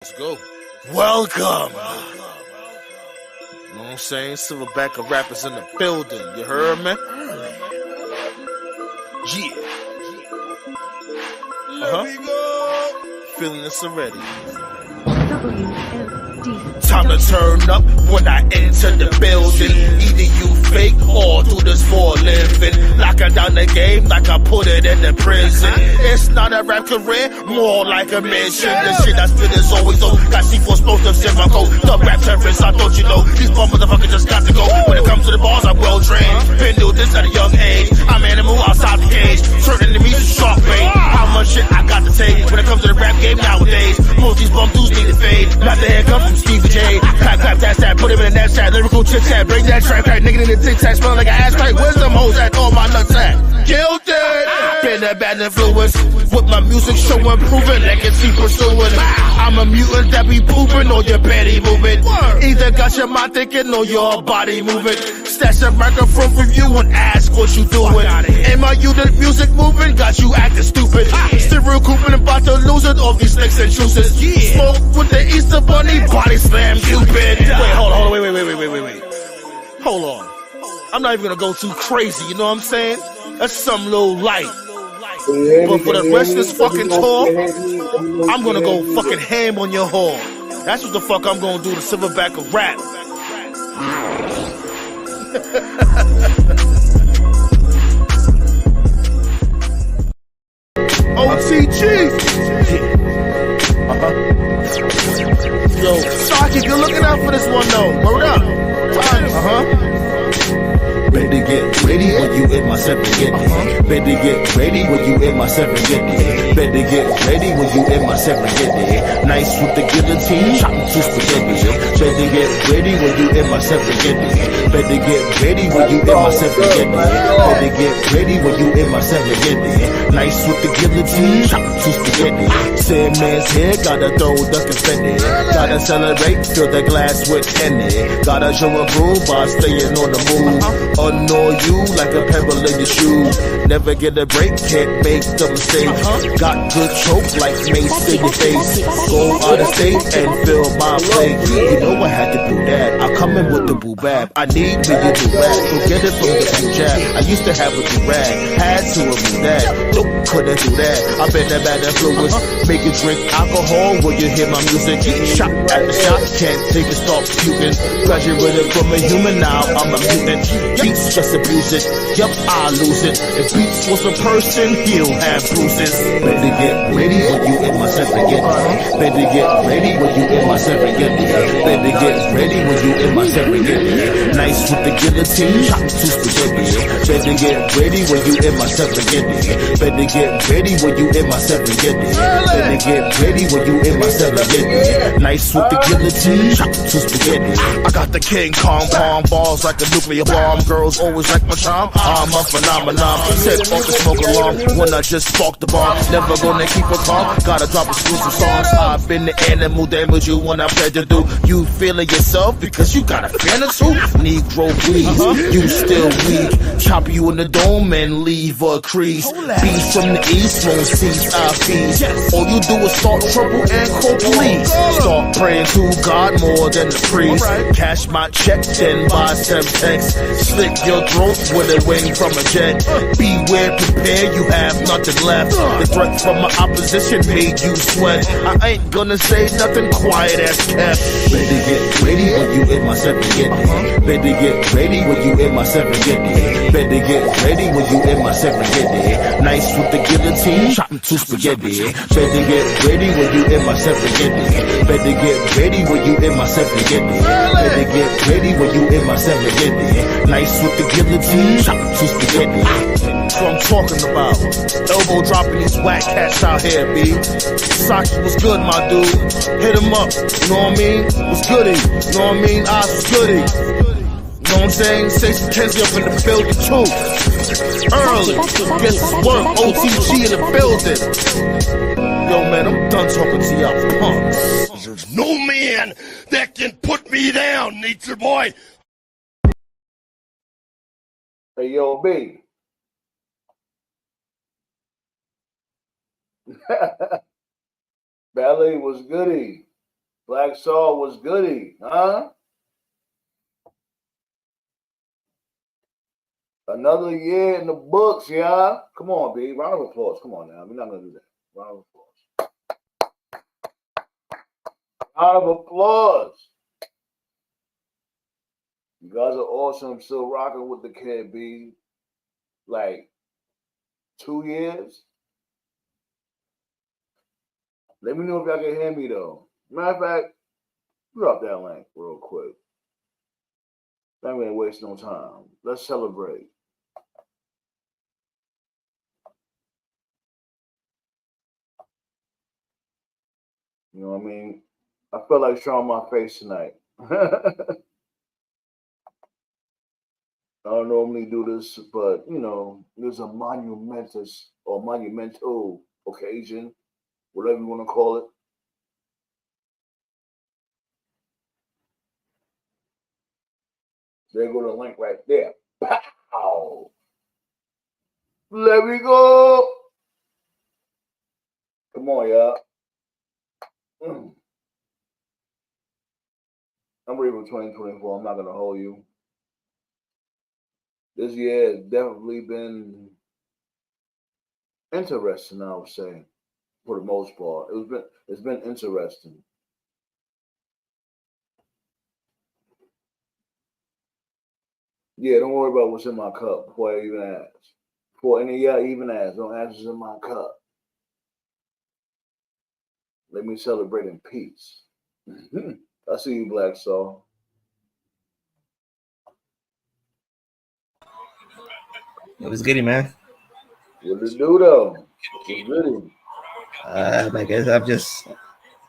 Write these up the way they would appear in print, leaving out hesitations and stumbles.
Let's go. Welcome. You know what I'm saying? Silverback of rappers in the building. You heard me? Yeah. Feeling this already. Time to turn up when I enter the building. Either you fake or do this for a living. Locking down the game like I put it in the prison. It's not a rap career, more like a mission. The shit I spit is always low. Got C4 explosives in my coat. The rap terrorists, I thought you know. These bum motherfuckers just got to go. When it comes to the bars, I'm well trained. Been doing this at a young age. I'm animal outside the cage. Turning enemies to sharp bait. How much shit I got to take when it comes to the rap game nowadays. Most these bum dudes need to fade. Not the haircut from Stevie J. Clap, clap, that's that, put him in that chat. Lyrical chit chat, break that track, crack, nigga in the tic tac, smell like an ass crack. Where's them hoes at? All my nuts at? Guilty! Been a bad influence with my music showing, proving legacy pursuing. I'm a mutant that be pooping on your petty movement. Either got your mind thinking or your body moving. Stash a microphone from you and ask what you doing. Am I you the music moving? Got you acting stupid. Still recouping, about to lose it. All these slicks and juices. Smoke with the Easter Bunny, body slam Cupid. Wait, hold on, wait. Hold on. I'm not even gonna go too crazy, you know what I'm saying? That's some little light. But for the rest of this fucking tour, I'm gonna go fucking ham on your whore. That's what the fuck I'm gonna do to Silverback of rap. OTG. Yo, Saki, you're looking out for this one though. Word up. Better get ready when you in my 750. Better get ready when you in my 750. Better get ready when you in my 750. Nice with the guillotine, chopping to spaghetti. Better get ready when you in my 750. Better get ready when you in my 750. Better get ready when you in my 750. Nice with the guillotine, chopping to spaghetti. Same man's here, gotta throw the confetti. Gotta celebrate, fill the glass with Henny. Gotta show a groove by staying on the move. Annoy you like a pebble in your shoe. Never get a break, can't make the mistake. Got good choke like mace in your face. Go out of state and fill my plate. You know I had to do that. I come in with the boo bap. I need me a new rap. So get it from the blue jab. I used to have a do rag. Had to remove that. Nope, couldn't do that. I've been a bad influence. Make you drink alcohol when you hear my music. Shot at the shot, can't take it, stop puking. Graduated from a human, now I'm a mutant. Beats just abuse it, yup, I lose it. If Beats was a person, he'll have bruises. Better get ready when you in my 750. Better get ready when you in my 750. Better get ready when you in my 750. Nice with the guillotine, chop to spaghetti. Better get ready when you in my 750. Better get ready when you in my 750. Better get ready when you in my 750. Nice with the guillotine, chop to spaghetti. I got the King Kong palm balls like a nuclear bomb. Girls always like my charm. I'm a phenomenon. Set off the smoke alarm when I just spark the bomb. Never gonna keep her calm. Gotta drop exclusive songs. I've been the animal damage you when I play to do. You feeling yourself because you got a fan or two. Negro please, you still weak. Chop you in the dome and leave a crease. Beast from the east won't cease our feast. All you do is start trouble and call police. Start praying to God more than the priest. Cash my check, then buy some text. Slit your throat with a wing from a jet. Beware, prepare, you have nothing left. The threat from my opposition made you sweat. I ain't gonna say nothing, quiet as kept. Better get ready when you in my 750. Better get ready when you in my 750. Better get ready when you in my 750. Nice with the guillotine, chopping to spaghetti. Better get ready when you in my 750. Better get ready when you in my 750. Better get ready when you in my 750. Nice with the guillotine, chopping to spaghetti. That's what I'm talking about. Elbow dropping these whack cats out here, B. Saki was good, my dude. Hit him up, you know what I mean? Was goody, you know what I mean? Oz was goody. You know what I'm saying? Stacey McKenzie up in the building too. Early. Guess work. OTG in the building. Yo, man, I'm done talking to y'all punks. There's no man that can put me down, Nature Boy. Hey, yo, B. Ballet was goody. Black Soul was goody, huh? Another year in the books, yeah. Come on, B. Round of applause. Come on now. We're not gonna do that. Round of applause. Round of applause. You guys are awesome. I'm still rocking with the kid, B. Like 2 years. Let me know if y'all can hear me though. Matter of fact, drop that link real quick. That ain't waste no time. Let's celebrate. You know what I mean? I feel like showing my face tonight. I don't normally do this, but you know, there's a monumental occasion, whatever you want to call it. There go the link right there. Pow! Let me go. Come on, y'all. I'm ready for 2024. I'm not gonna hold you. This year has definitely been interesting, I would say, for the most part. It's been interesting. Yeah, don't worry about what's in my cup before I even ask. Before any of y'all even ask, don't ask what's in my cup. Let me celebrate in peace. I see you, Black Soul. It was goody, man. What to do though? What's good? I guess I'm just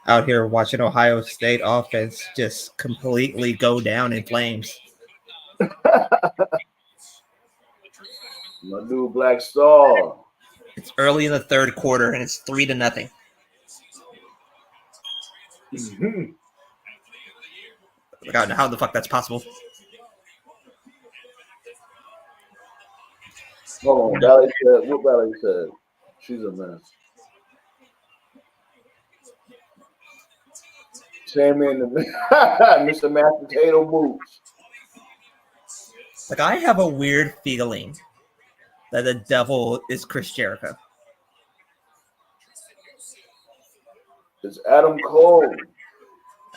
out here watching Ohio State offense just completely go down in flames. My dude, Black Star. It's early in the third quarter and it's 3-0. I don't know how the fuck that's possible. Hold on, Valley said. What Valley said? She's a mess. Sammy and the Mr. Mashed Potato Boots. Like, I have a weird feeling that the devil is Chris Jericho. It's Adam Cole.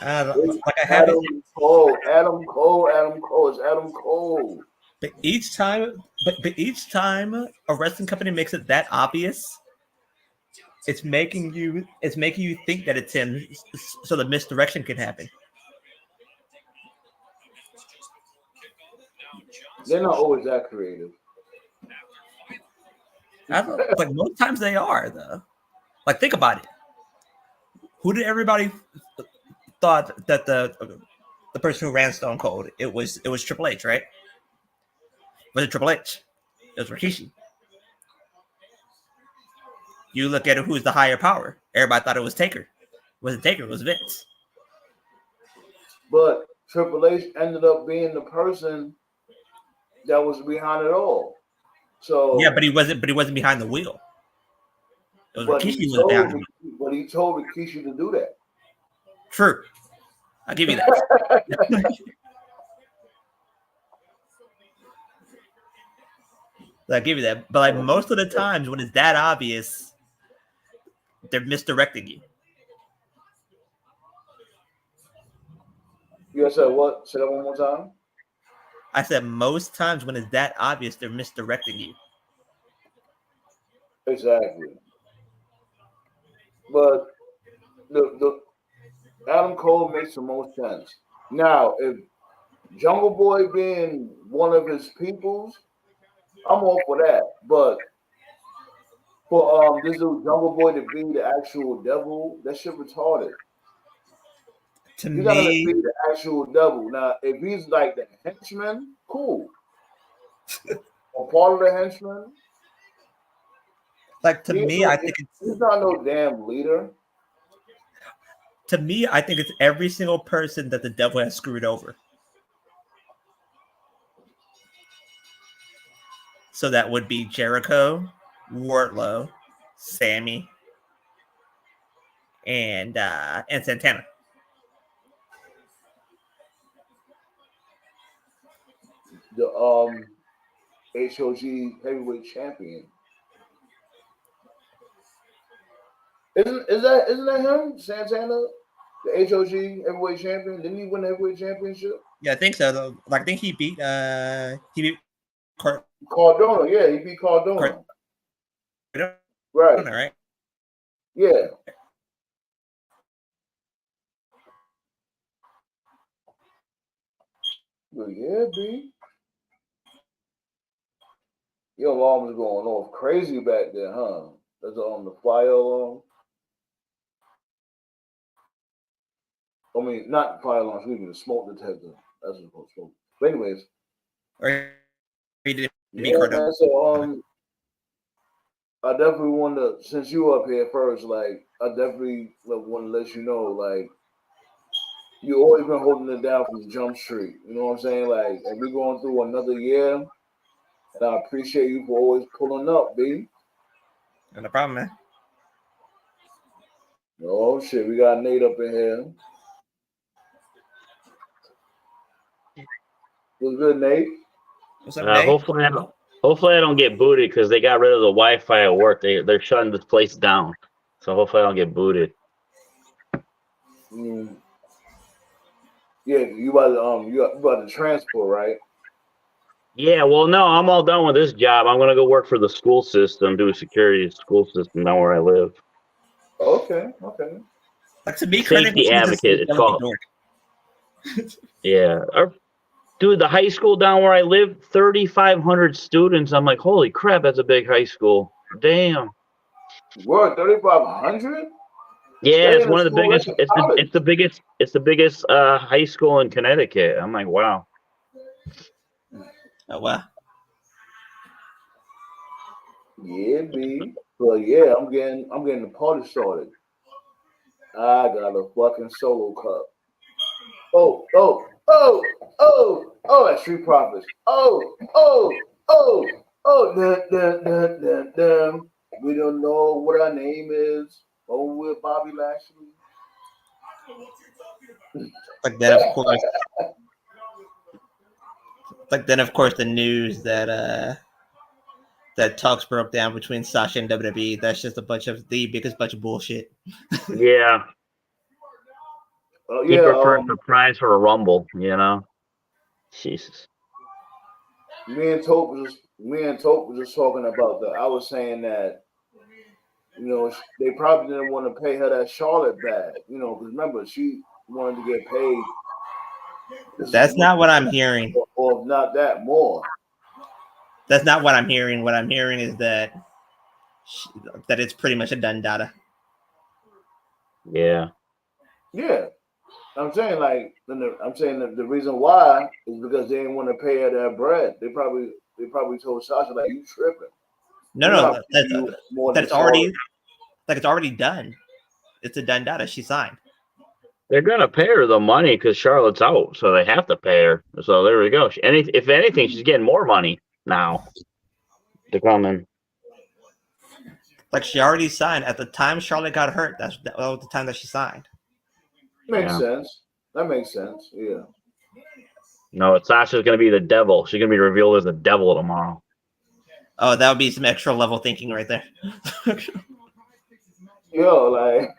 Like I Adam haven't, Cole. Adam Cole. Adam Cole. It's Adam Cole. but each time a wrestling company makes it that obvious, it's making you think that it's him, so the misdirection can happen. They're not always that creative. Like most times they are though. Like think about it. Who did everybody thought that the person who ran Stone Cold? It was Triple H, right? Was it Triple H? It was Rikishi. You look at it, who's the higher power? Everybody thought it was Taker. It wasn't Taker, it was Vince. But Triple H ended up being the person that was behind it all. So yeah, but he wasn't behind the wheel. It was Rikishi was behind the wheel. But he told Rikishi to do that. True. I'll give you that. I'll give you that. But like most of the times when it's that obvious, they're misdirecting you. You said what? Say that one more time. I said most times when it's that obvious, they're misdirecting you. Exactly. But the Adam Cole makes the most sense. Now, if Jungle Boy being one of his peoples, I'm all for that. But for this dude Jungle Boy to be the actual devil, that shit retarded. You gotta be the actual devil. Now, if he's like the henchman, cool. Or part of the henchman. Like to me, I think he's not no damn leader. To me, I think it's every single person that the devil has screwed over. So that would be Jericho, Wardlow, Sammy, and Santana. the HOG heavyweight champion. Isn't that him, Santana, the HOG heavyweight champion? Didn't he win the heavyweight championship? Yeah, I think so. Though. Like I think he beat Cardona. Yeah, he beat Cardona. Right. Right. Yeah. Well, yeah, B. Your alarm was going off crazy back there, huh? That's on the fire alarm. I mean, not fire alarm, excuse me, the smoke detector. That's what's called smoke. But anyways. Yeah, man, so I definitely want to, since you up here first, like I definitely want to let you know, like you always been holding it down from Jump Street. You know what I'm saying? Like, and we're going through another year, and I appreciate you for always pulling up, B. No problem, man. Oh shit, we got Nate up in here. What's good, Nate? What's up, Nate? Hopefully I don't get booted because they got rid of the Wi-Fi at work. They're shutting this place down, so hopefully I don't get booted. Yeah, you about to transfer, right? Yeah, well, no, I'm all done with this job. I'm gonna go work for the school system, do security school system down where I live. Okay. Like to be safety advocate. It's called. Yeah, dude, the high school down where I live, 3,500 students. I'm like, holy crap, that's a big high school. Damn. What, 3,500? Yeah, it's one of the biggest. It's the biggest high school in Connecticut. I'm like, wow. Oh wow. Yeah, B. But yeah, I'm getting the party started. I got a fucking solo cup. Oh, that's Street Profits. We don't know what our name is. Oh, we're Bobby Lashley. Like then, of course. Like then, of course, the news that that talks broke down between Sasha and WWE. That's just the biggest bunch of bullshit. Yeah. Keep her for the prize for a Rumble, you know. Jesus. Me and Tope was just talking about that. I was saying that, you know, they probably didn't want to pay her that Charlotte bag, you know, because remember she wanted to get paid. That's not what I'm hearing. Or if not that, more. That's not what I'm hearing. What I'm hearing is that it's pretty much a done data. Yeah. Yeah. I'm saying that the reason why is because they didn't want to pay her that bread. They probably told Sasha like, you tripping. No, that's already it's already done. It's a done data. She signed. They're gonna pay her the money because Charlotte's out, so they have to pay her. So there we go. If anything, she's getting more money now to come in. Like she already signed at the time Charlotte got hurt. That was the time that she signed. Makes sense. That makes sense. Yeah. No, Sasha's gonna be the devil. She's gonna be revealed as the devil tomorrow. Oh, that would be some extra level thinking right there. Yo, like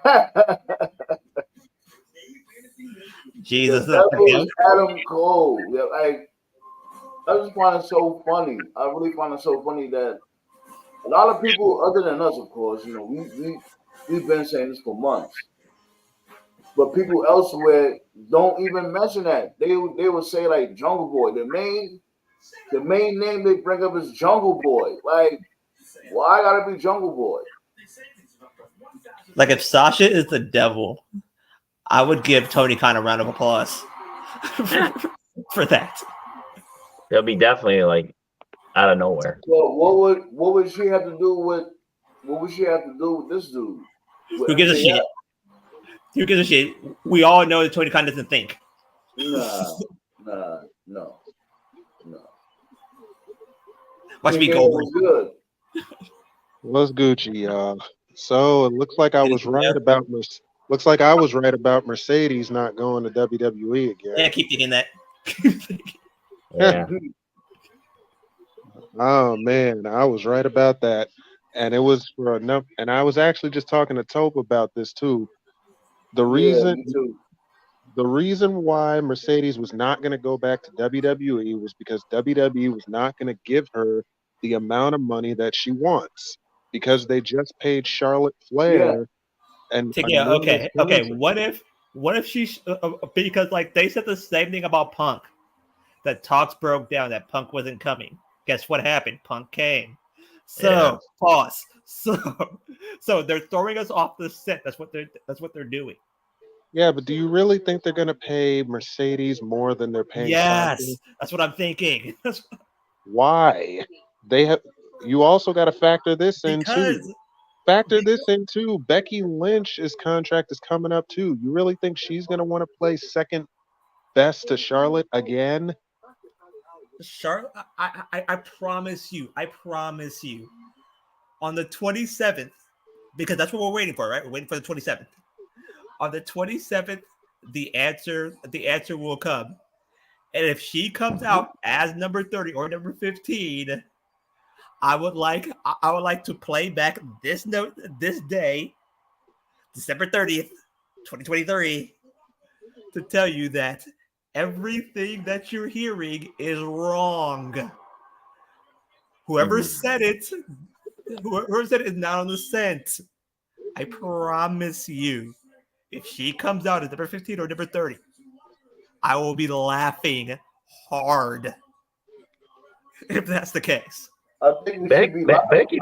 Jesus. Adam Cole. Yeah, like I just find it so funny. I really find it so funny that a lot of people, other than us, of course, you know, we've been saying this for months. But people elsewhere don't even mention that. They will say like Jungle Boy. The main name they bring up is Jungle Boy. Like, why gotta be Jungle Boy? Like if Sasha is the devil, I would give Tony Khan a round of applause for that. They'll be definitely like out of nowhere. Well, what would she have to do with this dude? Who gives a shit? Who gives a shit? We all know that Tony Khan doesn't think. No. Watch me go. Good. What's Gucci, y'all? So it looks like I was right about Mercedes not going to WWE again. Yeah, keep thinking that. Yeah. Oh man, I was right about that. And it was for enough. And I was actually just talking to Tope about this too. The Yeah, reason me too. the reason why Mercedes was not going to go back to WWE was because WWE was not going to give her the amount of money that she wants because they just paid Charlotte Yeah, Flair an Yeah, enormous okay. contract. What if she because like they said the same thing about Punk, that talks broke down, that Punk wasn't coming. Guess what happened? Punk came. Yeah. So pause. So they're throwing us off the set. That's what they're doing. Yeah, but do you really think they're going to pay Mercedes more than they're paying Sasha? Yes, that's what I'm thinking. Why? They have. You also got to factor this in too. because Factor this in too. Becky Lynch's contract is coming up too. You really think she's going to want to play second best to Charlotte again? Charlotte, I promise you, on the 27th, because that's what we're waiting for, right? We're waiting for the 27th. On the 27th, the answer will come. And if she comes out as number 30 or number 15, I would like to play back this note this day, December 30th, 2023, to tell you that everything that you're hearing is wrong. Whoever said it, whoever said it is not on the scent. I promise you, if she comes out as number 15 or number 30, I will be laughing hard if that's the case. I think we should be live. Becky.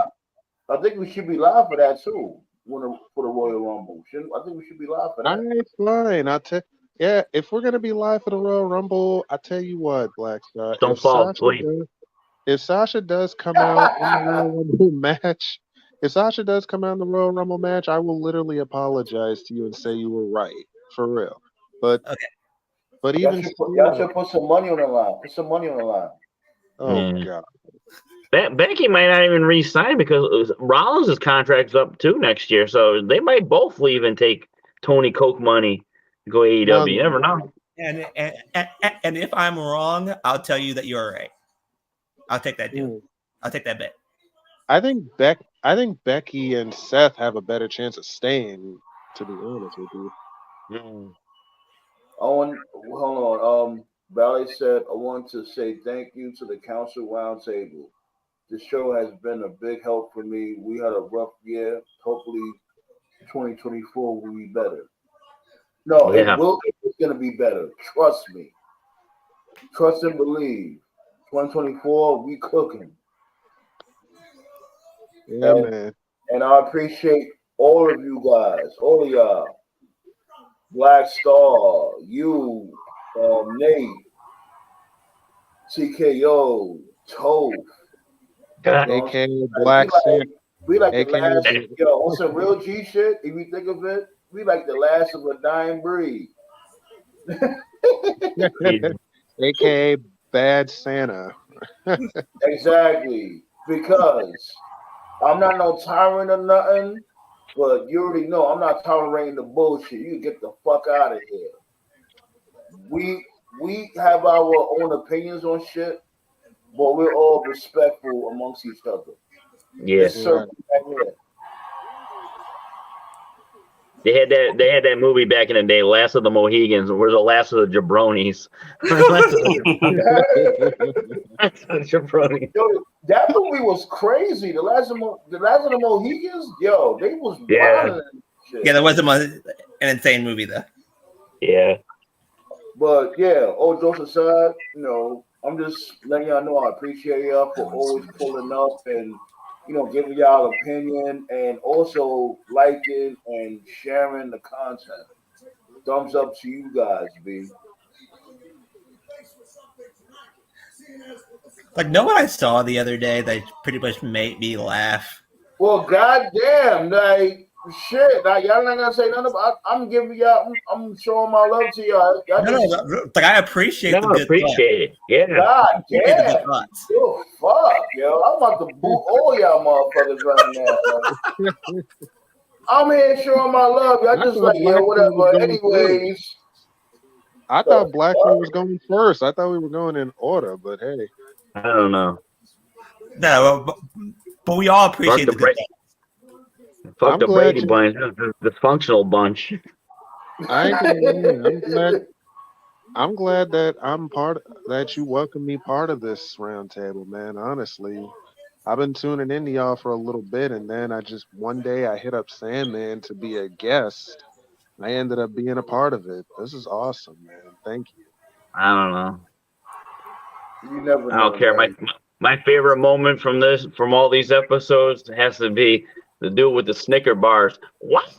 I think we should be live for that too. For the Royal Rumble, I think we should be live for that. Alright, fine. Yeah, if we're gonna be live for the Royal Rumble, I tell you what, Black Star, Don't fall asleep. If Sasha does come out in the Royal Rumble match, if Sasha does come out in the Royal Rumble match, I will literally apologize to you and say you were right, for real. But Okay. but Y'all even should, still, y'all should put some money on the line. Put some money on the line. oh god, Becky might not even re-sign because Rollins' contract's up too next year, so they might both leave and take Tony Coke money to go AEW. No, You never know. And if I'm wrong, I'll tell you that you're right. I'll take that deal. I'll take that bet. I think Becky and Seth have a better chance of staying. To be honest with you, Hold on. Ballet said, I want to say thank you to the Council Roundtable. The show has been a big help for me. We had a rough year. Hopefully, 2024 will be better. No, Yeah. it will. It's going to be better. Trust me. Trust and believe. 2024, we cooking. yeah, man. And I appreciate all of you guys, all of y'all. Black Star, you, Nate, TKO, Toph. AK Black Santa. We like the AK last, on some real G shit, if you think of it, we like the last of a dying breed. AKA Bad Santa. Exactly. Because I'm not no tyrant or nothing, but you already know I'm not tolerating the bullshit. You get the fuck out of here. We have our own opinions on shit, but we're all respectful amongst each other. Yes. This circle right here. They had that movie back in the day, Last of the Mohegans. Where's the last of the Jabronis? Jabronis. Yo, that movie was crazy. The last of the Mohegans, yo, they was Yeah. wild and shit. Yeah, that was an insane movie though. Yeah. But yeah, all jokes aside, I'm just letting y'all know I appreciate y'all for always pulling up and giving y'all opinion and also liking and sharing the content. Thumbs up to you guys, B. Like, know what I saw the other day that pretty much made me laugh? Well, goddamn, like shit. Like, y'all not gonna say nothing about. I'm giving y'all. I'm showing my love to y'all. Like I appreciate the good appreciate it. Yeah. God damn. Oh, fuck, yo. I'm about to boot all y'all motherfuckers right now. I'm here showing my love. Y'all just like, whatever. Anyways. I thought Blackman was going first. I thought we were going in order, but hey. I don't know. No, but we all appreciate the good things. Fuck I'm the glad Brady you- bunch, the dysfunctional bunch. I ain't gonna lie. I'm glad that that you welcome me part of this roundtable, man. Honestly, I've been tuning into y'all for a little bit, and then one day I hit up Sandman to be a guest. I ended up being a part of it. This is awesome, man. Thank you. I don't know. You never I know, don't care. man. My favorite moment from all these episodes has to be the dude with the Snicker bars. What?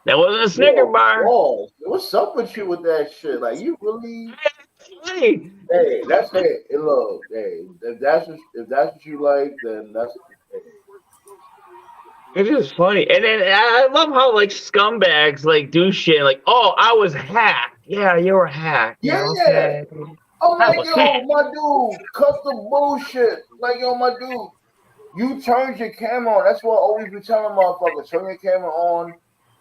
That wasn't a Snicker Yo, bar. Paul, what's up with you with that shit? Like, you really? Hey, Hey, that's it. Hey, look, hey, if that's what you like, then that's. Hey. it's just funny, and then I love how like scumbags like do shit like, oh, I was hacked. Yeah, you were hacked. Yeah, Yeah, okay. I'm I like, was yo, hacked. my dude, cut the bullshit. Like, yo, my dude, you turned your camera on. That's what I always be telling motherfuckers: turn your camera on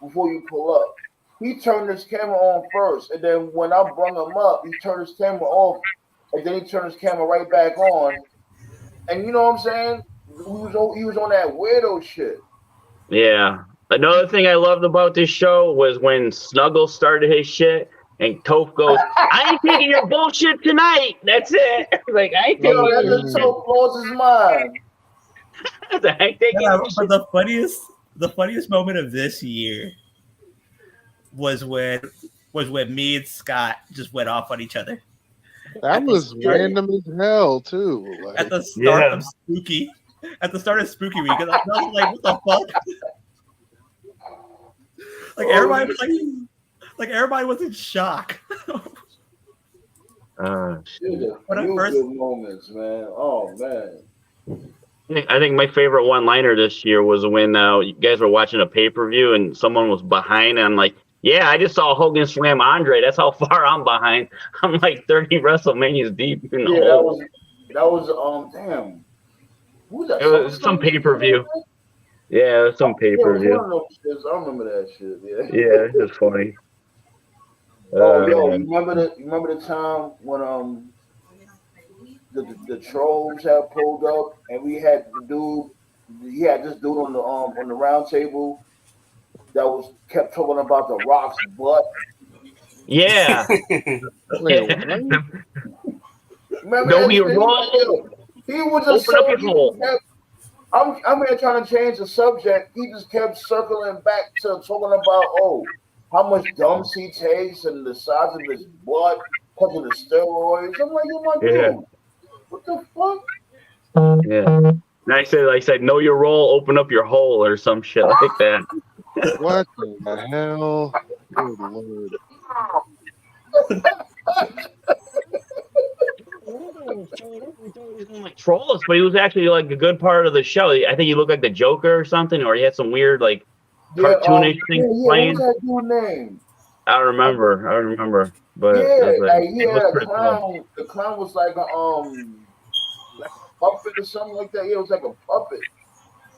before you pull up. He turned his camera on first, and then when I brung him up, he turned his camera off, and then he turned his camera right back on. And you know what I'm saying? He was on that weirdo shit. Yeah. Another thing I loved about this show was when Snuggle started his shit and Toph goes, I ain't taking your bullshit tonight. That's it. Like, I ain't Yo, taking that your just shit. so blows his mind. I ain't taking Yeah, your but shit. the funniest moment of this year was when me and Scott just went off on each other That at was random as hell too. at Like, the start Yeah. of Spooky. At the start of Spooky Week, and I was like, "What the fuck?" Like everybody was like everybody was in shock. These are When I few first, good moments, man. Oh man. I think my favorite one-liner this year was when you guys were watching a pay-per-view and someone was behind, and I'm like, yeah, I just saw Hogan slam Andre. That's how far I'm behind. I'm like 30 WrestleManias deep in the Yeah, hole. that was damn. Who's that? It was some pay-per-view. Yeah, it was some Yeah, it was pay-per-view. one of those shits. I remember that shit. Yeah. Yeah, it was funny. Oh, yo, Man. you remember the time when the trolls had pulled up and we had the dude, he had this dude on the round table that was kept talking about the Rock's butt. Yeah. wait, what? Remember Know that your shit? role. He was just Open up so your hole. I'm here trying to change the subject. He just kept circling back to talking about how much dumps he takes and the size of his butt because of the steroids. I'm like, yo, my Yeah. dude, what the fuck? Yeah. And I said, know your role, open up your hole or some shit like that. What the hell? Good lord. Like troll us, but he was actually like a good part of the show. I think he looked like the Joker or something, or he had some weird like Yeah, cartoonish thing what was playing. that dude name? I don't remember, but Yeah, like he it was had a pretty cool. clown. The clown was like like a puppet or something like that. Yeah, it was like a puppet.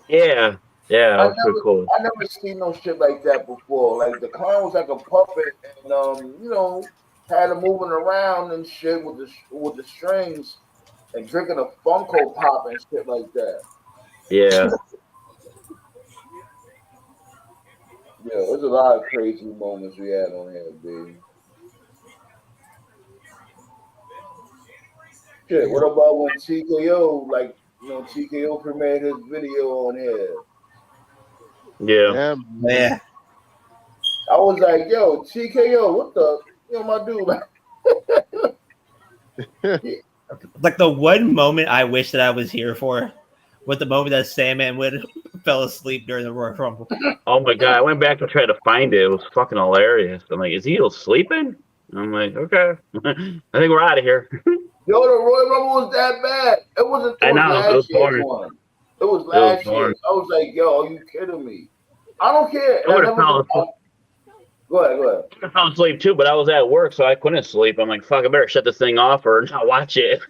Yeah, that was pretty cool. I never seen no shit like that before. Like the clown was like a puppet, and had him moving around and shit with the strings and drinking a Funko Pop and shit like that. Yeah. Yeah, there's a lot of crazy moments we had on here, B. Shit, what about when TKO, TKO premiered his video on here? Yeah. yeah, I was like, yo, TKO, what the, my dude, like the one moment I wish that I was here for was the moment that Sandman would fell asleep during the Royal Rumble. Oh my god, I went back to try to find it. It was fucking hilarious. I'm like, is he still sleeping? I'm like, okay. I think we're out of here. Yo, the Royal Rumble was that bad. It wasn't. It I was know, it last was year's boring. one. It was last year. I was like, yo, are you kidding me? I don't care. I would have fell asleep. Go ahead. I fell asleep too, but I was at work, so I couldn't sleep. I'm like, fuck, I better shut this thing off or not watch it.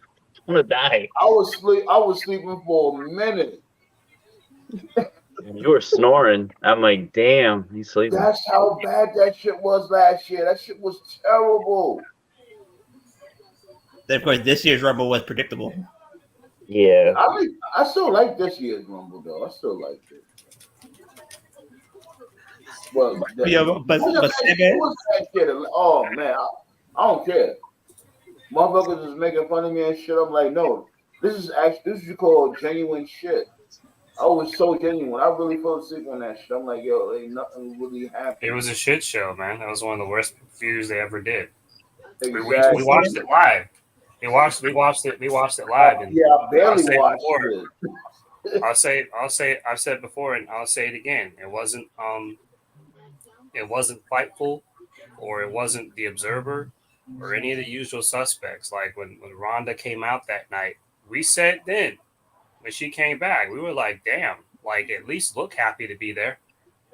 I'm gonna die. I was sleeping for a minute. You were snoring. I'm like, damn, he's sleeping. That's how bad that shit was last year. That shit was terrible. Then, of course, this year's Rumble was predictable. Yeah. I still like this year's Rumble though. I still like it. Well, Yeah, but who Sandman, was that kid? Oh man, I don't care. Motherfuckers is making fun of me and shit. I'm like, no, this is called genuine shit. I was so genuine. I really fell asleep on that shit. I'm like, yo, ain't nothing really It happened. was a shit show, man. That was one of the worst views they ever did. We Exactly. watched it live. We watched it live, and Yeah, I I'll barely say it watched before. it. I've said it before, and I'll say it again. It wasn't Fightful, or it wasn't The Observer, or any of the usual suspects. Like when Rhonda came out that night, we said then when she came back, we were like, damn, like at least look happy to be there.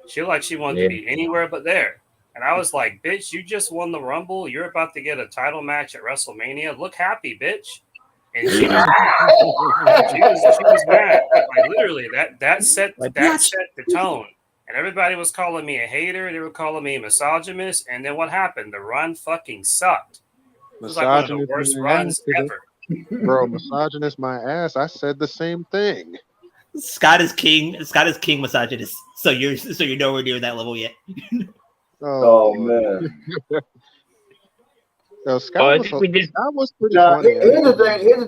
She looked like she wanted to Yeah. be anywhere but there. And I was like, bitch, you just won the Rumble. You're about to get a title match at WrestleMania. Look happy, bitch. And she was mad. She was mad. Like literally, that set like that bitch. set the tone. And everybody was calling me a hater. They were calling me a misogynist. And then what happened? The run fucking sucked. It was like one of the Misogynist worst my ass, runs nigga. ever. Bro, misogynist my ass. I said the same thing. Scott is king. Scott is king misogynist. So you're nowhere near that level yet. Oh man. No, Oh, Scott I was think we did. Scott was pretty Now, funny. here's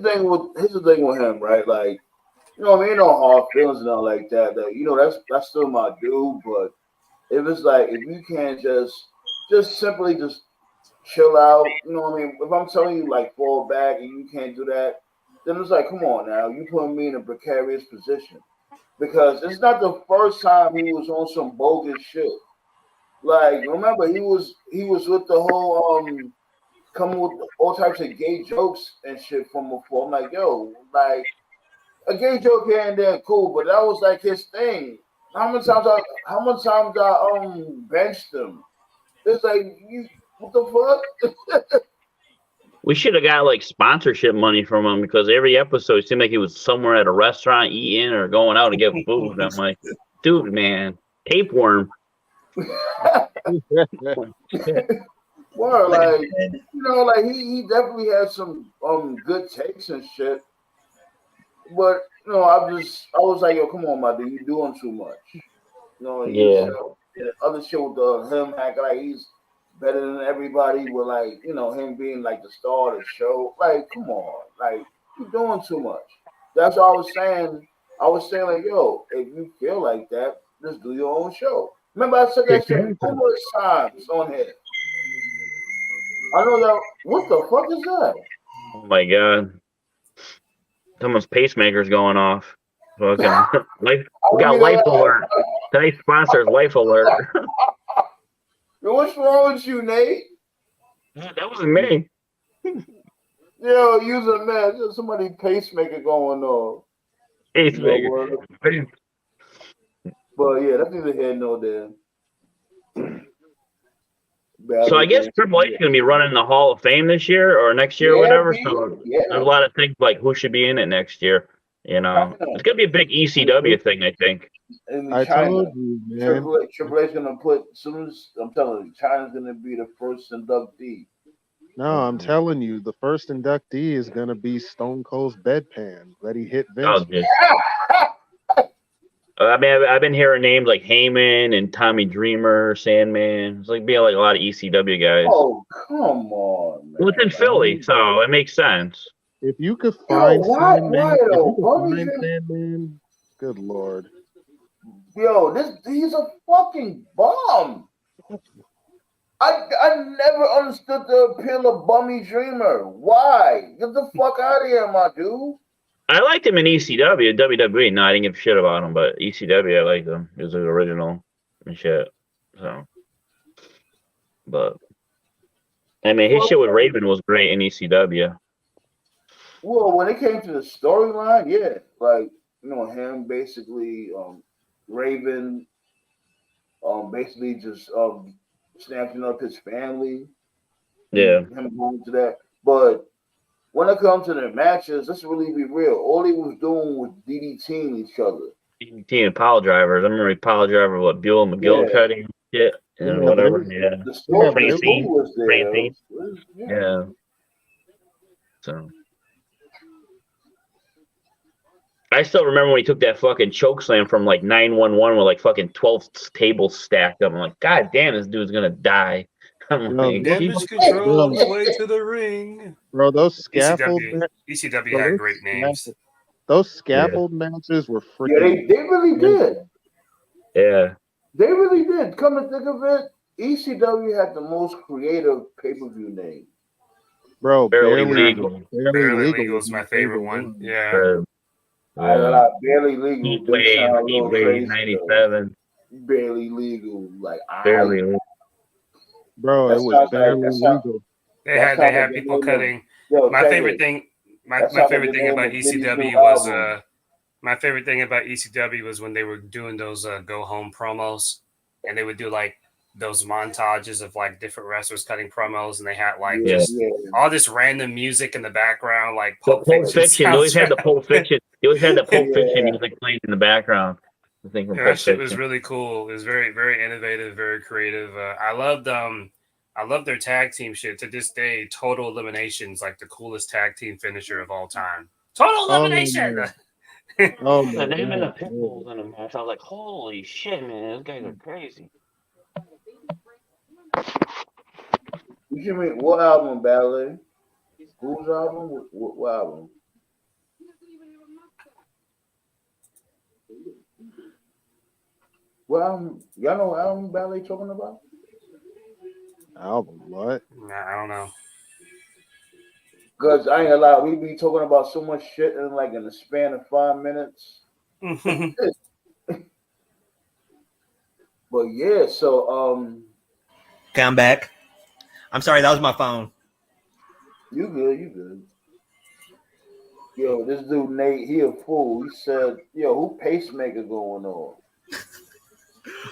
the thing with him, right? Like, you know, I mean, no hard feelings and all like that. That you know, that's still my dude. But if it's like if you can't just simply just chill out, you know what I mean? If I'm telling you like fall back and you can't do that, then it's like, come on now, you putting me in a precarious position. Because it's not the first time he was on some bogus shit. Like, remember he was with the whole coming with all types of gay jokes and shit from before. I'm like, yo, like a gay joke here and there, cool, but that was like his thing. How many times I benched him? It's like you what the fuck? We should have got like sponsorship money from him because every episode it seemed like he was somewhere at a restaurant eating or going out to get food. I'm like, dude, man, tapeworm. Well, like you know, like he definitely had some good takes and shit. But you know, I was like, yo, come on, my dude, you doing too much. You know, he's Yeah, other shit with him acting like he's better than everybody with like, you know, him being like the star of the show. Like, come on, like you doing too much. That's what I was saying. I was saying like, yo, if you feel like that, just do your own show. Remember I said that shit numerous times on here. I know that. What the fuck is that? oh my god, someone's pacemaker's going off. Fucking life. We got life alert. Tonight's sponsor is Life Alert. Yo, what's wrong with you, Nate? That wasn't me. Yo, use a man. There's somebody pacemaker going on. Pacemaker. But yeah, that's neither here nor there. So I guess Triple H is going to be running the Hall of Fame this year or next year or whatever. So there's a lot of things like who should be in it next year. You know, it's going to be a big ECW thing, I think. I told you, man. Triple H gonna put soon as I'm telling you, China's gonna be the first inductee. No, I'm telling you, the first inductee is gonna be Stone Cold's bedpan that he hit Vince. Oh, dude. I mean, I've been hearing names like Heyman and Tommy Dreamer, Sandman. It's like being like a lot of ECW guys. Oh, come on, man. Well, it's in Philly, so it makes sense. If you could find why Sandman, good lord. Yo, he's a fucking bum. I never understood the appeal of Bummy Dreamer. Why? Get the fuck out of here, my dude. I liked him in ECW, WWE. No, I didn't give a shit about him, but ECW, I liked him. He was the original and shit. So, but I mean, his shit with Raven was great in ECW. Well, when it came to the storyline, yeah, like you know, him basically, Raven, basically just snatching up his family. Yeah, him going to that, but. When it comes to the matches, let's really be real. All he was doing was DDTing each other. DDT and pile drivers. I remember pile driver, what, Buell McGill cutting shit and whatever. Yeah. The story Francine. was there. Yeah. So. I mean, his shit with Raven was great in ECW. WWE. No, I didn't give a shit about him, but ECW, I liked him. Yeah. Yeah. Yeah. So, but I mean, his shit with Raven was great in ECW. So, I still remember when he took that fucking choke slam from like 911 with like fucking 12 tables stacked up. I'm like, God damn, this dude's gonna die. I'm Bro, like, Damage Jesus. control on bro, the way to the ring. bro, those scaffold, ECW bro, had great names. those Yeah. scaffold matches were Yeah, freaking. they really did. Yeah. They really did. Come to think of it, ECW had the most creative pay-per-view name. Bro, Barely barely legal. Barely legal Legal was is my my favorite favorite one. one. Yeah. I ain't gonna lie, barely legal. Heat They Wave, sound a Heat little Wave crazy. 97. Barely legal, like Barely legal. Bro, that it was sounds like barely legal. They that had sounds like the people name of cutting. yo. My Check favorite it. thing my That sounds like favorite the thing name about of Diddy's new ECW was album. my favorite thing about ECW was when they were doing those go home promos, and they would do like those montages of like different wrestlers cutting promos, and they had like Yeah. just all this random music in the background, like The Pulp Pulp Fiction. Fiction. They always had the Pulp Fiction. They always had the Pulp Fiction Yeah. music playing in the background. The thing from Yeah, Pulp that shit Fiction. was really cool. It was very, very innovative, very creative. I loved their tag team shit. To this day, Total Elimination's like the coolest tag team finisher of all time. Total Elimination. Oh The my name and the god. pit bulls in the match. I was like, holy shit, man, those guys are crazy. You mean what album, Ballet? Whose album? What album? What album? Y'all know what album Ballet talking about? Album, what? Nah, I don't know. Cause I ain't gonna lie, we be talking about so much shit in like in the span of 5 minutes. But yeah, so Okay, I'm back. I'm sorry, that was my phone. you good. Yo, this dude Nate, he a fool. He said, "Yo, who pacemaker going on?"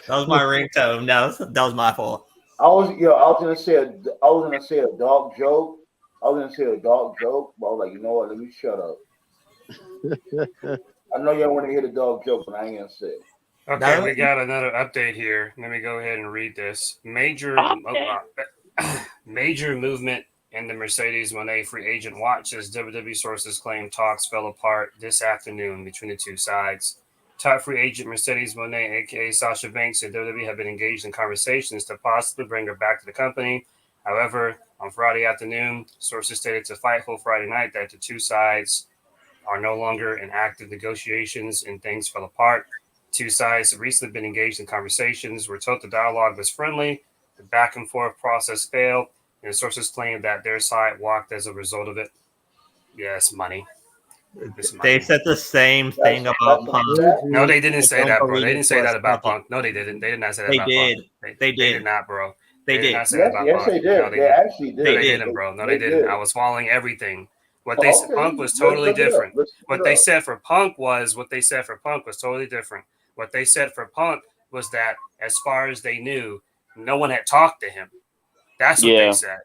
That was my ringtone. That was my fault. I was gonna say a dark joke. I was gonna say a dark joke, but I was like, you know what? Let me shut up. I know y'all want to hear the dog joke, but I ain't gonna say it. Okay, we got another update here. Let me go ahead and read this. Major movement in the Mercedes Moné free agent watch as WWE sources claim talks fell apart this afternoon between the two sides. Top free agent Mercedes Moné, aka Sasha Banks, and WWE have been engaged in conversations to possibly bring her back to the company. However, on Friday afternoon, sources stated to Fightful Friday night that the two sides are no longer in active negotiations and things fell apart. Two sides have recently been engaged in conversations. We're told the dialogue was friendly. The back and forth process failed, and the sources claim that their side walked as a result of it. Yes, money. They said the same thing about Punk. No, they didn't say that, bro. They didn't say that about Punk. Punk. No, they didn't. They did not say that They about did. Punk. They They did. did not, bro. They Did did. not say that about Yes, Punk. they did. No, They didn't. actually did. No, they They didn't, bro. No, They they didn't. did. I was following everything. What Oh, they okay. Punk was totally Look it up. different. Look it What up. they said for Punk was totally different. What they said for Punk was that as far as they knew, no one had talked to him. That's what they said.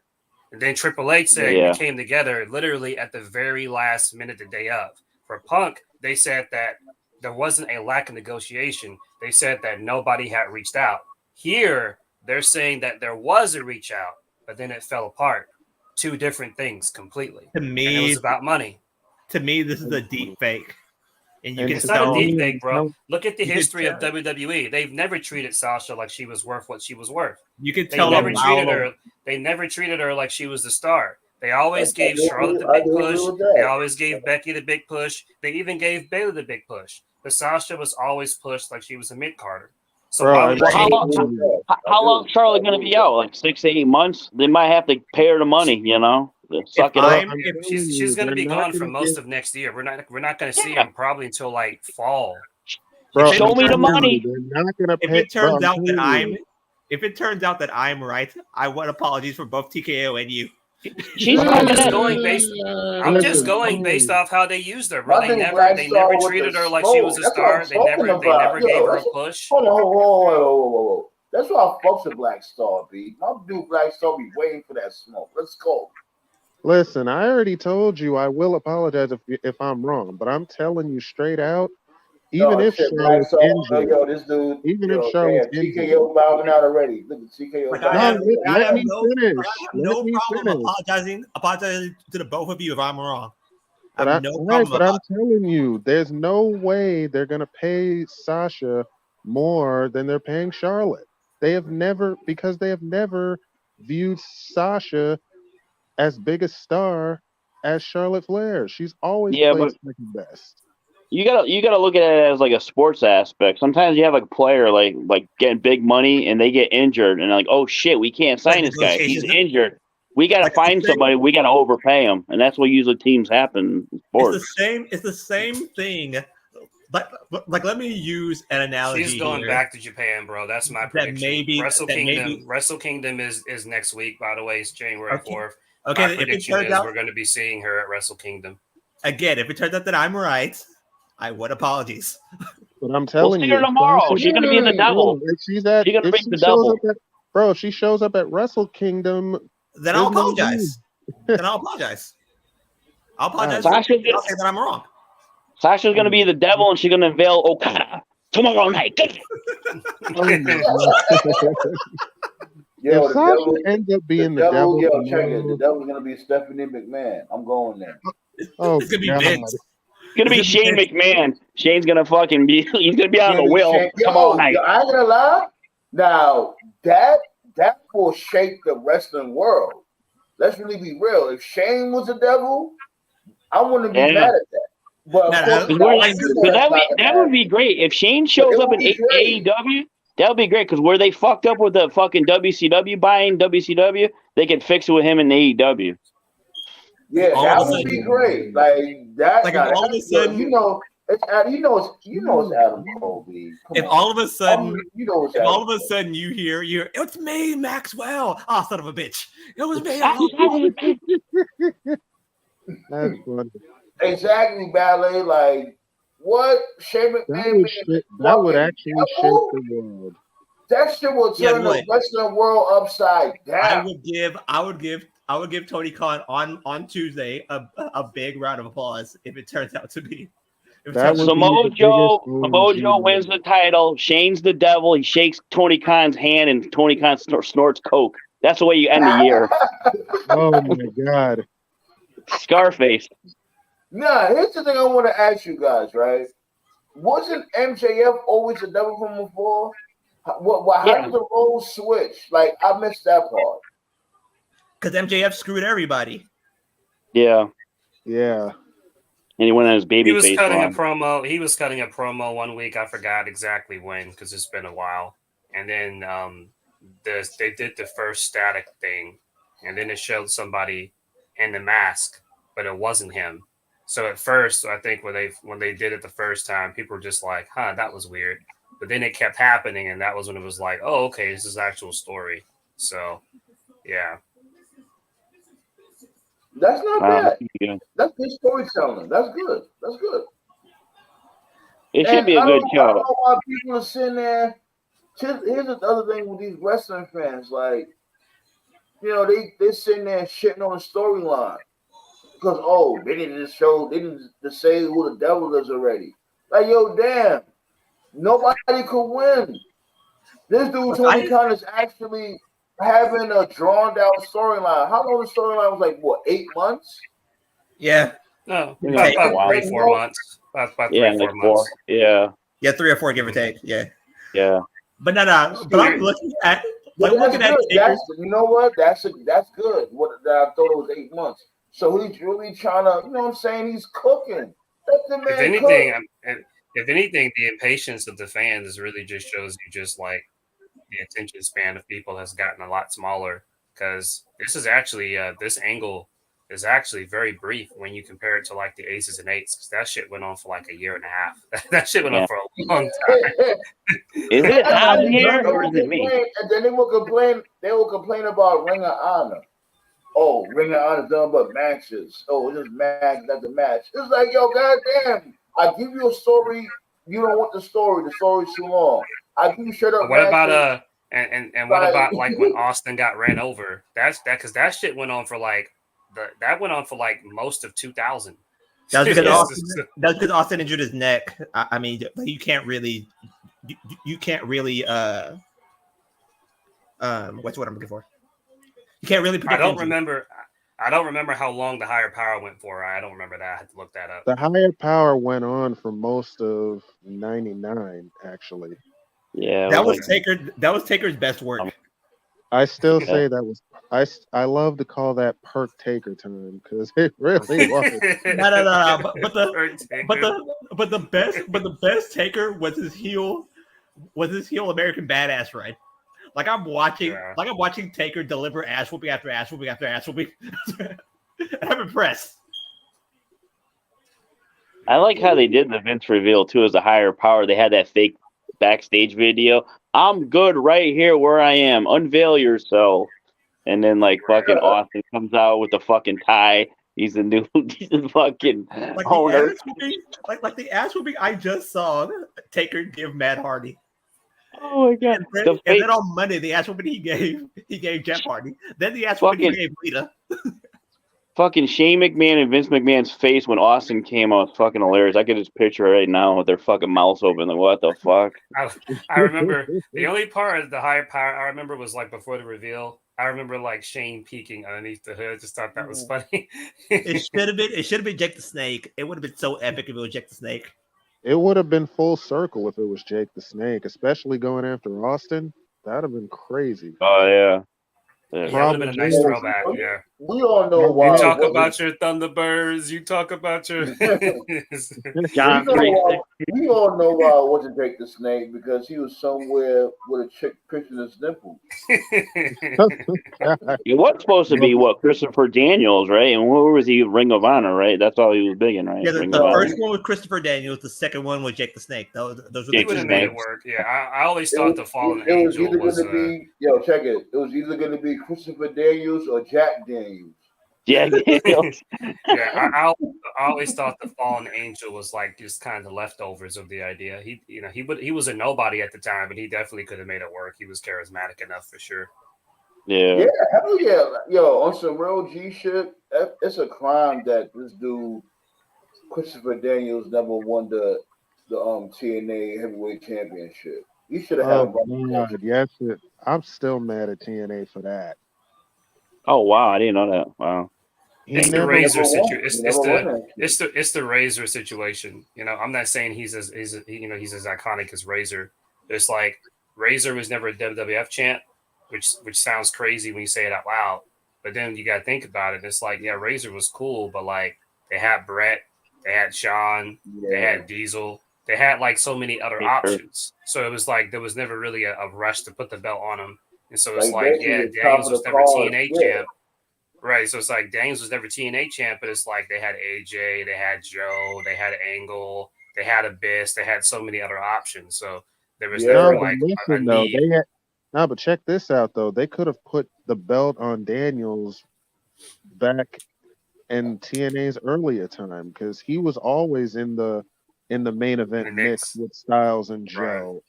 And then Triple H said it came together literally at the very last minute, the day of. For Punk, they said that there wasn't a lack of negotiation. They said that nobody had reached out. Here, they're saying that there was a reach out, but then it fell apart. Two different things completely. To me, and it was about money. To me, this is a deep fake. And you can It's not a tell. deep fake, bro. Look at the You history can of WWE. They've never treated Sasha like she was worth what she was worth. You could They tell never a treated mile. her. They never treated her like she was the star. They always I gave do Charlotte agree- the I big do agree push. with that. They always gave Becky the big push. They even gave Bayley the big push. But Sasha was always pushed like she was a mid-carder. So Bro, why I would Well, they? how long? How long is Charlotte going to be out? Like 6 to 8 months? They might have to pay her the money, you know. Suck it up. She's going to be gone for most of next year. We're not going to see him probably until like fall. Bro, Show me the money. They're not gonna If pay. it turns bro, out that telling you. if it turns out that I'm right, I want apologies for both TKO and you. She's I'm coming just in. going based off how they used her, bro. I They think never Black they Star never with treated the her like she was a smoke. That's what star. I'm They talking never about. gave Yo, her a that's- push. Hold on. That's why I fucks with Black Star, B. My dude Black Star be waiting for that smoke. Let's go. Listen, I already told you I will apologize if I'm wrong, but I'm telling you straight out, even if shit, Black Charlotte's Star. injured, Yo, this dude. even Yo, if Charlotte's damn, injured, TKO bowing out already. Look at TKO. Like, bowing I out. have let me no finish. Let no me problem finish. apologizing to the both of you if I'm wrong. I have no Right, problem but I'm about telling you, there's no way they're gonna pay Sasha more than they're paying Charlotte. They have never viewed Sasha as big a star as Charlotte Flair. She's always Yeah, played but second best. you gotta look at it as like a sports aspect. Sometimes you have a player like getting big money and they get injured and like, oh shit, we can't like sign this guy. He's negotiations. injured. We gotta Like it's find the same. somebody. We gotta overpay him, and that's what usually teams happen in It's the sports. same. It's the same thing. Like let me use an analogy She's going here. back to Japan, bro. That's my prediction. Wrestle Kingdom is next week, by the way. It's January 4th. Okay, My prediction is we're going to be seeing her at Wrestle Kingdom. Again, if it turns out that I'm right, I would apologize. But I'm telling see you, her tomorrow. Sasha, She's gonna be the devil. if She's gonna if be she the shows devil. up at bro, if she shows up at Wrestle Kingdom, Then I'll there's no apologize. Then I'll apologize. I'll apologize. Sasha's I'll gonna, say that I'm wrong. Sasha's gonna be the devil, and she's gonna unveil Okada tomorrow night. Oh my God. Yo, If the Sasha devil, ends up the being the devil, devil, yo, check it. The tomorrow, devil's gonna be Stephanie McMahon. I'm going there. oh It's gonna be God. Vince. It's gonna be Shane McMahon. Shane's gonna fucking be. He's gonna be on the wheel tomorrow night. Yo, I ain't gonna lie. Now that will shake the wrestling world. Let's really be real. If Shane was the devil, I wouldn't be Yeah. mad at that. But No, of no, course, that would be great if Shane shows up in AEW. That would be great because where they fucked up with the fucking WCW buying WCW, they could fix it with him in AEW. Yeah, All that of a would sudden- be great. Like that. Like, Now, if all of a that's sudden- good. It's Adam Cole. B. Come If on. all of a sudden, you know it's if Adam all of a Cole. sudden you hear, it's me, Maxwell. Oh, son of a bitch! It was me. That's funny. Exactly, ballet. Like what? Shane McMahon That would actually shake devil? the world. That shit will Yeah, turn the what? wrestling world upside down. I would give Tony Khan on Tuesday a big round of applause if it turns out to be. That would be Samoa the Joe biggest OG wins the moment. title. Shane's the devil. He shakes Tony Khan's hand, and Tony Khan snorts coke. That's the way you end the year. Oh my God. Scarface. Nah, here's the thing I want to ask you guys, right? Wasn't MJF always the devil from before? How Yeah. did the roles switch? Like, I missed that part. Because MJF screwed everybody. Yeah. Yeah. And he went on his baby He was face cutting a run. promo. He was cutting a promo one week. I forgot exactly when because it's been a while. And then they did the first static thing, and then it showed somebody in the mask, but it wasn't him. So at first, I think when they did it the first time, people were just like, "Huh, that was weird." But then it kept happening, and that was when it was like, "Oh, okay, this is actual story." So, yeah. That's not bad. Yeah. That's good storytelling. That's good. That's good. It should be a good I don't show. know why people are sitting there. Here's the other thing with these wrestling fans. Like, they're sitting there shitting on the storyline. Because, they didn't just say who the devil is already. Like, yo, damn. Nobody could win. This dude, Tony Khan, is actually having a drawn down storyline. How long the storyline was? Like, what, 8 months? Yeah. No, Yeah, about 3 4 months. About 3 4 months. Yeah. Yeah, 3 or 4, give or take. Yeah. Yeah. But no. But I'm looking at. But I'm looking at. you know what? That's good. I thought it was 8 months. So he's really trying to. You know what I'm saying? He's cooking. Let the man If anything, the impatience of the fans really just shows you just like the attention span of people has gotten a lot smaller because this is actually this angle is actually very brief when you compare it to like the aces and eights because that shit went on for like a year and a half. That shit went on for a long time. Is it hot here or is it me? And then they will complain. They will complain about Ring of Honor. Oh, Ring of Honor done but matches. Oh, this match, that's the match. It's like, yo, goddamn. I give you a story. You don't want the story. The story's too long. I give you straight up. What about what about like when Austin got ran over? That's because that shit went on for like most of 2000. That's because Austin injured his neck. I mean, you can't really. What's what I'm looking for? You can't really predict. I don't remember I don't remember how long the higher power went for. I don't remember that. I had to look that up. The higher power went on for most of '99, actually. Yeah, it That was like Taker. That was Taker's best work. I still Yeah. say that was I love to call that perk taker time because it really was. No. But Taker. the best Taker was his heel American Badass run. Like I'm watching Taker deliver ass whooping after ass whooping after ass whooping. I'm impressed. I like how they did the Vince reveal too as a higher power. They had that fake backstage video. I'm good right here where I am. Unveil yourself. And then like fucking Austin comes out with the fucking tie. He's the new he's the fucking Like owner. the ass whooping, like the ass whooping I just saw Taker give Matt Hardy. Oh my god. And then on Monday, the ass whooping he gave Jeff Hardy. Then the ass whooping he gave Lita. Fucking Shane McMahon and Vince McMahon's face when Austin came out was fucking hilarious. I could just picture it right now with their fucking mouths open. Like, what the fuck? I remember the only part of the higher power I remember was like before the reveal. I remember like Shane peeking underneath the hood. Just thought that was funny. It should have been Jake the Snake. It would have been so epic if it was Jake the Snake. It would have been full circle if it was Jake the Snake, especially going after Austin. That'd have been crazy. Oh yeah. Yeah, it would have been a nice throwback. Yeah. We all know why. You talk about your Thunderbirds. You talk about your John we all know why it wasn't Jake the Snake because he was somewhere with a chick picking his nipple. It was supposed to be Christopher Daniels, right? And where was he? Ring of Honor, right? That's all he was big in, right? Yeah, the Ring of Honor. first one was Christopher Daniels. The second one was Jake the Snake. Those were he would have made it work. Yeah, I always thought the Fallen Angel was. Check it. It was either going to be Christopher Daniels or Jack Daniels. Jack Daniels. Yeah, I always thought the Fallen Angel was like just kind of the leftovers of the idea. He was a nobody at the time, but he definitely could have made it work. He was charismatic enough for sure. Yeah, hell yeah. Yo, on some real G shit, it's a crime that this dude Christopher Daniels never won the TNA Heavyweight Championship. He should have had God, yes, I'm still mad at TNA for that. Oh wow, I didn't know that. Wow. It's the Razor situation. It's the Razor situation. You know, I'm not saying he's as iconic as Razor. It's like Razor was never a WWF champ, which sounds crazy when you say it out loud. But then you got to think about it. It's like, yeah, Razor was cool, but like they had Brett, they had Shawn, they had Diesel, they had like so many other options. So it was like there was never really a rush to put the belt on him. And so it's like Daniels was never TNA champ. Right. So it's like Daniels was never TNA champ, but it's like they had AJ, they had Joe, they had Angle, they had Abyss, they had so many other options. So there was never like a need. But check this out though. They could have put the belt on Daniels back in TNA's earlier time because he was always in the main event mix with Styles and Joe. Right.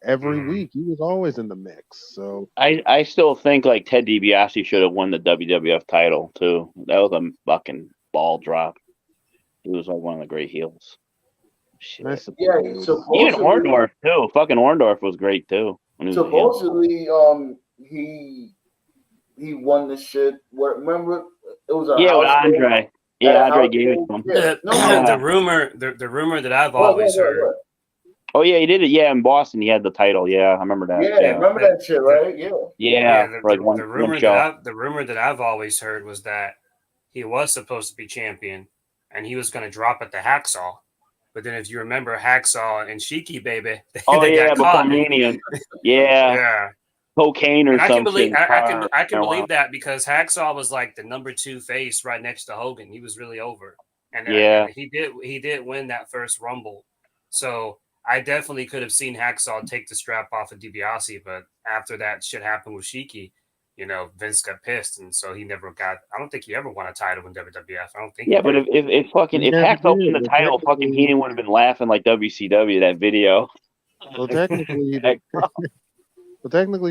Every week, he was always in the mix. So I still think like Ted DiBiase should have won the WWF title too. That was a fucking ball drop. He was like one of the great heels. Shit. Yeah, even Orndorff too. Fucking Orndorff was great too. Supposedly, he won the shit. Remember, it was with Andre. Yeah, Andre gave it to him. The rumor that I've always heard. Oh yeah, he did it. Yeah, in Boston, he had the title. Yeah, I remember that. Yeah, remember that shit, right? Yeah. The rumor that I've always heard was that he was supposed to be champion, and he was going to drop it to Hacksaw. But then, if you remember Hacksaw and Sheiky, baby, they got caught. Yeah. Cocaine or something. I can believe that because Hacksaw was like the number 2 face right next to Hogan. He was really over, and he did win that first Rumble. So I definitely could have seen Hacksaw take the strap off of DiBiase, but after that shit happened with Sheiky, Vince got pissed, and so he never got. I don't think he ever won a title in WWF. I don't think. Yeah, but if Hacksaw won the title, fucking Heenan would have been laughing like WCW that video. Well, technically,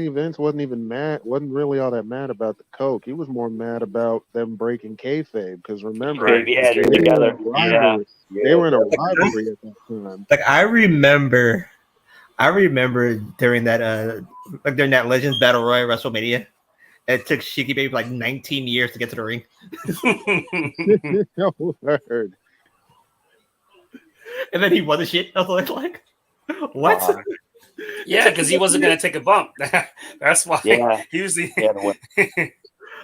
Vince wasn't even mad. Wasn't really all that mad about the coke. He was more mad about them breaking kayfabe because remember, they're together. They were in a rivalry at that time. Like I remember during that Legends Battle Royal WrestleMania, It took Shiki Baby like 19 years to get to the ring. No word. And then he won the shit. I was like, what? Yeah, because he wasn't going to take a bump. That's why he was the.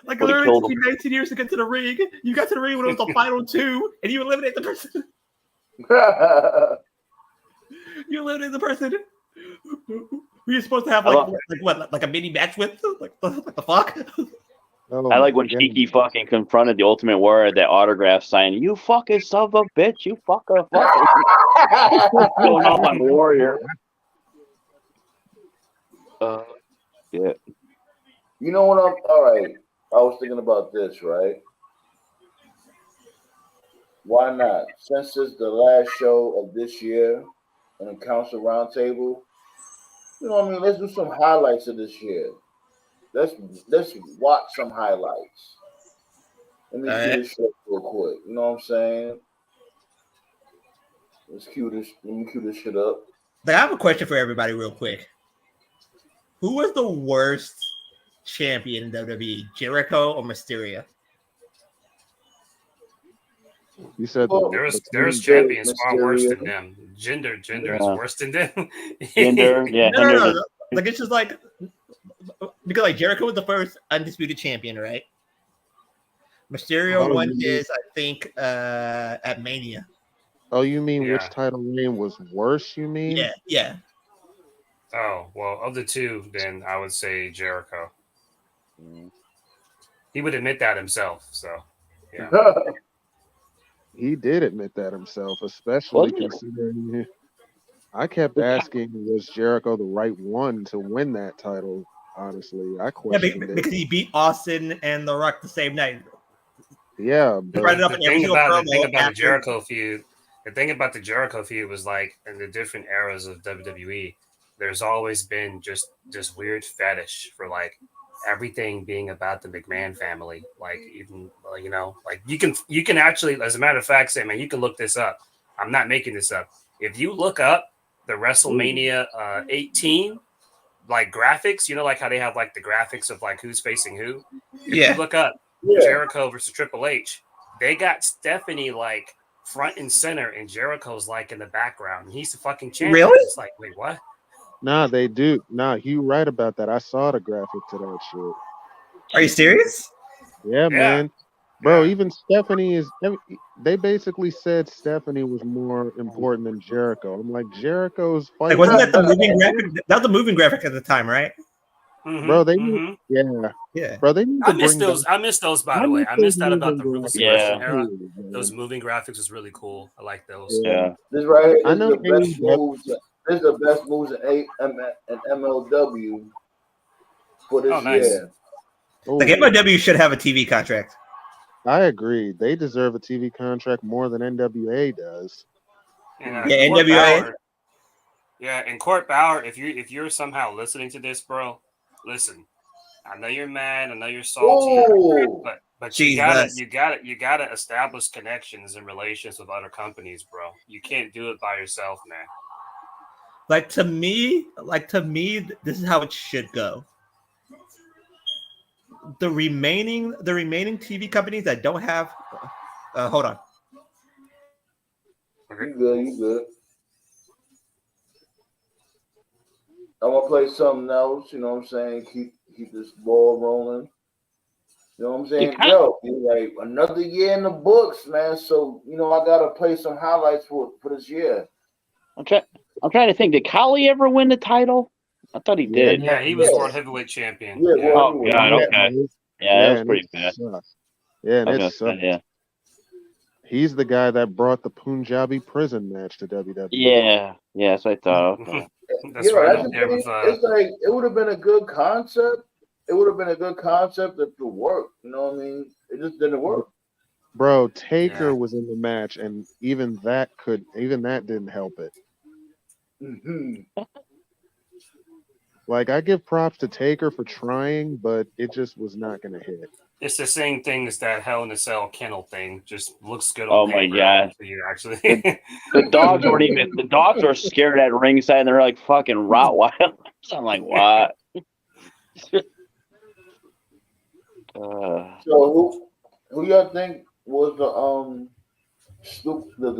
Like, literally, it took you 19 years to get to the ring. You got to the ring when it was the final 2, and you eliminate the person. You eliminate the person who you're supposed to have like a mini match with. Like the fuck. Oh, I like when Shiki fucking confronted the Ultimate Warrior at that autograph sign. You fucking son of a bitch. You fucker. Going off on Warrior. Yeah. You know what? All right. I was thinking about this, right? Why not? Since it's the last show of this year in the Council Roundtable, you know what I mean? Let's do some highlights of this year. Let's watch some highlights. Let me do this shit real quick. You know what I'm saying? Let me cue this shit up. Like, I have a question for everybody real quick. Who was the worst champion in WWE, Jericho or Mysterio? You said there's champions far worse than them. Gender is worse than them. No. Like, it's just like, because like Jericho was the first undisputed champion, right? Mysterio won his, I think, at Mania. Oh, you mean which title reign was worse? You mean? Yeah. Oh, well, of the two, then I would say Jericho. He would admit that himself. So, yeah. He did admit that himself, especially considering I kept asking, was Jericho the right one to win that title? Honestly, I questioned it. Because he beat Austin and The Rock the same night. Yeah, but the thing about the Jericho feud, was like in the different eras of WWE, there's always been just this weird fetish for like everything being about the McMahon family. Like, even, you know, like you can actually, as a matter of fact, say, man, you can look this up. I'm not making this up. If you look up the WrestleMania 18 like graphics, you know, like how they have like the graphics of like who's facing who. If you look up Jericho versus Triple H, they got Stephanie like front and center, and Jericho's like in the background. And he's the fucking champion. Really? It's like, wait, what? Nah, they do. Nah, you right about that. I saw the graphic to that shit. Are you serious? Yeah, man. Bro, even Stephanie is. They basically said Stephanie was more important than Jericho. I'm like, Jericho's fight. Like, wasn't that the moving graphic? That was the moving graphic at the time, right? Bro, they Bro, they need to I missed those. I missed those, by the way. I missed that about the Ruthless Aggression era. Those moving graphics was really cool. I like those. Yeah. This right here is the best moves. This is the best moves in MLW for this year. Like, MLW should have a TV contract. I agree. They deserve a TV contract more than NWA does. NWA. And Court Bauer, if you're somehow listening to this, bro, listen. I know you're mad. I know you're salty, but you gotta establish connections and relations with other companies, bro. You can't do it by yourself, man. Like, to me, this is how it should go. The remaining TV companies that don't have, hold on. You good. I'm gonna play something else. You know what I'm saying? Keep this ball rolling. You know what I'm saying? Like another year in the books, man. So you know I gotta play some highlights for this year. I'm trying to think. Did Khali ever win the title? I thought he did. Yeah, he was world heavyweight champion. Oh God, okay. Yeah, that was pretty bad. Yeah, and it sucked. Yeah. He's the guy that brought the Punjabi prison match to WWE. Yeah, yes, I thought. Okay. That's right. It's like it would have been a good concept. It would have been a good concept if it worked. You know what I mean? It just didn't work. Bro, Taker was in the match, and even that didn't help it. Mm-hmm. Like, I give props to Taker for trying, but it just was not going to hit. It's the same thing as that Hell in a Cell kennel thing. Just looks good. Oh my God! For you, actually, the dogs weren't even. The dogs were scared at ringside, and they're like fucking Rottweilers. I'm like, what? So who y'all think was the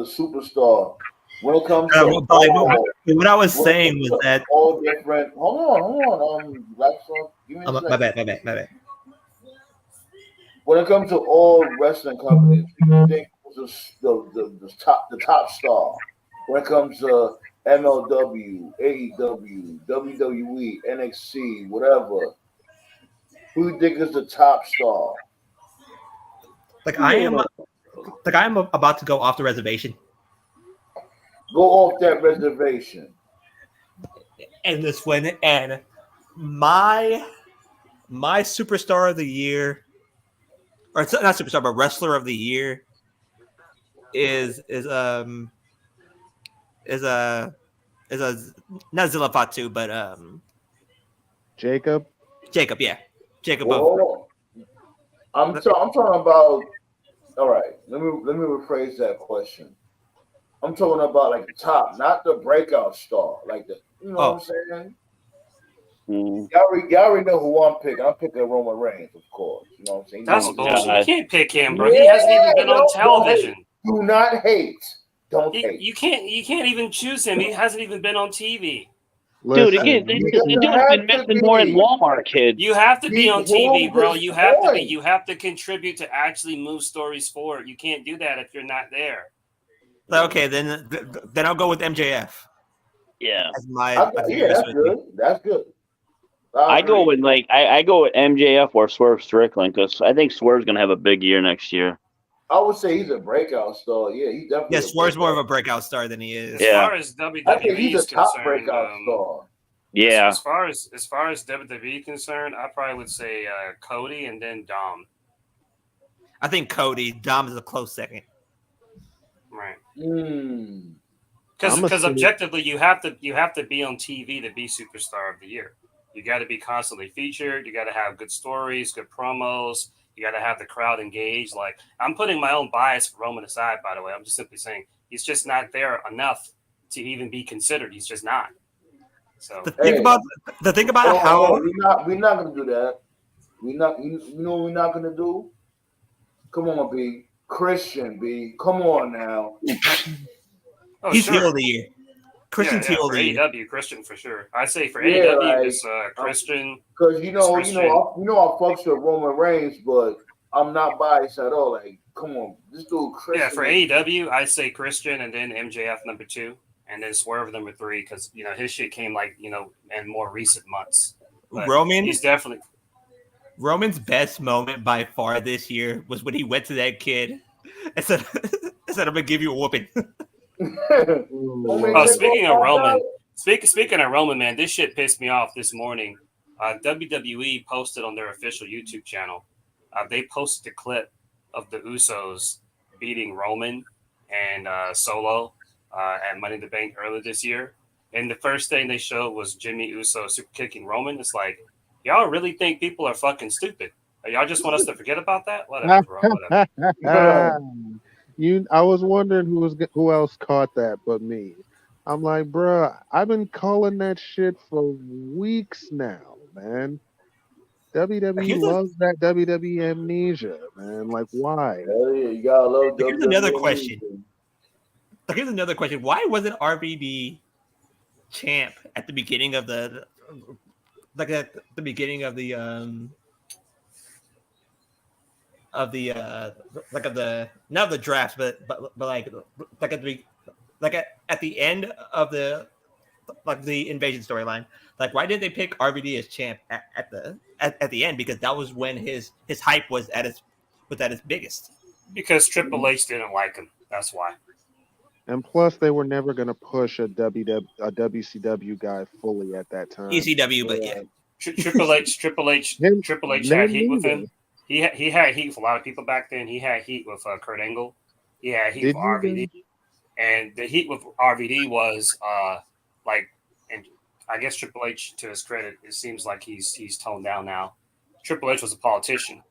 superstar when it comes to what I was saying was that all different. Hold on. Black Star, give me a second. my bad. When it comes to all wrestling companies, who do you think was the top star? When it comes to MLW, AEW, WWE, NXT, whatever, who do you think is the top star? Like I am about to go off the reservation. Go off that reservation. And this one, and my superstar of the year, or it's not superstar, but wrestler of the year is a not Zilla Fatu, but Jacob. Yeah, Jacob. Whoa. I'm talking about. All right, let me rephrase that question. I'm talking about like the top, not the breakout star, like the what I'm saying. Y'all already know who I'm picking. I'm picking Roman Reigns, of course. You know what I'm saying? That's bullshit. You can't pick him, bro. He hasn't even been on television. Do not hate. Don't hate. You can't even choose him. He hasn't even been on TV. Dude, again, they do have been missing more than Walmart kids. You have to be on TV, bro. You have to be. You have to contribute to actually move stories forward. You can't do that if you're not there. Okay, then I'll go with MJF. Yeah, that's good. I go with MJF or Swerve Strickland because I think Swerve's gonna have a big year next year. I would say he's a breakout star. Yeah, he's definitely. Yeah, Swerve's more of a breakout star than he is. As far as WWE I think he's a top concerned, breakout star. Yeah. As far as WWE concerned, I probably would say Cody and then Dom. I think Cody. Dom is a close second. Right. Because Because objectively, you have to be on TV to be superstar of the year. You got to be constantly featured. You got to have good stories, good promos. You got to have the crowd engaged. Like, I'm putting my own bias for Roman aside, by the way. I'm just simply saying he's just not there enough to even be considered. He's just not. So the thing about how we're not gonna do that. You know what we're not gonna do? Come on, B. Christian, B. Come on now. He's heel of the year. Christian's heel of for the year. AEW, Christian for sure. I say for AEW it's Christian. Because I fucks with Roman Reigns, but I'm not biased at all. Like, come on, this dude Christian. Yeah, for AEW, I say Christian and then MJF number 2, and then Swerve number 3 because his shit came in more recent months. But Roman, he's definitely Roman's best moment by far this year was when he went to that kid and said, "I'm gonna give you a whooping." Speaking of Roman, man, this shit pissed me off this morning. WWE posted on their official YouTube channel. They posted a clip of the Usos beating Roman and Solo at Money in the Bank earlier this year. And the first thing they showed was Jimmy Uso super kicking Roman. It's like, y'all really think people are fucking stupid? Y'all just want us to forget about that? Whatever, bro. Whatever. I was wondering who else caught that but me. I'm like, bro, I've been calling that shit for weeks now, man. WWE loves that WWE amnesia, man. Like, why? Hell yeah, you gotta love WWE. Here's another question. Why wasn't RVD champ at the beginning of the not the draft, but at the end of the invasion storyline? Like, why did they pick RVD as champ at the end? Because that was when his hype was at its biggest. Because Triple H didn't like him. That's why. And plus, they were never going to push a WCW guy fully at that time. ECW, but yeah. Triple H had heat with him. He had heat with a lot of people back then. He had heat with Kurt Angle. He had heat with RVD. And the heat with RVD was and I guess Triple H, to his credit, it seems like he's toned down now. Triple H was a politician.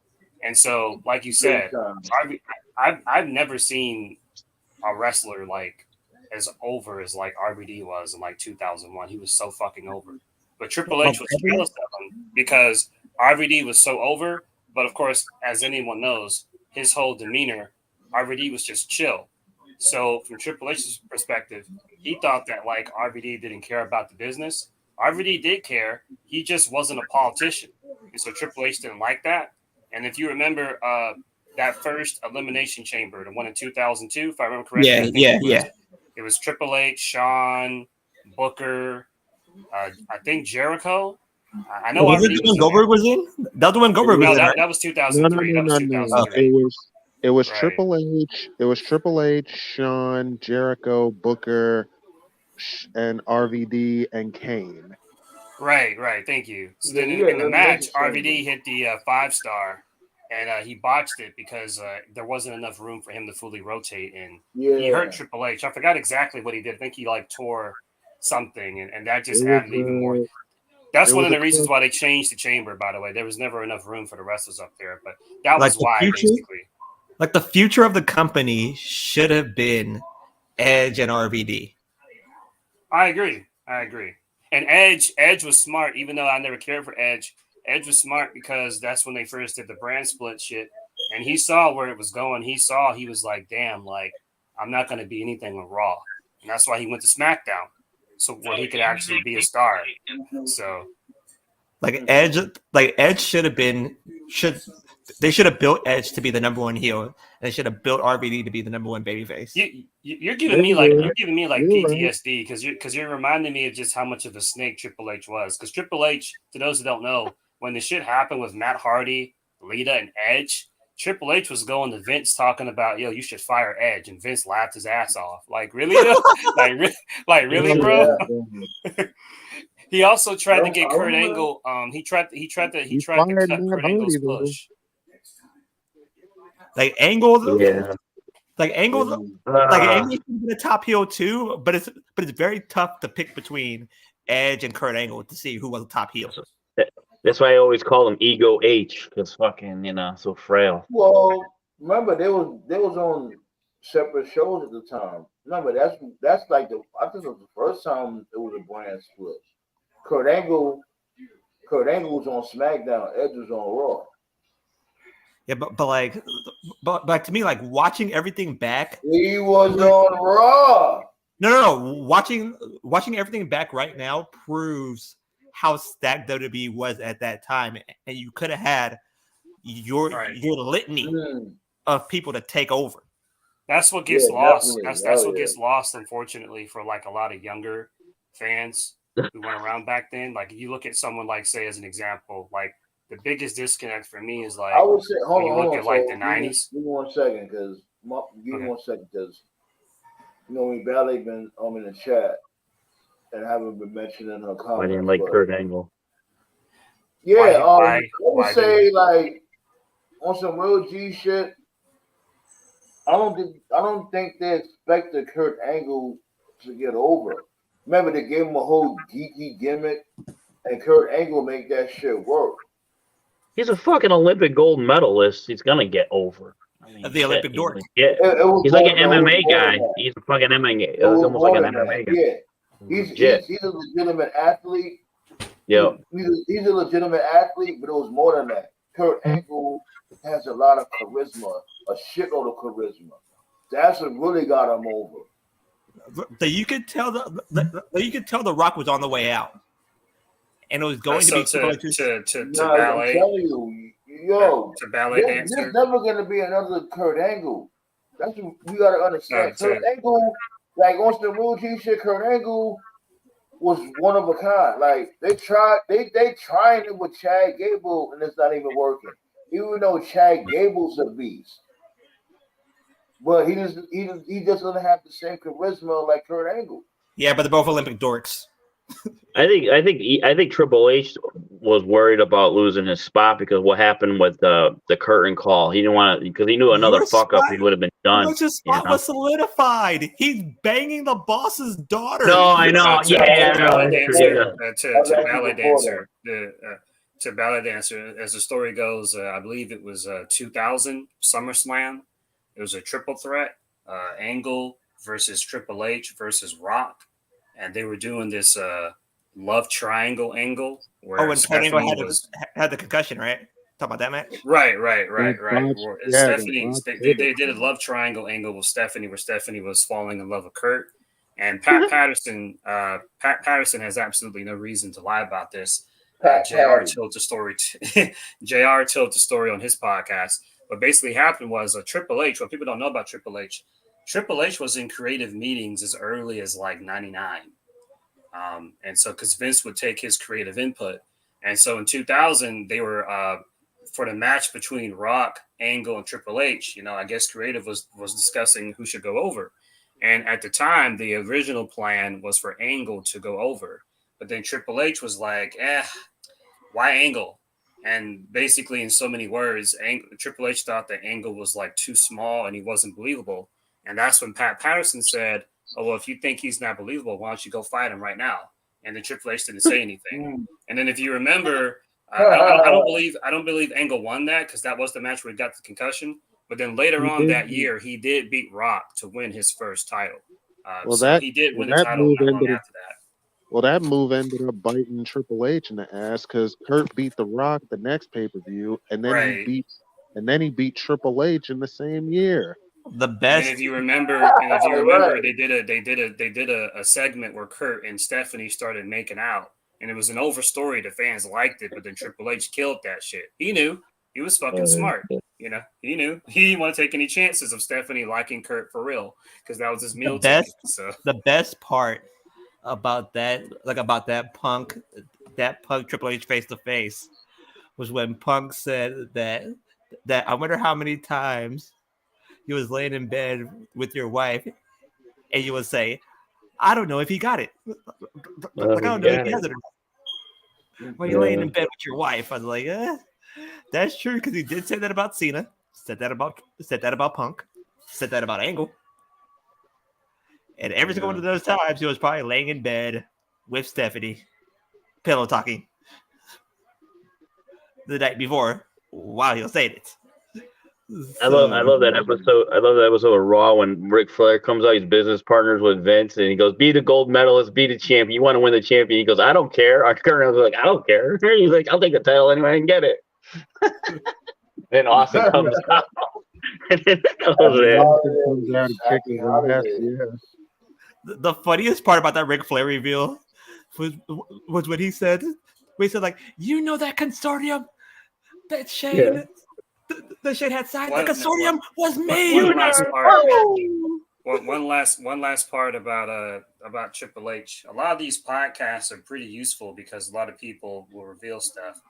And so, like you said, I've never seen a wrestler as over as RVD was in 2001. He was so fucking over. But Triple H was jealous of him because RVD was so over, But of course, as anyone knows, his whole demeanor, RVD was just chill. So from Triple H's perspective, he thought that like RVD didn't care about the business. RVD did care. He just wasn't a politician. And so Triple H didn't like that. And if you remember that first Elimination Chamber, the one in 2002, if I remember correctly, it was Triple H, Shawn, Booker, I think Jericho. I know was RVD it the one Goldberg was in? That was the one Goldberg was in, right? That was 2003. That was 2003. It was Right. Triple H. It was Triple H, Shawn, Jericho, Booker, and RVD and Kane. Right. Thank you. So then in the match, RVD hit the 5-star, and he botched it because there wasn't enough room for him to fully rotate, and he hurt Triple H. I forgot exactly what he did. I think he like tore something, and that just added even more. That's one of the reasons why they changed the chamber, by the way. There was never enough room for the wrestlers up there, but that was why, basically. Like the future of the company should have been Edge and RVD. I agree. And Edge was smart, even though I never cared for Edge. Edge was smart because that's when they first did the brand split shit. And he saw where it was going. He was like, damn, like, I'm not going to be anything with Raw. And that's why he went to SmackDown. So where he could actually be a star. So Edge should have been they should have built Edge to be the number one heel, and they should have built RVD to be the number one babyface. You're giving me like PTSD because you're reminding me of just how much of a snake Triple H was. Because Triple H, to those who don't know, when the shit happened with Matt Hardy, Lita, and Edge, Triple H was going to Vince talking about, yo, you should fire Edge, and Vince laughed his ass off. Like really, really, bro. He also tried to get Kurt Angle. He tried to cut Kurt Angle's push. Angle's the top heel too, but it's very tough to pick between Edge and Kurt Angle to see who was the top heel. That's why I always call him Ego H, because fucking so frail. Well, remember they was on separate shows at the time. Remember that's like I think it was the first time it was a brand split. Kurt Angle was on SmackDown. Edge was on Raw. Yeah, but to me, like watching everything back, he was on Raw. No. Watching everything back right now proves how stacked WWE was at that time, and you could have had your litany of people to take over. That's what gets lost. That's what gets lost, unfortunately, for like a lot of younger fans who went around back then. Like you look at someone like, say, as an example, like the biggest disconnect for me is like I would say, hold on, at like the 90s. Give me 1 second, because we barely been in the chat and haven't been mentioning her comments. I didn't like Kurt Angle. Yeah, I would say like on some real G shit. I don't think they expected Kurt Angle to get over. Remember, they gave him a whole geeky gimmick, and Kurt Angle make that shit work. He's a fucking Olympic gold medalist. He's gonna get over. The Olympic dork. Yeah, he's like an MMA guy. He's a fucking MMA. Almost like an MMA guy. Yeah, he's a legitimate athlete. Yeah, he's a legitimate athlete, but it was more than that. Kurt Angle has a lot of charisma, a shitload of charisma. That's what really got him over. So you could tell the Rock was on the way out, and it was going to be to ballet. I'm telling you, yo, to ballet dancer. There's never gonna be another Kurt Angle. That's what you gotta understand. Kurt Angle, like on some real G shit, Kurt Angle was one of a kind. Like they trying it with Chad Gable, and it's not even working. Even though Chad Gable's a beast. But he just doesn't have the same charisma like Kurt Angle. Yeah, but they're both Olympic dorks. I think Triple H was worried about losing his spot because what happened with the curtain call. He didn't want to, because he knew another fuck up he would have been done. His spot was solidified. He's banging the boss's daughter. No, I know. To ballet dancer, as the story goes, I believe it was 2000 SummerSlam. It was a triple threat, Angle versus Triple H versus Rock. And they were doing this love triangle angle. Where when Kurt Angle had the concussion, right? Talk about that match. Right. Yeah, Stephanie, they did a love triangle angle with Stephanie, where Stephanie was falling in love with Kurt, and Pat Patterson. Pat Patterson has absolutely no reason to lie about this. Jr. told the story. Jr. told the story on his podcast. What basically happened was Triple H. What people don't know about Triple H was in creative meetings as early as like '99, and so because Vince would take his creative input, and so in 2000 they were for the match between Rock, Angle, and Triple H. I guess creative was discussing who should go over, and at the time the original plan was for Angle to go over, but then Triple H was like, why Angle? And basically, in so many words, Triple H thought that Angle was like too small and he wasn't believable. And that's when Pat Patterson said, "Oh, well, if you think he's not believable, why don't you go fight him right now?" And then Triple H didn't say anything. And then if you remember, I don't believe Angle won that, because that was the match where he got the concussion. But then later on that year, he did beat Rock to win his first title. He did win the title not long after that. Well, that move ended up biting Triple H in the ass, because Kurt beat The Rock the next pay-per-view, and then he beat Triple H in the same year. The best. And if you remember, they did a segment where Kurt and Stephanie started making out, and it was an overstory. The fans liked it, but then Triple H killed that shit. He knew. He was fucking smart. He knew. He didn't want to take any chances of Stephanie liking Kurt for real, because that was his meal ticket. So the best part about that Punk Triple H face to face was when Punk said that I wonder how many times he was laying in bed with your wife, and you would say, "I don't know if he got it. I don't know if he has it or not." When you're laying in bed with your wife, I was like, that's true, because he did say that about Cena, said that about Punk, said that about Angle. And every single one of those times, he was probably laying in bed with Stephanie, pillow talking the night before while he was saying it. I love that episode. I love that episode of Raw when Ric Flair comes out. He's business partners with Vince, and he goes, "Be the gold medalist, be the champion. You want to win the champion." He goes, "I don't care." Our current was like, "I don't care." He's like, "I'll take the title anyway and get it." Then Austin comes out. The funniest part about that Ric Flair reveal was when he said, like, that consortium that Shane had signed, the consortium was me. One last part about Triple H. A lot of these podcasts are pretty useful because a lot of people will reveal stuff.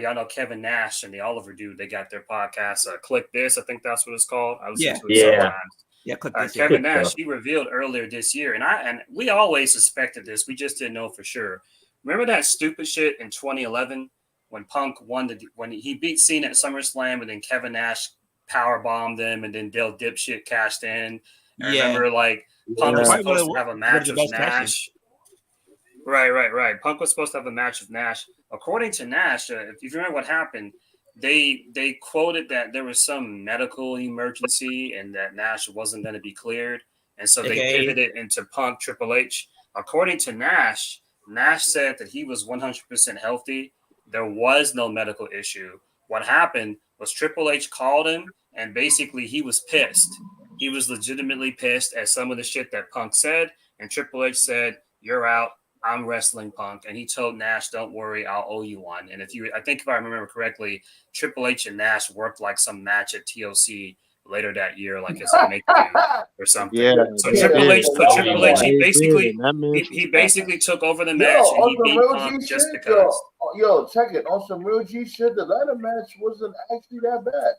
Y'all know Kevin Nash and the Oliver Dude. They got their podcast. Click This, I think that's what it's called. I listen to it sometimes. Yeah, Click This. Kevin Nash, he revealed earlier this year, and we always suspected this. We just didn't know for sure. Remember that stupid shit in 2011 when Punk when he beat Cena at SummerSlam, and then Kevin Nash powerbombed him, and then Dale Dipshit cashed in. Remember, Punk was supposed to have a match with Nash. Right. Punk was supposed to have a match with Nash. According to Nash, if you remember what happened, they quoted that there was some medical emergency and that Nash wasn't going to be cleared. And so they pivoted into Punk Triple H. According to Nash said that he was 100% healthy. There was no medical issue. What happened was Triple H called him, and basically he was pissed. He was legitimately pissed at some of the shit that Punk said. And Triple H said, "You're out. I'm wrestling Punk." And he told Nash, "Don't worry, I'll owe you one." And I think if I remember correctly, Triple H and Nash worked like some match at TLC later that year, like as a make or something. Yeah, so Triple H, he basically took over the match, and he beat Punk just because. Yo, check it. On some real G shit, the ladder match wasn't actually that bad.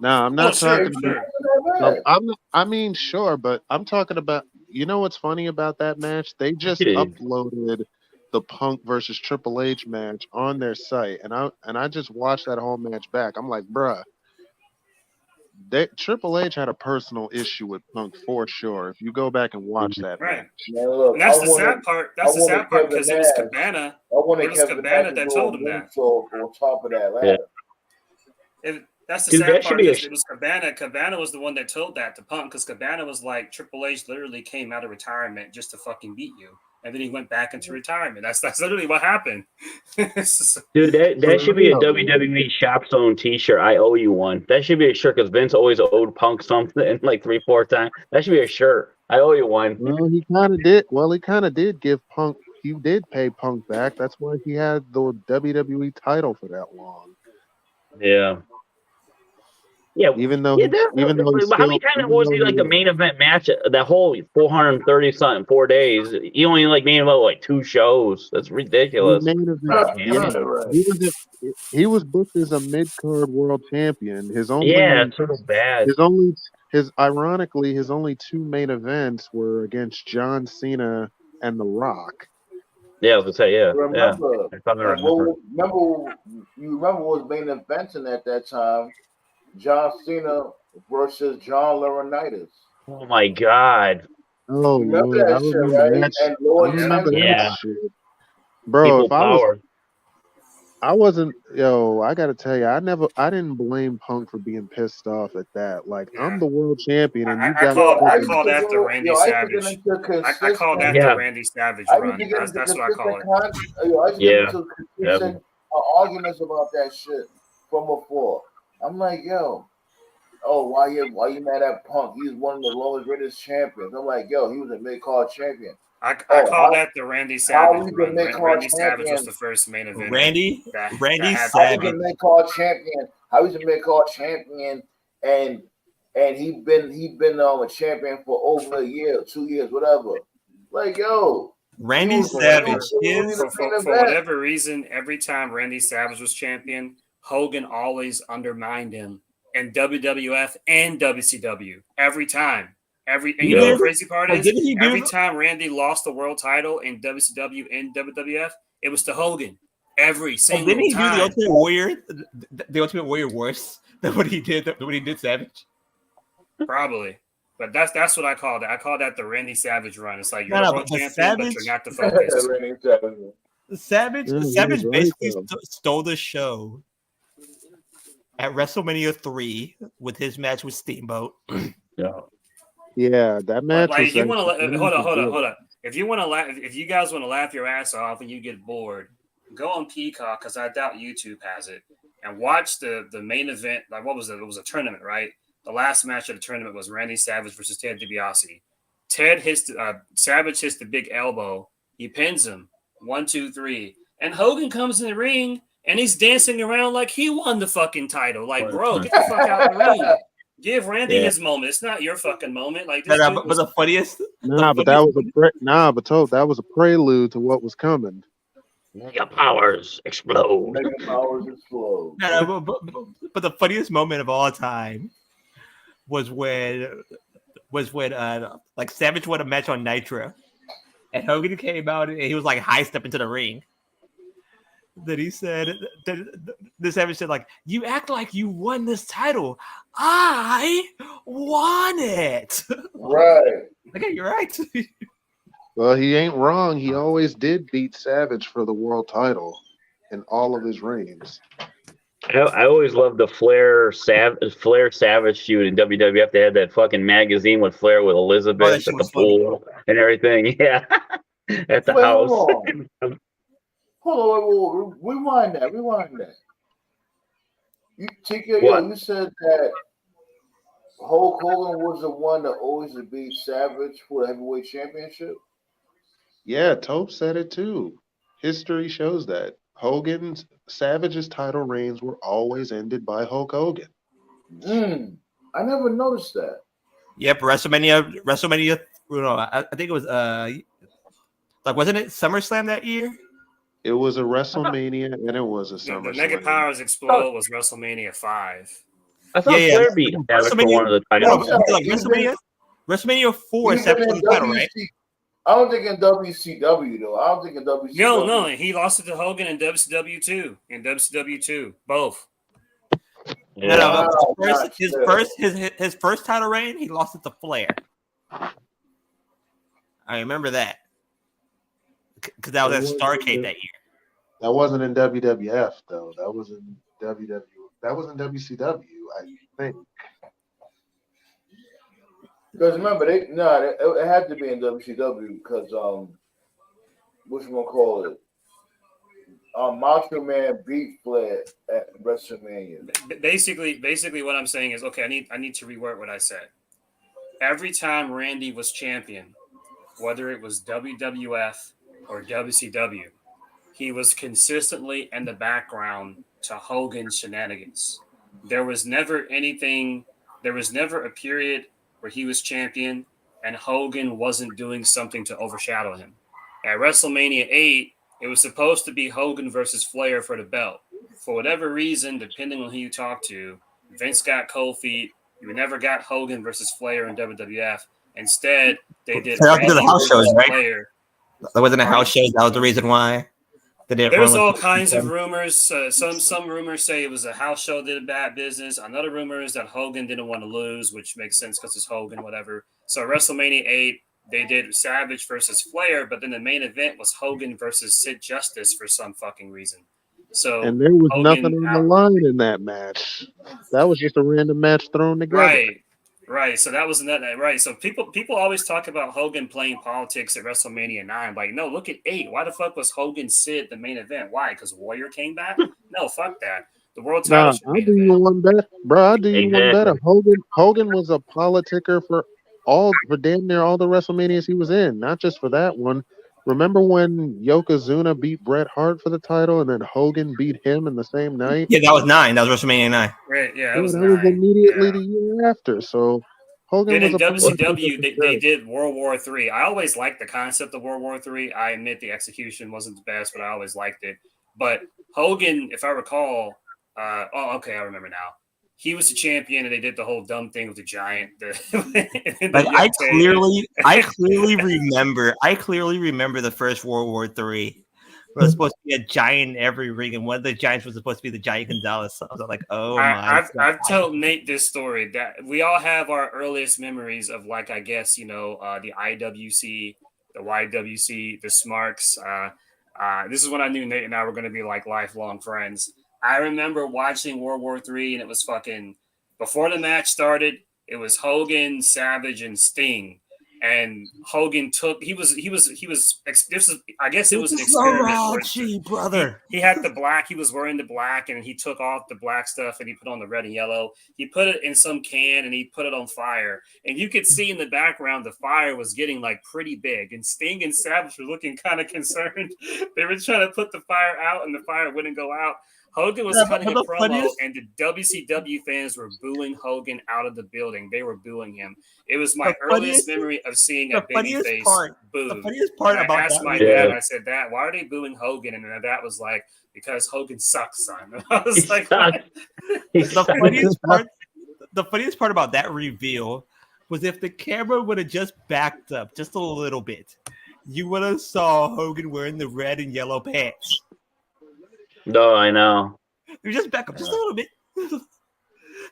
No, I'm not talking about. Sure, but I'm talking about. You know what's funny about that match? They just uploaded the Punk versus Triple H match on their site, and I just watched that whole match back. I'm like, bruh, Triple H had a personal issue with Punk for sure. If you go back and watch that match, and that's the sad part. That's the sad part because it was Cabana. It was Cabana that told him that. On top of that ladder. That's the Dude, sad that should part. be Is it was Cabana. Cabana was the one that told that to Punk because Cabana was like, Triple H literally came out of retirement just to fucking beat you, and then he went back into retirement. That's literally what happened. Dude, that For should be a real. WWE Shop Zone T-shirt. I owe you one. That should be a shirt because Vince always owed Punk something like 3-4 times. That should be a shirt. I owe you one. Well, he kind of did. Well, he kind of did give Punk. He did pay Punk back. That's why he had the WWE title for that long. Yeah. Yeah, Even though, yeah. even though he How many still, times even was though he he like the was, main event match? That whole 430 something 4 days. He only like main event like 2 shows. That's he ridiculous. main event. God damn Yeah, it. Right. he was booked as a mid card world champion. Yeah, it's so bad. Ironically, his only 2 main events were against John Cena and The Rock. Yeah, I was gonna say yeah. Remember, I thought I and remember. you remember what was main eventing at that time? John Cena versus John Laurinaitis. Oh my god. Oh You remember Lord, I that shit, remember right? that. And I Lord remember Tenzin. that Yeah. shit, bro. People If I was, power. I wasn't. Yo, I gotta tell you, I didn't blame Punk for being pissed off at that. Like, Yeah. I'm the world champion, and you I got. call I used that the to Randy yo, I used to get Savage. into I call that consistent. the Yeah. Randy Savage I used run. to get into That's what I call consistent it. yo, I used to get Yeah. into consistent arguments about that shit from before. I'm like, yo, oh, why you mad at Punk? He's one of the lowest rated champions. I'm like, yo, he was a mid card champion. I Oh, call that the Randy how Savage he's a run. mid card Randy Savage was champion? the first main eventer Randy that How he's a Savage. mid card champion? How he's a mid card champion? And he's been a champion for over a year, 2 years, whatever. Like, yo, Randy he was Savage. literally His the for main event. whatever reason, every time Randy Savage was champion, Hogan always undermined him in WWF and WCW. Every time. And you know Yeah. the crazy part Well, is didn't he do every the- time Randy lost the world title in WCW and WWF, it was to Hogan. Every Well, single didn't he do time. the Ultimate Warrior? The Ultimate Warrior worse than what he did Savage. Probably. But that's what I call that. I call that the Randy Savage run. It's like you're No, the no, world but champion, but Savage- you're not the focus. Randy Savage. Savage Yeah, he Savage was right, basically though. stole the show at WrestleMania 3 with his match with Steamboat. Yeah. Yeah, that match Like was. if you want actually- to hold on. If you want to laugh, if you guys want to laugh your ass off and you get bored, go on Peacock because I doubt YouTube has it, and watch the main event. Like what was it? It was a tournament, right? The last match of the tournament was Randy Savage versus Ted DiBiase. Savage hits the big elbow. He pins him. 1, 2, 3, and Hogan comes in the ring and he's dancing around like he won the fucking title. Like, bro, get the fuck out the ring. Give Randy his moment. It's not your fucking moment. Like this. But the funniest, but that was that was a prelude to what was coming. Mega powers explode. Mega powers explode. but the funniest moment of all time was when like Savage won a match on Nitro, and Hogan came out and he was like high step into the ring. That he said the Savage said, like, you act like you won this title. I won it. Right. Okay, you're right. Well, he ain't wrong. He always did beat Savage for the world title in all of his reigns. I always loved the Flair Savage feud in WWF. They had that fucking magazine with Flair with Elizabeth at shit the was funny. pool and everything. Yeah, at the Wait, house. Hold on, rewind that. You, TK, What? you said that Hulk Hogan was the one that always beat Savage for the heavyweight championship. Yeah, Tope said it too. History shows that Savage's title reigns were always ended by Hulk Hogan. I never noticed that. Yep, WrestleMania. No, I think it was like wasn't it SummerSlam that year? It was a WrestleMania and it was a The SummerSlam. Mega Powers Explode was WrestleMania 5. I thought Yeah, Flair beat Savage for one of the titles. No, like WrestleMania 4, Even Savage in won the title, right? I don't think in WCW though. I don't think in WCW. No, he lost it to Hogan in WCW 2. Both. Yeah. No, Wow, his first title reign, he lost it to Flair. I remember that because that was at Starrcade that year. That wasn't in WWF though. That was in WWE. That was in WCW, I think. Because remember, it had to be in WCW because what's gonna call it? Macho Man beat Flair at WrestleMania. Basically, what I'm saying is, okay, I need to reword what I said. Every time Randy was champion, whether it was WWF or WCW, he was consistently in the background to Hogan's shenanigans. There was never anything, there was never a period where he was champion and Hogan wasn't doing something to overshadow him. At WrestleMania 8, it was supposed to be Hogan versus Flair for the belt. For whatever reason, depending on who you talk to, Vince got cold feet. You never got Hogan versus Flair in WWF. Instead, they did So that was Randy because of house shows, versus right? Flair. That wasn't a house show. That was the reason why they didn't There's run all with kinds of rumors. Some rumors say it was a house show did a bad business. Another rumor is that Hogan didn't want to lose, which makes sense because it's Hogan, whatever. So WrestleMania 8, they did Savage versus Flair, but then the main event was Hogan versus Sid Justice for some fucking reason. So And there was nothing Hogan on the line in that match. That was just a random match thrown together. Right. So that was another right. So people always talk about Hogan playing politics at WrestleMania 9. Like, no, look at 8. Why the fuck was Hogan Sid the main event? Why? Because Warrior came back? No, fuck that. The world title Nah, should I'll be do you one better, bro. I'll do you one better. Exactly. Hogan was a politicker for damn near all the WrestleManias he was in, not just for that one. Remember when Yokozuna beat Bret Hart for the title, and then Hogan beat him in the same night? Yeah, that was 9. That was WrestleMania 9. Right, yeah, Yeah, that was that 9. was immediately Yeah. the year after. So Hogan Then was in a politicker WCW, for they sure. did World War III. I always liked the concept of World War III. I admit the execution wasn't the best, but I always liked it. But Hogan, if I recall, okay, I remember now. He was the champion, and they did the whole dumb thing with the giant. Like I clearly remember the first World War III. It was supposed to be a giant in every ring, and one of the giants was supposed to be the giant Gonzalez. So I was like, oh my God. I've told Nate this story that we all have our earliest memories of, like, I guess, the IWC, the YWC, the Smarks. This is when I knew Nate and I were going to be like lifelong friends. I remember watching World War III, and it was fucking before the match started. It was Hogan, Savage, and Sting. And Hogan this is, I guess it was an experiment. Brother. He had the black, he was wearing the black, and he took off the black stuff and he put on the red and yellow. He put it in some can and he put it on fire. And you could see in the background the fire was getting like pretty big. And Sting and Savage were looking kind of concerned. They were trying to put the fire out and the fire wouldn't go out. Hogan was cutting a promo, and the WCW fans were booing Hogan out of the building. They were booing him. It was my earliest memory of seeing a babyface booed. The funniest part about I asked that my dad, I said, "Dad, why are they booing Hogan?" And then that was like, "Because Hogan sucks, son." I was like, the funniest part about that reveal was if the camera would have just backed up just a little bit, you would have saw Hogan wearing the red and yellow pants. No, I know. You just back up just a little bit.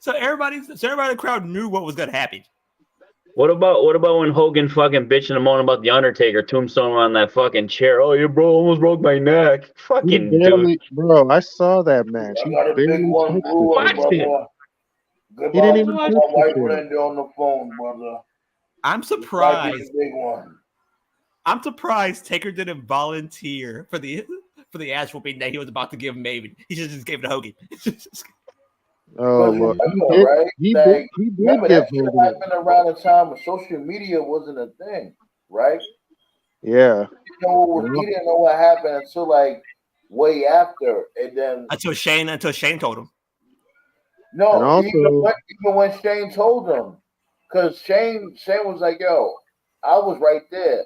So everybody in the crowd knew what was gonna happen. What about when Hogan fucking bitching and moaning about the Undertaker tombstone on that fucking chair? Oh, your bro almost broke my neck. Fucking dude. Bro, I saw that match. I got a big one, blue one, brother. He didn't even my white friend on the phone, brother. I'm surprised. Big one. I'm surprised Taker didn't volunteer for the ass whooping that he was about to give Maven. He just gave it to Hogan. Oh, well, he did remember give that shit Hogan. happened around the time when social media wasn't a thing, right? Yeah. He didn't know what happened until like way after, and then until Shane told him. No, also, even when Shane told him, because Shane was like, "Yo, I was right there,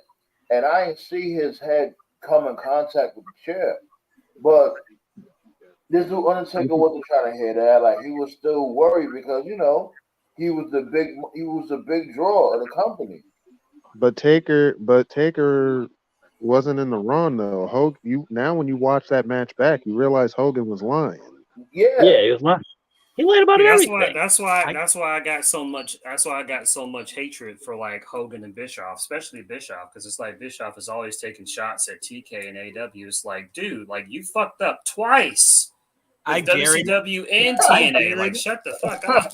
and I didn't see his head come in contact with the chair," but this dude Undertaker wasn't trying to hear that. Like, he was still worried because he was the big draw of the company. But Taker wasn't in the wrong though. Now when you watch that match back, you realize Hogan was lying. Yeah, he was lying. He lied about everything. That's why I got so much. That's why I got so much hatred for like Hogan and Bischoff, especially Bischoff, because it's like Bischoff is always taking shots at TK and AW. It's like, dude, like, you fucked up twice. I guarantee. WCW and I TNA. Like, shut the fuck up.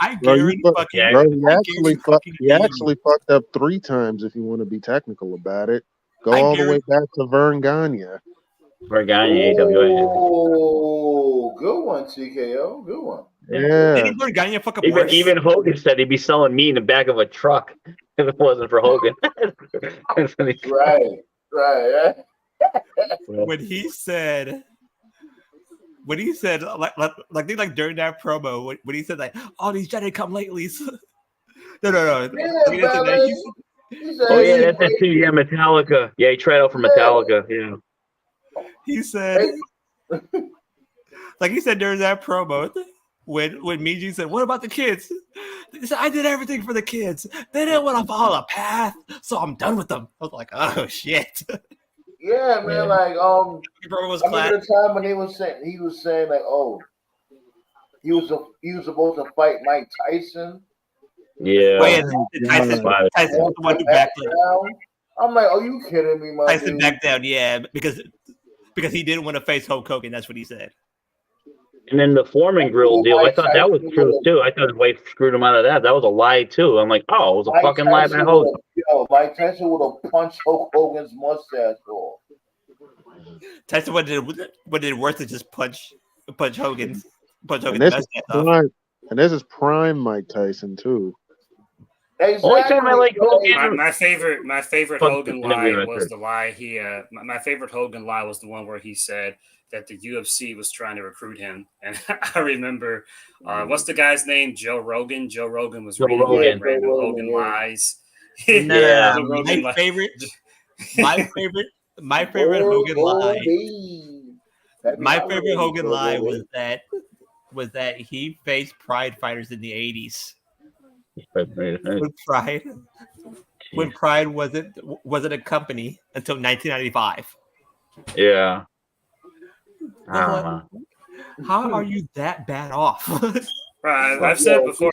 I Bro, guarantee fucking. bro, I guarantee fucking. he actually fucked up 3 times if you want to be technical about it. Go I all the way guarantee- back to Vern Gagne. Vergania, AWA. Oh, good one, TKO. Good one. Yeah. Didn't Vern Gagne fucking worse? Even Hogan said he'd be selling meat in the back of a truck if it wasn't for Hogan. Right. when he said like during that promo when he said like all these Jedi come latelys. no. Yeah, He didn't say that. He said, Oh yeah, hey, that's that too. Yeah, Metallica. Yeah, he tried out for Metallica. Yeah. He said like he said during that promo when Miji said, "What about the kids?" He said, "I did everything for the kids. They didn't want to follow a path, so I'm done with them." I was like, "Oh shit." yeah, man. Like, was I remember the time when he was saying like, oh, he was supposed to fight Mike Tyson. Yeah. Tyson was the one who backed down. I'm like, are you kidding me, my Tyson dude? backed down, yeah, because he didn't want to face Hulk Hogan. That's what he said. And then the Foreman grill deal, I thought that was true too. I thought his wife screwed him out of that. That was a lie too. I'm like, oh, it was a fucking lie by Hogan. Mike Tyson would have punched Hulk Hogan's mustache off. Tyson what did worse than just punch Hogan's And this is prime Mike Tyson too. Exactly. Only time I like Hogan. My favorite Hogan lie was the lie my favorite Hogan lie was the one where he said that the UFC was trying to recruit him, and I remember what's the guy's name? Joe Rogan. Joe Rogan was reading random Hogan lies. Yeah, my favorite Hogan lie. My favorite Hogan lie was that he faced Pride fighters in the 80s. When Pride wasn't a company until 1995. Yeah. How are you that bad off? Right, I've said before,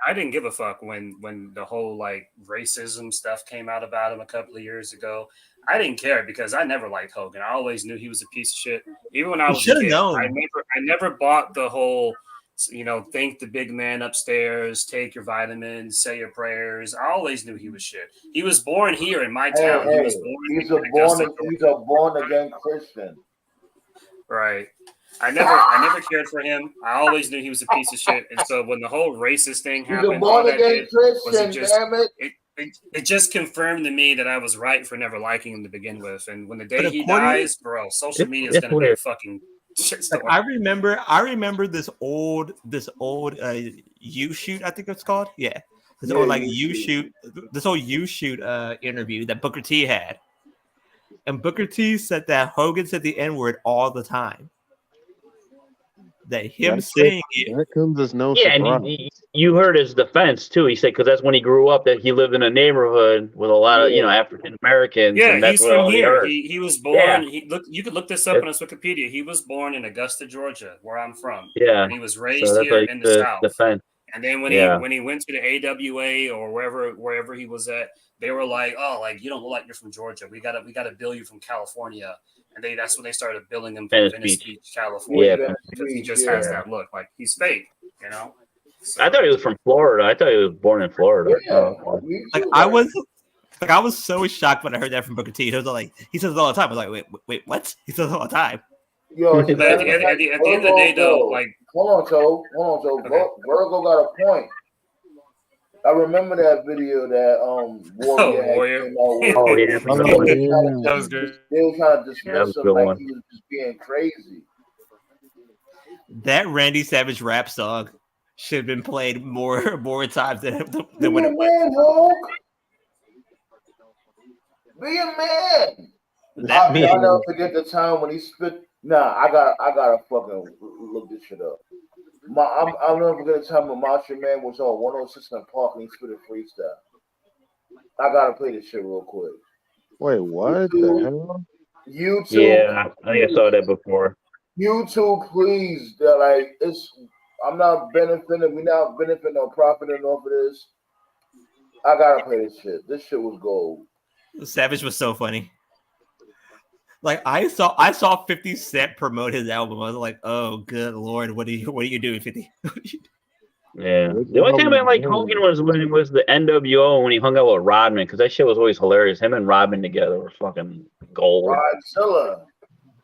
I didn't give a fuck when the whole like racism stuff came out about him a couple of years ago. I didn't care because I never liked Hogan. I always knew he was a piece of shit. Even when I was a kid, I never bought the whole, thank the big man upstairs, take your vitamins, say your prayers. I always knew he was shit. He was born here in my town. He's a born again Christian. Right. I never cared for him. I always knew he was a piece of shit. And so when the whole racist thing happened, all that did was it just confirmed to me that I was right for never liking him to begin with. And when the day he dies, bro, social media is going to be a fucking shit story. I remember this old U shoot, I think it's called. Yeah. This old U shoot interview that Booker T had. And Booker T said that Hogan said the N-word all the time. That him saying it. That comes as no surprise. And you heard his defense too. He said because that's when he grew up that he lived in a neighborhood with a lot of African Americans. Yeah, and that's he's from here. He was born. Yeah. You could look this up on his Wikipedia. He was born in Augusta, Georgia, where I'm from. Yeah, and he was raised here in the South. Defense. And then when he went to the AWA or wherever he was at, they were like, "Oh, like you don't look like you're from Georgia. We gotta bill you from California." And that's when they started billing him from Venice Beach, California, because he just has that look, like he's fake, So, I thought he was from Florida. I thought he was born in Florida. Yeah. I was so shocked when I heard that from Booker T. He was like, he says it all the time. I was like, wait, what? He says it all the time. Yo, at the end of the day, though, like, hold on, Joe. Okay. Virgo got a point. I remember that video that Warrior. That was good. They were trying to dismiss him like he was just being crazy. That Randy Savage rap song should have been played more times than when it went. Be a man. I'll never forget the time when he spit. Nah, I gotta fucking look this shit up. I'll never forget the time when Macho Man was on 106 in the Park and he spit a freestyle. I gotta play this shit real quick. Wait, what the hell? YouTube. Yeah, I think I saw that before. YouTube, please. Like I'm not benefiting. We're not benefiting or profiting off of this. I gotta play this shit. This shit was gold. Savage was so funny. Like I saw 50 Cent promote his album. I was like, oh good lord, what are you doing, 50? Yeah. The only time I like Hogan was when it was the NWO when he hung out with Rodman, because that shit was always hilarious. Him and Rodman together were fucking gold. Godzilla.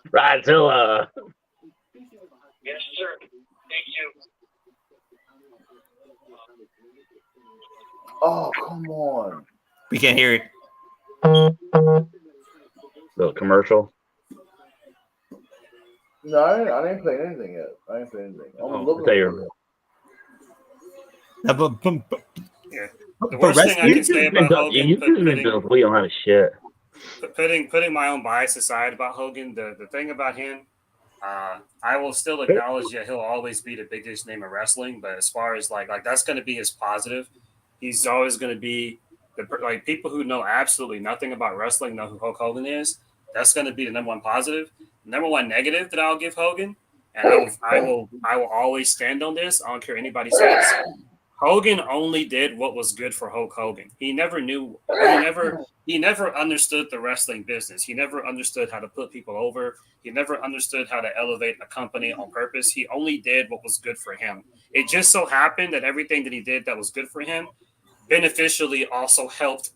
Godzilla. Yes, sir. Thank you. Oh, come on. We can't hear it. The commercial. No, I didn't play anything yet. I didn't play anything. I'm looking for it. Yeah. The worst thing I can say about Hogan, putting a lot of shit. Putting my own bias aside about Hogan, the thing about him, I will still acknowledge that he'll always be the biggest name of wrestling. But as far as like that's going to be his positive, he's always going to be like people who know absolutely nothing about wrestling know who Hulk Hogan is. That's going to be the number one positive. Number one negative that I'll give Hogan, and I will always stand on this. I don't care what anybody says. Hogan only did what was good for Hulk Hogan. He never understood the wrestling business. He never understood how to put people over. He never understood how to elevate a company on purpose. He only did what was good for him. It just so happened that everything that he did that was good for him beneficially also helped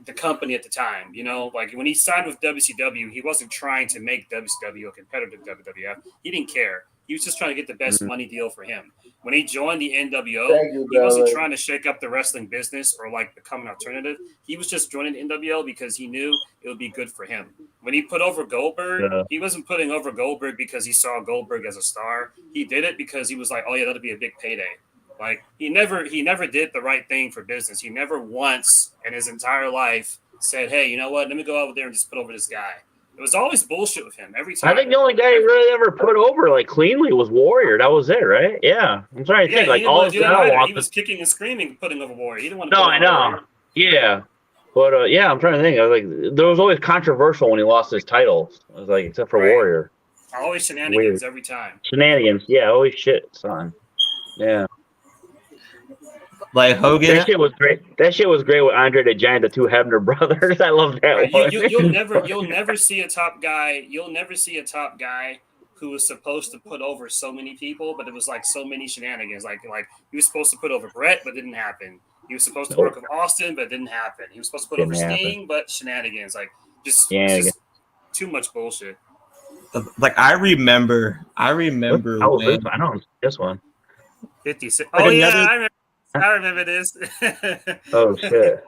the company at the time. You know, like when he signed with WCW, he wasn't trying to make WCW a competitor to WWF. He didn't care. He was just trying to get the best money deal for him. When he joined the NWO, he wasn't trying to shake up the wrestling business or like become an alternative. He was just joining the NWO because he knew it would be good for him. When he put over Goldberg, he wasn't putting over Goldberg because he saw Goldberg as a star. He did it because he was like, oh yeah, that'll be a big payday. Like he never did the right thing for business. He never once in his entire life said, hey, you know what? Let me go over there and just put over this guy. It was always bullshit with him every time. I think the only guy he really ever put over like cleanly was Warrior. That was it, right? Yeah, I'm trying to think. Like all he was kicking and screaming, putting over Warrior. He didn't want to. No, I know. Warrior. Yeah, but yeah, I'm trying to think. I was like, there was always controversial when he lost his titles. I was like, except for Warrior. Always shenanigans every time. Shenanigans, yeah, always shit, son. Yeah. Like Hogan, that shit was great. That shit was great with Andre the Giant, the two Hebner brothers. I love that one. You'll never see a top guy. You'll never see a top guy who was supposed to put over so many people, but it was like so many shenanigans. Like he was supposed to put over Brett, but didn't happen. He was supposed to work with Austin, but it didn't happen. He was supposed to put over Sting, but shenanigans. Like just too much bullshit. Like I remember when I know this one. 56. Oh yeah, I remember this. Oh shit!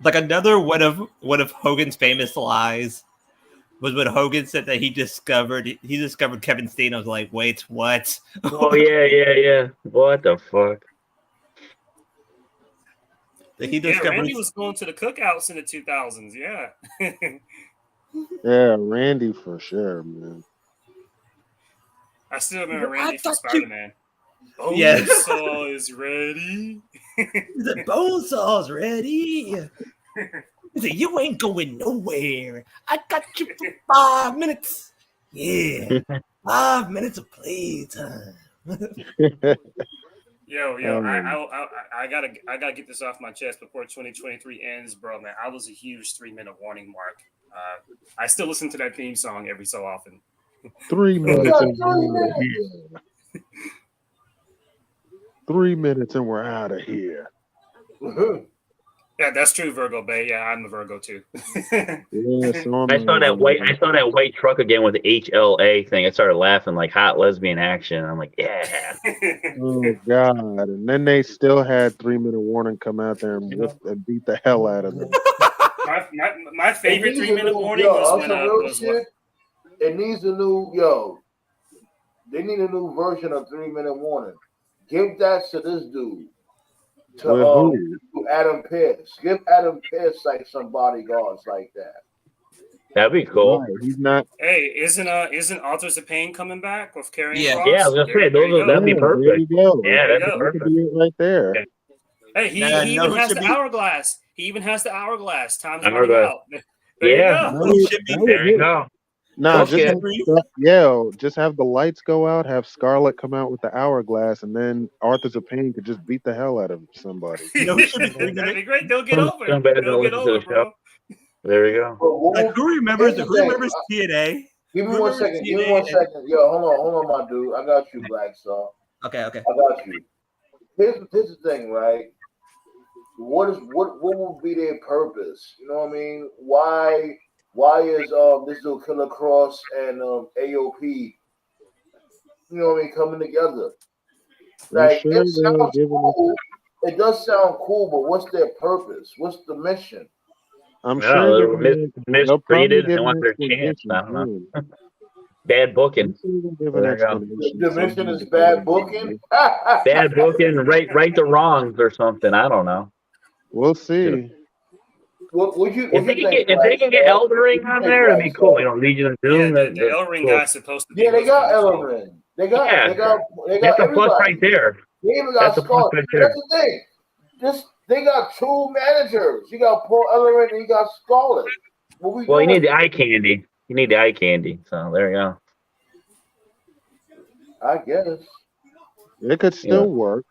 Like another one of Hogan's famous lies was when Hogan said that he discovered Kevin Steen. I was like, wait, what? Oh yeah. What the fuck? Randy was going to the cookouts in the 2000s. Yeah. Yeah, Randy for sure, man. I still remember Randy from Spider-Man. Bonesaw is ready. The Bonesaw's ready. He said, you ain't going nowhere. I got you for 5 minutes. Yeah. 5 minutes of playtime. Yo, I gotta get this off my chest before 2023 ends, bro. Man, I was a huge 3-minute warning mark. I still listen to that theme song every so often. 3 minutes. 3 minutes and we're out of here. Yeah, that's true, Virgo Bay. Yeah, I'm a Virgo too. Yeah, I saw that white truck again with the HLA thing. I started laughing like hot lesbian action. I'm like, yeah. Oh God! And then they still had 3 minute warning come out there and beat the hell out of them. My favorite 3 minute warning was when it needs a new They need a new version of 3 minute warning. Give that to this dude. To Adam Pearce. Give Adam Pearce like some bodyguards like that. That'd be cool. Right, he's not. Hey, isn't Authors of Pain coming back with Karrion Kross? Yeah, I was gonna say that'd be perfect. There you go. Yeah, that'd be perfect. Right there. Hey, he even has the hourglass. He even has the hourglass. Time's running out. There you go. No, just have the lights go out, have Scarlett come out with the hourglass, and then Authors of Pain could just beat the hell out of somebody. That'd be great. They'll get over it. They'll get over it, bro. There you go. But Like, who remembers here's the thing. TNA? Give me Who one remembers second. Give me TNA one and- second. Yo, hold on, my dude. I got you, Black Star. Okay. I got you. Here's the thing, right? What would be their purpose? You know what I mean? Why is this dude Killer Cross and AOP, you know what I mean, coming together? I'm Like sure it they're sounds giving us. cool. It does sound cool, but what's their purpose? What's the mission? I'm Yeah, sure they were they'll probably mistreated. They give an want their chance. explanation I don't know. soon. Bad I'm booking. sure they'll give an There you go. explanation. The mission sometime is before the bad end of the booking. year. Bad booking. Right the wrongs or something. I don't know. We'll see. What you If they can think, get Black Star? Eldering on there, it'd be cool. You know, Legion of Yeah, Doom. the El Ring Cool. guy's supposed to be. Yeah, they got hosting the show. Ellerin. They got That's a plus everybody. right there. They even got That's a plus Scarlett. right That's there. the thing. They got two managers. You got Paul Ellerin and you got Scarlett. What we Well, you doing? need the eye candy. You need the eye candy. So there you go. I guess. It could still work.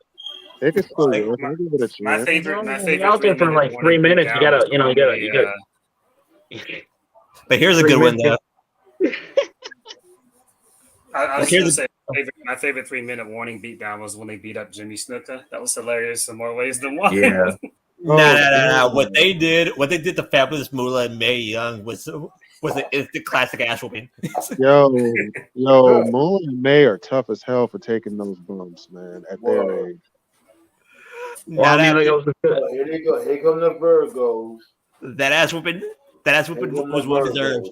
It could still work. I'll give it a My chance. favorite. Out there for like 3 minutes. You gotta. But here's a good one though. I was gonna say my favorite 3-minute warning beatdown was when they beat up Jimmy Snuka. That was hilarious in more ways than one. Yeah. No. What they did to Fabulous Moolah and Mae Young was the classic ass whooping. Yo, Moolah and May are tough as hell for taking those bumps, man, at their age. Well, I mean, Here they go. Here come the Virgos. That ass whooping was well deserved.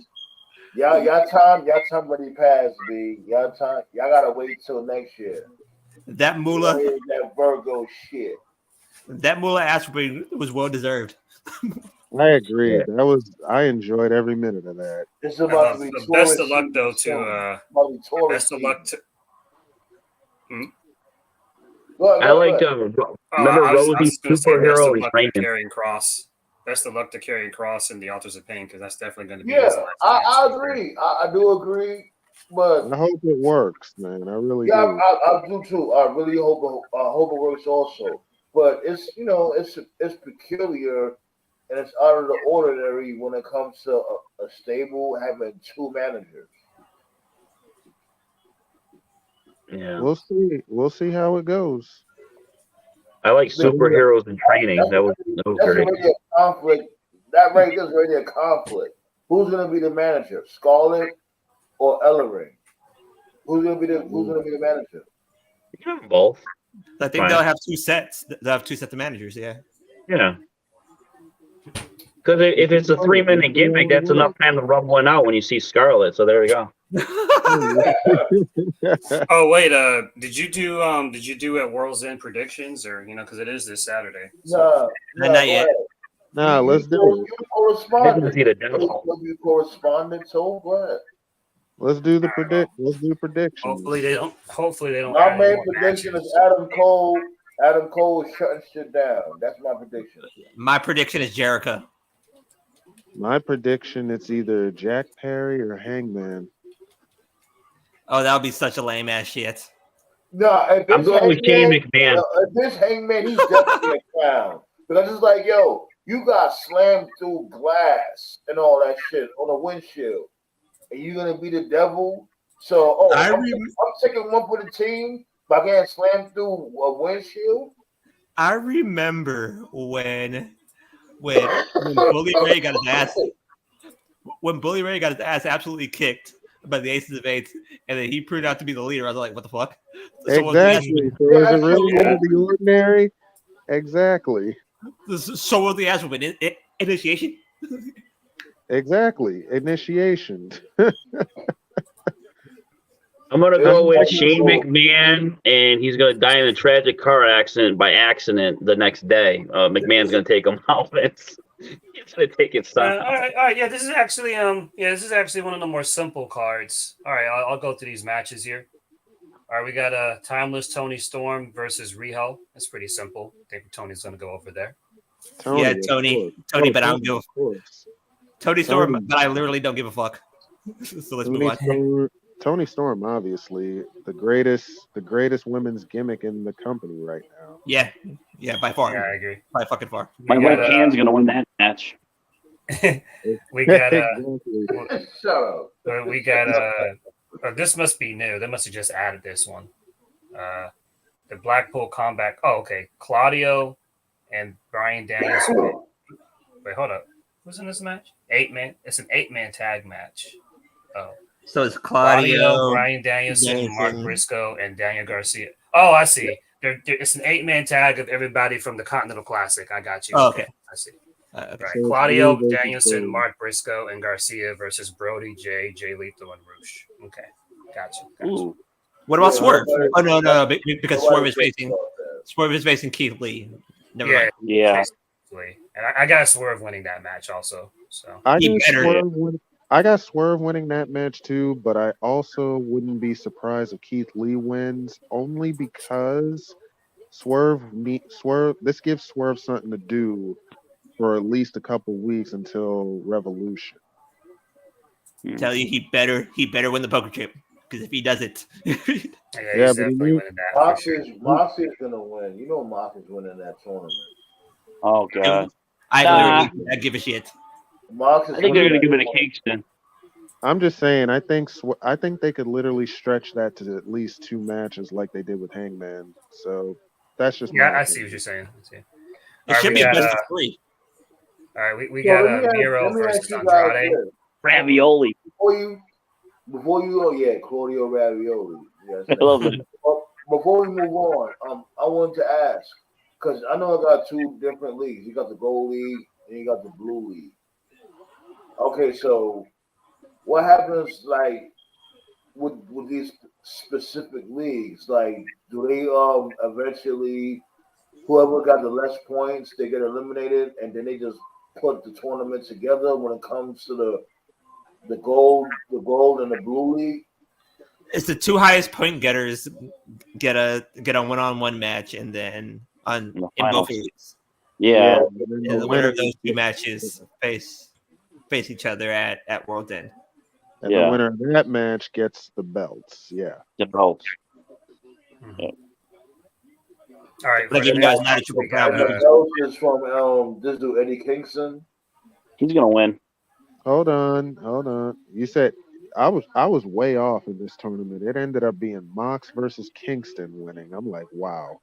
Y'all time already passed, B. Y'all gotta wait till next year. That Moolah, that Virgo shit. That Moolah ass whooping was well deserved. I agree. Yeah. I enjoyed every minute of that. This is about to be best of luck though to best of luck to. I liked remember Rosie's superhero and training. Carrying Cross. Best of luck to Karrion Kross and the Authors of Pain, because that's definitely going to be. I agree. I do agree, but I hope it works, man. I really do. I do too. I really hope it works also. But it's it's peculiar and it's out of the ordinary when it comes to a stable having two managers. Yeah, we'll see how it goes. I like superheroes in training. That was great. Already a conflict. That right there is already a conflict. Who's going to be the manager, Scarlett or Ellering? Who's going to be the manager? You can have both. I think they'll have two sets. They'll have two sets of managers. Yeah. Yeah. Because if it's a 3-minute gimmick, that's enough time to rub one out when you see Scarlett. So there we go. Oh wait, did you do at World's End predictions, or because it is this Saturday? So. No, not yet. Nah, let's do it. You correspondent, so go ahead. Let's do predictions. Hopefully they don't. My main prediction is Adam Cole. Adam Cole is shutting shit down. That's my prediction. My prediction is Jericho. My prediction, it's either Jack Perry or Hangman. Oh, that would be such a lame ass shit. No, I'm going with Shane McMahon. This Hangman, he's definitely a clown. Because it's like, yo, you got slammed through glass and all that shit on a windshield, and you're gonna be the devil. So, I'm taking one for the team by getting slammed through a windshield. I remember when Bully Ray got his ass. When Bully Ray got his ass absolutely kicked by the Aces of Eights, and then he proved out to be the leader. I was like, "What the fuck?" Exactly. So is it really out of the ordinary? Exactly. So was the ass whooping initiation? Exactly. Initiation. I'm going to go with Shane McMahon, and he's going to die in a tragic car accident by accident the next day. McMahon's going to take him out. He's going to take his son. All right. Yeah, this is actually one of the more simple cards. All right, I'll go through these matches here. All right, we got a Timeless Tony Storm versus Riho. That's pretty simple. I think Tony's going to go over there. Tony, but I don't give a fuck. Tony Storm, but I literally don't give a fuck. So let's move on. Tony Storm, obviously the greatest women's gimmick in the company right now. Yeah, by far. Yeah, I agree. By fucking far. My right hand's gonna win that match. we got Exactly. Shut up. we got this must be new. They must have just added this one. The Blackpool Combat. Oh, okay. Claudio and Brian Danielson. Wait, hold up. Who's in this match? 8-man. It's an 8-man tag match. Oh. So it's Claudio, Brian Danielson, Mark Briscoe, and Daniel Garcia. Oh, I see. It's an 8-man tag of everybody from the Continental Classic. I got you. Oh, okay. I see. Okay. Right. So Claudio, Lee versus Danielson, Brody. Mark Briscoe, and Garcia versus Brody, Jay Lethal, and Roosh. Okay. Gotcha. Ooh. What about Yeah, Swerve? nobody- Oh no, because Swerve is Nobody facing thinks about that. Swerve is facing Keith Lee. Never Yeah. mind. Yeah. Basically. And I got Swerve winning that match also. So I He got better. Swerve winning that match too, but I also wouldn't be surprised if Keith Lee wins, only because Swerve. This gives Swerve something to do for at least a couple weeks until Revolution. Tell you he better win the poker chip, because if he doesn't, yeah, Yeah, he's but definitely winning that. For sure. Moxie's gonna win. You know Moxie's winning that tournament. Oh god. I Nah. literally don't give a shit. Moxie's I think they're winning gonna give that it to Kingston. I'm just saying. I think they could literally stretch that to at least 2 matches, like they did with Hangman. So that's just Yeah, my I see opinion. what you're saying. I see. It All right, should we be a got, best of 3. All right, we So got let me Miro ask versus you guys Andrade. this. Ravioli. Before you, oh yeah, Claudio Ravioli. Yes. I love it. Before we move on, I wanted to ask because I know I got 2 different leagues. You got the Gold League and you got the Blue League. Okay, so what happens like with these specific leagues? Like, do they eventually whoever got the less points they get eliminated, and then they just put the tournament together when it comes to the gold and the Blue League? It's the 2 highest point getters get a one-on-one match, and then in both finals. leagues. Yeah. Yeah, the winner of those 2 matches face each other at World's End. And Yeah. the winner of that match gets the belts. Yeah. The belts. All right, But I for give the you guys next not a match, triple we got, crown. The belt is from this dude Eddie Kingston. He's gonna win. Hold on. You said I was way off in this tournament. It ended up being Mox versus Kingston winning. I'm like, wow.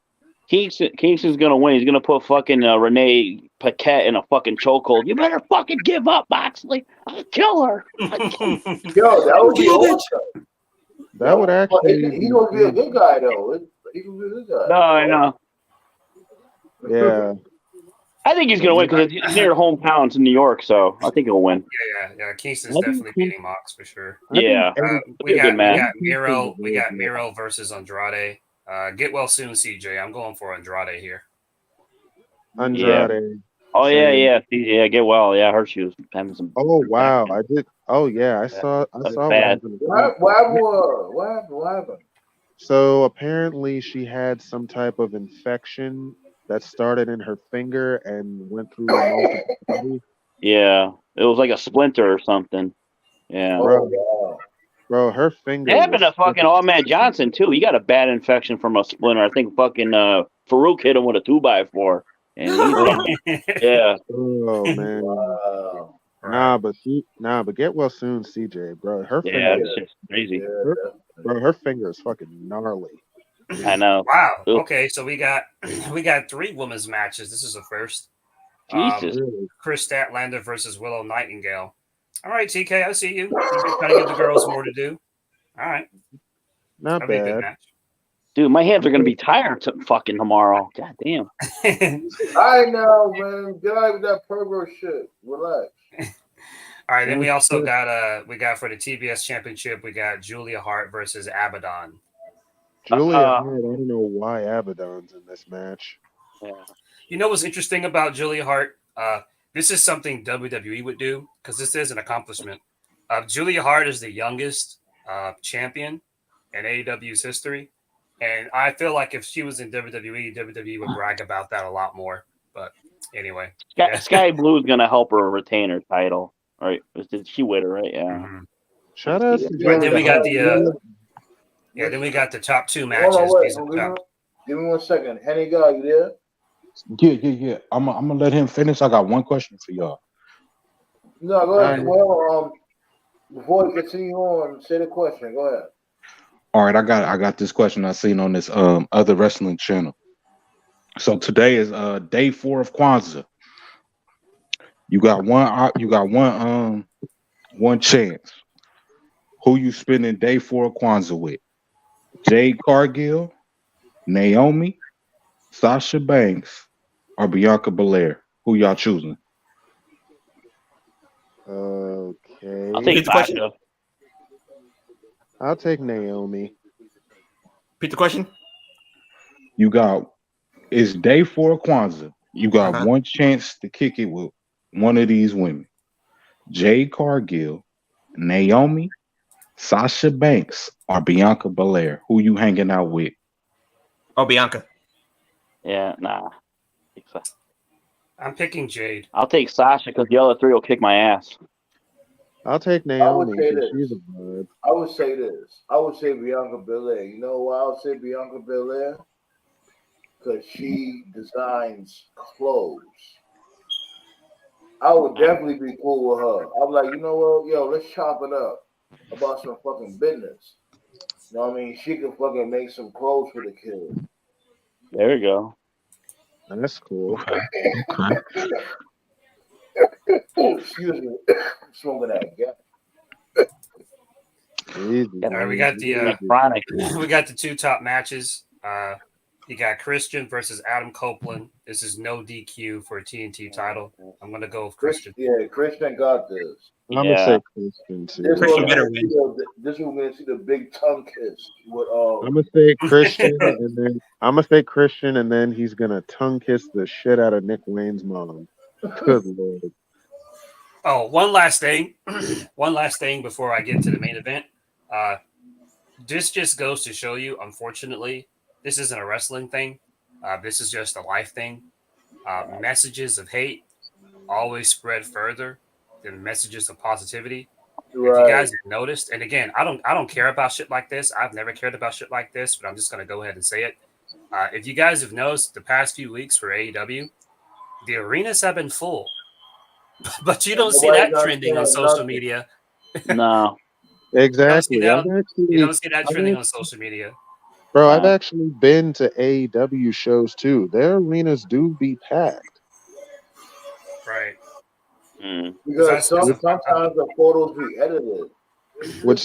Kingston's gonna win. He's gonna put fucking Renee Paquette in a fucking chokehold. You better fucking give up, Moxley. I'll kill her. Yo, that would be awesome. That would actually He's gonna be a good guy though. He can be a good guy. No, I know. Yeah. I think he's gonna win because it's near hometown. It's in New York, so I think he'll win. yeah. Kingston's I think definitely beating Mox for sure. Yeah. We It'll be a good match. got Miro versus Andrade. Get well soon, CJ. I'm going for Andrade here. Andrade. Oh yeah. Get well. Yeah, I heard she was having some. Oh wow, I did. Oh yeah, I saw. bad. What happened? So apparently, she had some type of infection that started in her finger and went through multiple bodies. Yeah, it was like a splinter or something. Yeah. Bro, her finger. It happened to was fucking All Matt Johnson too. He got a bad infection from a splinter. I think fucking Farouk hit him with a 2x4. And yeah. Oh man. Wow. But get well soon, CJ, bro. Her Yeah, finger. it's just crazy. Her finger is fucking gnarly. I know. Wow. Ugh. Okay, so we got 3 women's matches. This is the first. Jesus. Chris Statlander versus Willow Nightingale. All right, TK, I see you. You're trying to give the girls more to do. All right. Not That'll be a good bad. match. Dude, my hands are gonna be tired fucking tomorrow. God damn. I know, man. Get out of that pervert shit. Relax. All right, then we also got for the TBS Championship, we got Julia Hart versus Abaddon. Julia Hart, I don't know why Abaddon's in this match. Yeah. You know what's interesting about Julia Hart? This is something WWE would do because this is an accomplishment. Julia Hart is the youngest champion in AEW's history. And I feel like if she was in WWE would brag about that a lot more. But anyway. Sky Blue is going to help her retain her title. Right? She with her, right? Yeah. Mm-hmm. Shout out to Then we got then we got the top 2 matches. Give me 1 second. Henny guy, you there? Yeah. I'm gonna let him finish. I got one question for y'all. No, go ahead. I, Well, before we continue on, say the question. Go ahead. All right, I got this question I seen on this other wrestling channel. So today is day 4 of Kwanzaa. You got one chance. Who you spending day 4 of Kwanzaa with? Jade Cargill, Naomi, Sasha Banks, or Bianca Belair? Who y'all choosing? I'll okay. take Repeat the question. Sasha. I'll take Naomi. Repeat the question. You got it's day 4 of Kwanzaa. You got Uh-huh. one chance to kick it with one of these women. Jade Cargill, Naomi, Sasha Banks, or Bianca Belair. Who you hanging out with? Oh, Bianca. Yeah, nah. I'm picking Jade. I'll take Sasha because the other three will kick my ass. I'll take I would Naomi say because she's this. a bird. I would say this. I would say Bianca Belair. You know why I would say Bianca Belair? Because she designs clothes. I would definitely be cool with her. I'm like, you know what, yo, let's chop it up about some fucking business. You know what I mean? She could fucking make some clothes for the kid. There we go. That's cool. Okay. Okay. Excuse me, smoking that gas. Easy. Got All right, we me got the chronic. we got the two top matches. You got Christian versus Adam Copeland. This is no DQ for a TNT title. I'm gonna go with Christian. Yeah, Christian got this. I'm gonna Yeah. say Christian This too. Christian one, better win. this one gonna see the big tongue kiss with I'm gonna say Christian, and then I'm gonna say Christian, and then he's gonna tongue kiss the shit out of Nick Wayne's mom. Good lord. Oh, one last thing. One last thing before I get to the main event. This just goes to show you, unfortunately, this isn't a wrestling thing. This is just a life thing. Messages of hate always spread further than messages of positivity. If you right. guys have noticed, and again, I don't care about shit like this. I've never cared about shit like this, but I'm just gonna go ahead and say it. If you guys have noticed the past few weeks for AEW, the arenas have been full, but you don't see that trending on social media. No. Exactly. You don't see that trending on social media. Bro, I've actually been to AEW shows too. Their arenas do be packed. Right. Because sometimes the photos be edited. Which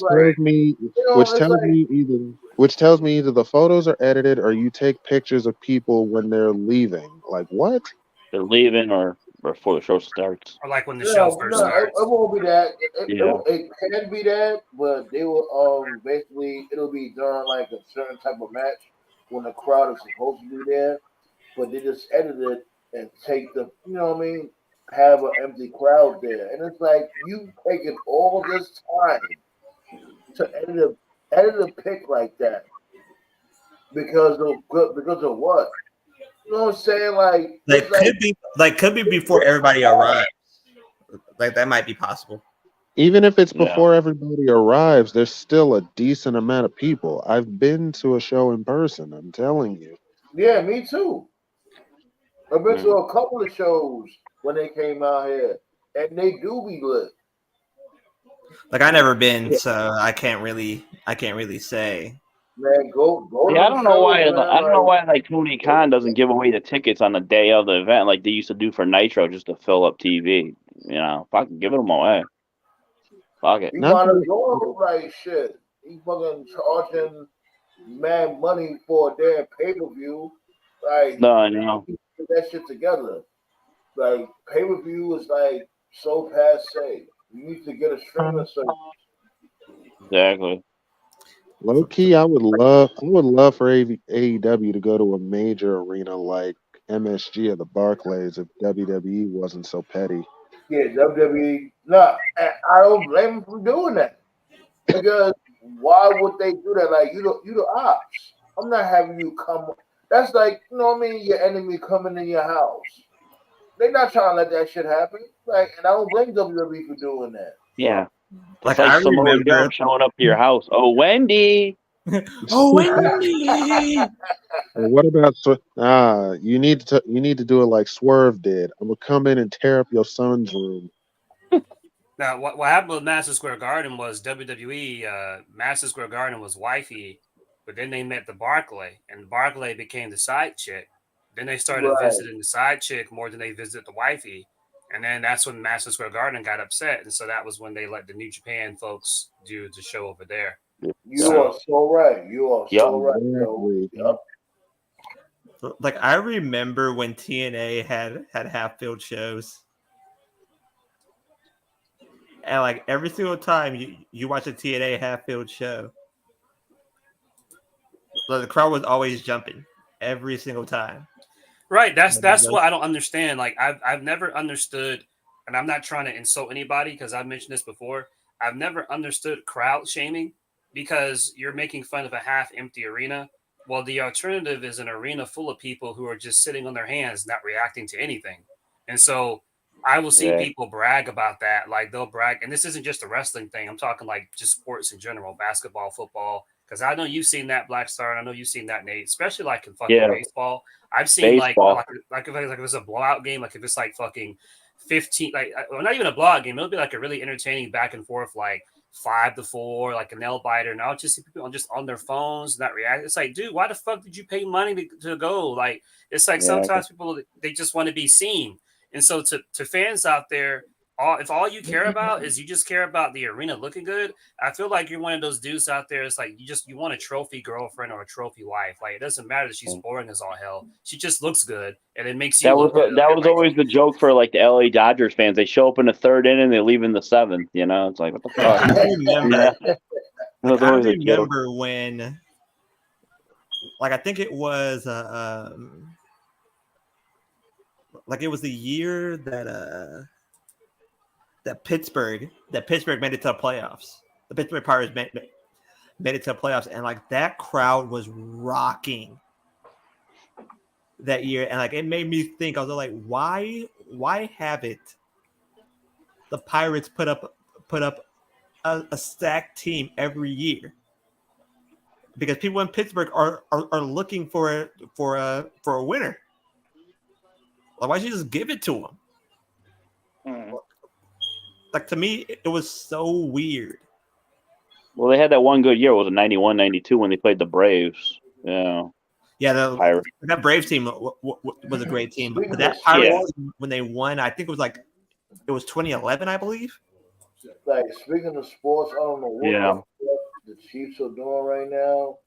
tells me either the photos are edited or you take pictures of people when they're leaving. Like what? They're leaving or before the show starts. Or like when the show first starts. It won't be that. Yeah. It can be that, but they will basically it'll be during like a certain type of match when the crowd is supposed to be there, but they just edit it and take the have an empty crowd there, and it's like you taking all this time to edit a pic like that because of what? You know what I'm saying? Could be before everybody arrives. Like that might be possible. Even if it's before everybody arrives, there's still a decent amount of people. I've been to a show in person, I'm telling you. Yeah, me too. I've been to a couple of shows when they came out here, and they do be lit. Like I never been, so I can't really say. Man, go. Yeah, I don't know why. I don't know why like Tony Khan doesn't give away the tickets on the day of the event like they used to do for Nitro just to fill up TV. You know, fucking give them away. Fuck it. He might as well look like shit. He fucking charging mad money for a damn pay per view. Like, no, I know. Get that shit together. Like, pay per view is like so passe. You need to get a streaming service. Exactly. Low key, I would love for AEW to go to a major arena like MSG or the Barclays if WWE wasn't so petty. Yeah, WWE. No, I don't blame them for doing that. Because why would they do that? Like, you the ops. I'm not having you come. That's like, you know what I mean? Your enemy coming in your house. They're not trying to let that shit happen. Like, and I don't blame WWE for doing that. Yeah. Like I remember remember showing up to your house. Oh, Wendy. Oh, Wendy. What about you need to do it like Swerve did. I'm gonna come in and tear up your son's room. Now, what happened with Madison Square Garden was WWE, Madison Square Garden was wifey, but then they met the Barclay, and Barclay became the side chick. Then they started Right. visiting the side chick more than they visited the wifey. And then that's when Madison Square Garden got upset. And so that was when they let the New Japan folks do the show over there. You are so right. You are so right. Yo. Exactly. Yep. Like I remember when TNA had half-filled shows, and like every single time you watch a TNA half-filled show, the crowd was always jumping every single time. Right. That's what I don't understand. Like I've never understood, and I'm not trying to insult anybody because I've mentioned this before. I've never understood crowd shaming because you're making fun of a half-empty arena. Well, the alternative is an arena full of people who are just sitting on their hands, not reacting to anything. And so I will see people brag about that. Like they'll brag, and this isn't just a wrestling thing. I'm talking like just sports in general, basketball, football. Because I know you've seen that, Black Star, and I know you've seen that, Nate, especially like in fucking baseball. I've seen Baseball. like if it's a blowout game, like if it's like fucking 15, like well, not even a blowout game, it'll be like a really entertaining back and forth, like 5-4, like a nail biter. And I'll just see people just on their phones, not react. It's like, dude, why the fuck did you pay money to go? Like, it's like sometimes people they just want to be seen. And so to fans out there, if all you care about is you just care about the arena looking good, I feel like you're one of those dudes out there. It's like you want a trophy girlfriend or a trophy wife. Like it doesn't matter that she's boring as all hell. She just looks good, and it makes you look good. That was always the joke for like the LA Dodgers fans. They show up in the third inning, they leave in the seventh. You know, it's like what the fuck. I remember when, like, I think it was like it was the year that that Pittsburgh made it to the playoffs. The Pittsburgh Pirates made it to the playoffs, and like that crowd was rocking that year, and like it made me think. I was like, why haven't the Pirates put up a stacked team every year? Because people in Pittsburgh are looking for a winner. Like, why don't you just give it to them? Like, to me, it was so weird. Well, they had that one good year. It was 91, 92 when they played the Braves. Yeah. Yeah, that Braves team was a great team. But that Pirates team, when they won, I think it was 2011, I believe. Like, speaking of sports, I don't know what the Chiefs are doing right now.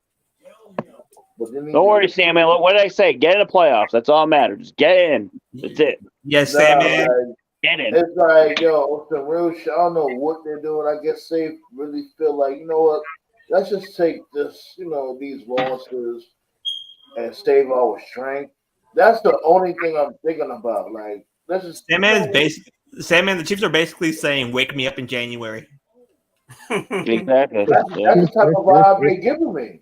But don't worry, Sam, man. What did I say? Get in the playoffs. That's all that matters. Just get in. That's it. Yes, Sam, man. Get in. It's like, yo, some real shit. I don't know what they're doing. I guess they really feel like, you know what? Let's just take this, these losses and save our strength. That's the only thing I'm thinking about. Like, let's just. Sam, the Chiefs are basically saying, "Wake me up in January." Exactly. That's the type of vibe they're giving me.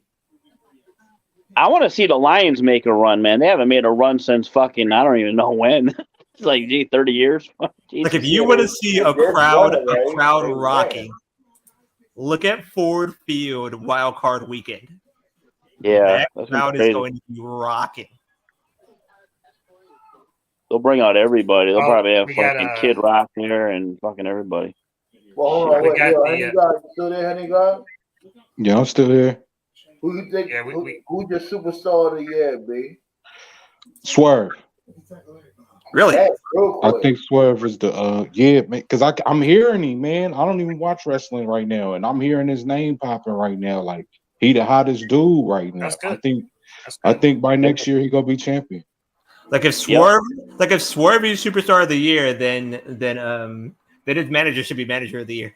I want to see the Lions make a run, man. They haven't made a run since fucking I don't even know when. It's like 30 years. Like if you want to see a crowd rocking, look at Ford Field Wild Card Weekend. Yeah, that crowd is going to be rocking. They'll bring out everybody. They'll probably have fucking Kid Rock there and fucking everybody. Well, hold on, wait, Henny God, still there, Henny God? Yeah, I'm still here. Who you think? Who's your superstar of the year, B? Swerve. Really? I think Swerve is the because I'm hearing him, man. I don't even watch wrestling right now, and I'm hearing his name popping right now. Like he the hottest dude right now. I think by next year he gonna be champion. Like if Swerve, is superstar of the year, then his manager should be manager of the year.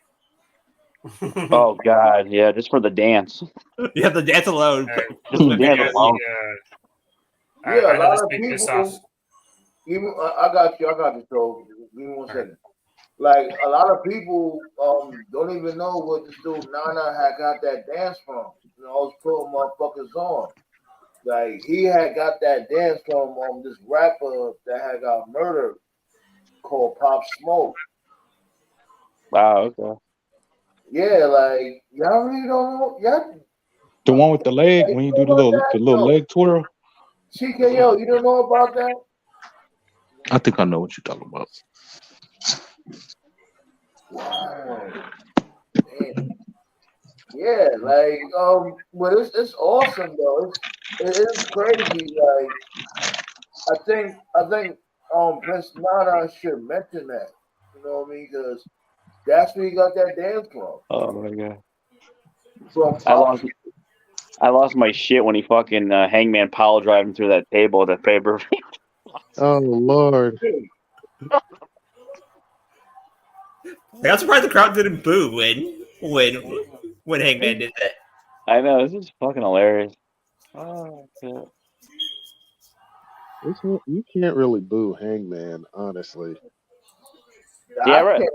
Oh God, yeah, just for the dance. Yeah, the dance alone. Just the dance alone. Yeah, a lot of people. Even I got you. So give me 1 second. Like a lot of people don't even know what this dude Nana had got that dance from. I was putting motherfuckers on. Like he had got that dance from this rapper that had got murdered called Pop Smoke. Wow. Okay. Yeah, like y'all really don't know. Y'all, the one with the leg when you do the little leg twirl. TKO, you don't know about that? I think I know what you're talking about. Wow. Damn. Yeah, like but it's awesome though. It's crazy. Like I think Prince Nana should mention that. You know what I mean? Because that's where he got that dance from. Oh my god. From I Pop. lost I lost my shit when he fucking Hangman pile driving through that table at the paper. Oh Lord. Like, I'm surprised the crowd didn't boo when Hangman did that. I know, this is fucking hilarious. Oh shit. You can't really boo Hangman, honestly. Yeah, I right. can't.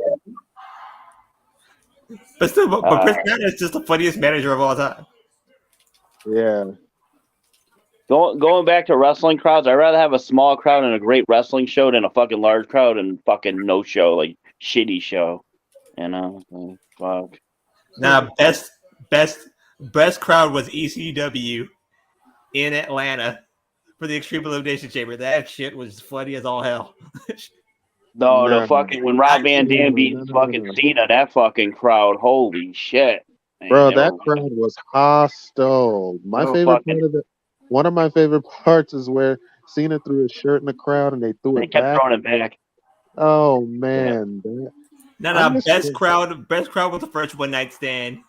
But still, but Prince Nana is just the funniest manager of all time. Yeah. Going back to wrestling crowds, I'd rather have a small crowd and a great wrestling show than a fucking large crowd and fucking no show, like shitty show. You know? Like, fuck. Now, best crowd was ECW in Atlanta for the Extreme Elimination Chamber. That shit was funny as all hell. No, the No. fucking when Rob Van Dam beat fucking Cena, that fucking crowd, holy shit. Bro, that crowd was hostile. My favorite part of one of my favorite parts is where Cena threw his shirt in the crowd and they threw They it kept back. throwing it back. Oh man. No, best crowd was the first one night stand.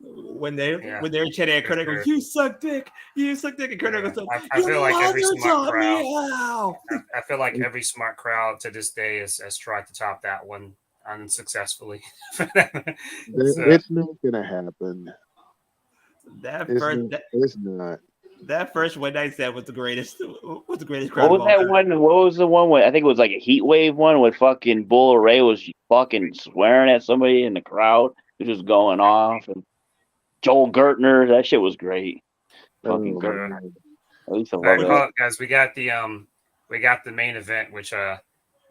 When they were chatting at Kurt Angle, you suck dick, and Kurt Angle said, I feel like every smart crowd. How. I feel like every smart crowd to this day has tried to top that one unsuccessfully. It's not gonna happen. It's not. That first one night stand was the greatest. Was the greatest What crowd. was that one? What was the one? I think it was like a heat wave one with fucking Bull Ray was fucking swearing at somebody in the crowd. It was just going off. And Joel Gertner, that shit was great. Fucking Gertner. At least I love All it. right, guys, we got the main event, which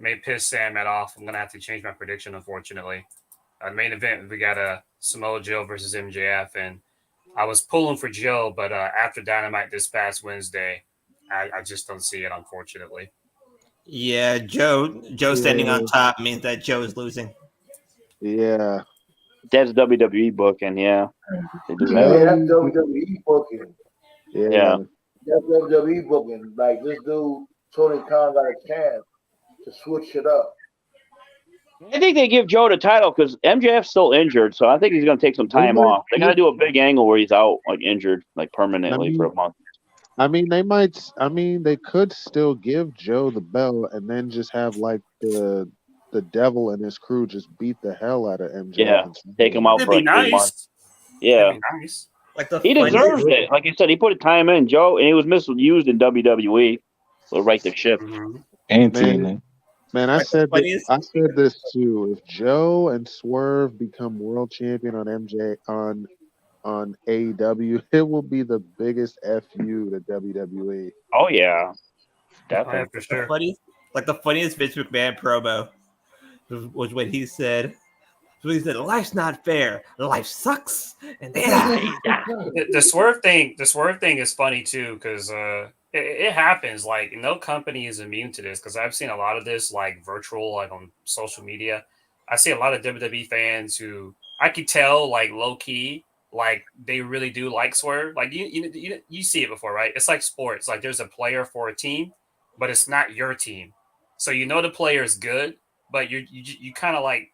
may piss Sam off. I'm gonna have to change my prediction, unfortunately. The main event, we got Samoa Joe versus MJF, and I was pulling for Joe, but after Dynamite this past Wednesday, I just don't see it, unfortunately. Yeah, Joe standing on top means that Joe is losing. Yeah. That's WWE booking, yeah. They do that. Yeah, that's WWE booking. Yeah. That's WWE booking. Like this dude, Tony Khan, got a chance to switch it up. I think they give Joe the title because MJF's still injured, so I think he's going to take some time off. They got to do a big angle where he's out, like injured, like permanently for a month. They could still give Joe the belt and then just have like the devil and his crew just beat the hell out of MJF. Yeah, take him out for like 3 months. Yeah. Nice. Like he deserves it. Like you said, he put his time in, Joe, and he was misused in WWE. So right the ship. And Man, I said this too. If Joe and Swerve become world champion on on AEW, it will be the biggest FU to WWE. Oh yeah, definitely. For sure. The funniest Vince McMahon promo was when he said, "Life's not fair. Life sucks." And the Swerve thing is funny too because it happens. Like no company is immune to this because I've seen a lot of this like virtual, like on social media. I see a lot of WWE fans who I could tell like low key. Like they really do like Swerve. Like you see it before, right? It's like sports. Like there's a player for a team, but it's not your team. So you know the player is good, but you kind of like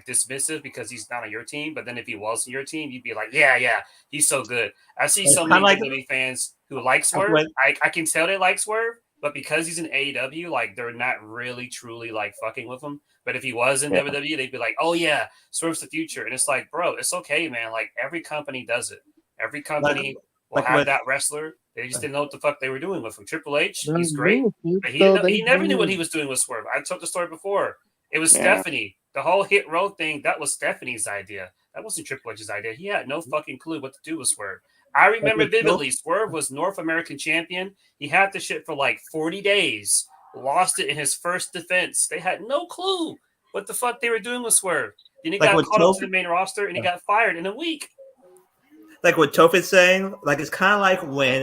dismissive because he's not on your team. But then if he was on your team, you'd be like, yeah, he's so good. I see so many WWE fans who like Swerve. I can tell they like Swerve, but because he's in AEW, like they're not really truly like fucking with him. But if he was in WWE, they'd be like, oh yeah, Swerve's the future. And it's like, bro, it's okay, man. Like every company does it. Every company will have that wrestler. They just didn't know what the fuck they were doing with him. Triple H, he's great. But he never knew what he was doing with Swerve. I told the story before. It was Stephanie. The whole Hit Row thing, that was Stephanie's idea. That wasn't Triple H's idea. He had no fucking clue what to do with Swerve. I remember vividly, Swerve was North American champion. He had the shit for like 40 days. Lost it in his first defense. They had no clue what the fuck they were doing with Swerve. Then he got caught up to the main roster and he got fired in a week. Like what Toph is saying, like it's kind of like when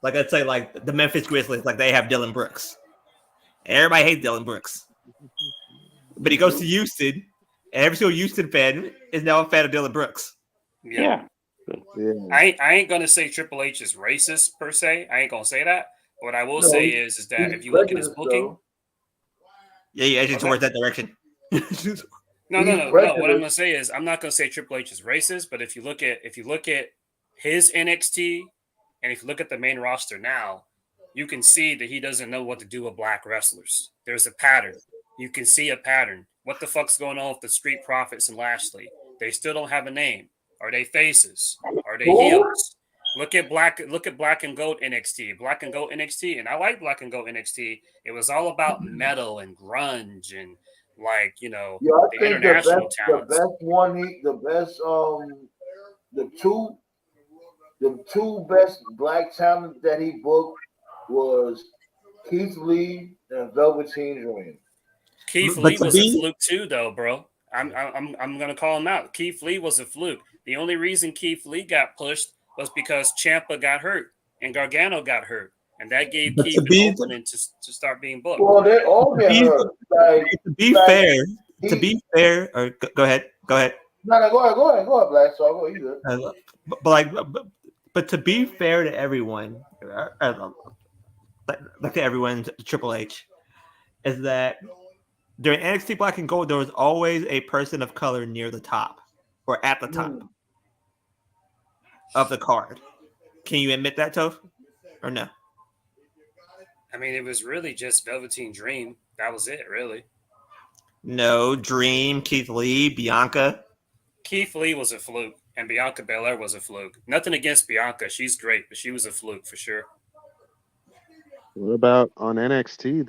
like I'd say like the Memphis Grizzlies, like they have Dylan Brooks, Everybody hates Dylan Brooks. But he goes to Houston, and every single Houston fan is now a fan of Dylan Brooks. Yeah. I ain't gonna say Triple H is racist per se. I ain't gonna say that. What I will say is that if you look at his booking, yeah, edging towards that direction. No. What I'm gonna say is I'm not gonna say Triple H is racist, but if you look at his NXT and if you look at the main roster now, you can see that he doesn't know what to do with black wrestlers. There's a pattern. You can see a pattern. What the fuck's going on with the Street Profits and Lashley? They still don't have a name. Are they faces? Are they heels? Look at Black and Gold NXT. Black and Gold NXT, and I like Black and Gold NXT. It was all about metal and grunge and the international talents. The two best black talent that he booked was Keith Lee and Velveteen Dream. Keith Lee was a fluke too, though, bro. I'm gonna call him out. Keith Lee was a fluke. The only reason Keith Lee got pushed was because Ciampa got hurt and Gargano got hurt, and that gave Keith an opening to start being booked. Well, they all get hurt. To be fair, or go ahead. No, go ahead, Black. So I'll go either. But to be fair to everyone, like to everyone, to Triple H, is that during NXT Black and Gold, there was always a person of color near the top or at the top of the card. Can you admit that, Toph? Or no? I mean, it was really just Velveteen Dream. That was it, really. No, Dream, Keith Lee, Bianca. Keith Lee was a fluke, and Bianca Belair was a fluke. Nothing against Bianca. She's great, but she was a fluke for sure. What about on NXT?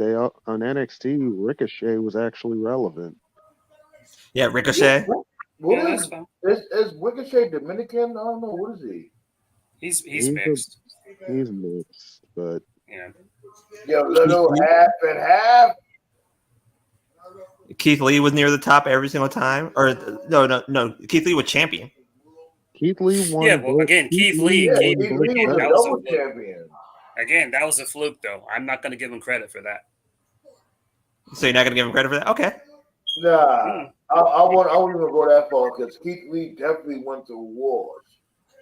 Ricochet was actually relevant. Yeah, Ricochet. Is Ricochet Dominican? I don't know. What is he? He's mixed. He's mixed, but little half and half. Keith Lee was near the top every single time, or no. Keith Lee was champion. Keith Lee won. Yeah, well, again, Keith Lee was double champion. Again, that was a fluke, though. I'm not going to give him credit for that. So you're not going to give him credit for that? Okay. Nah, I won't even go that far because Keith Lee definitely went to wars,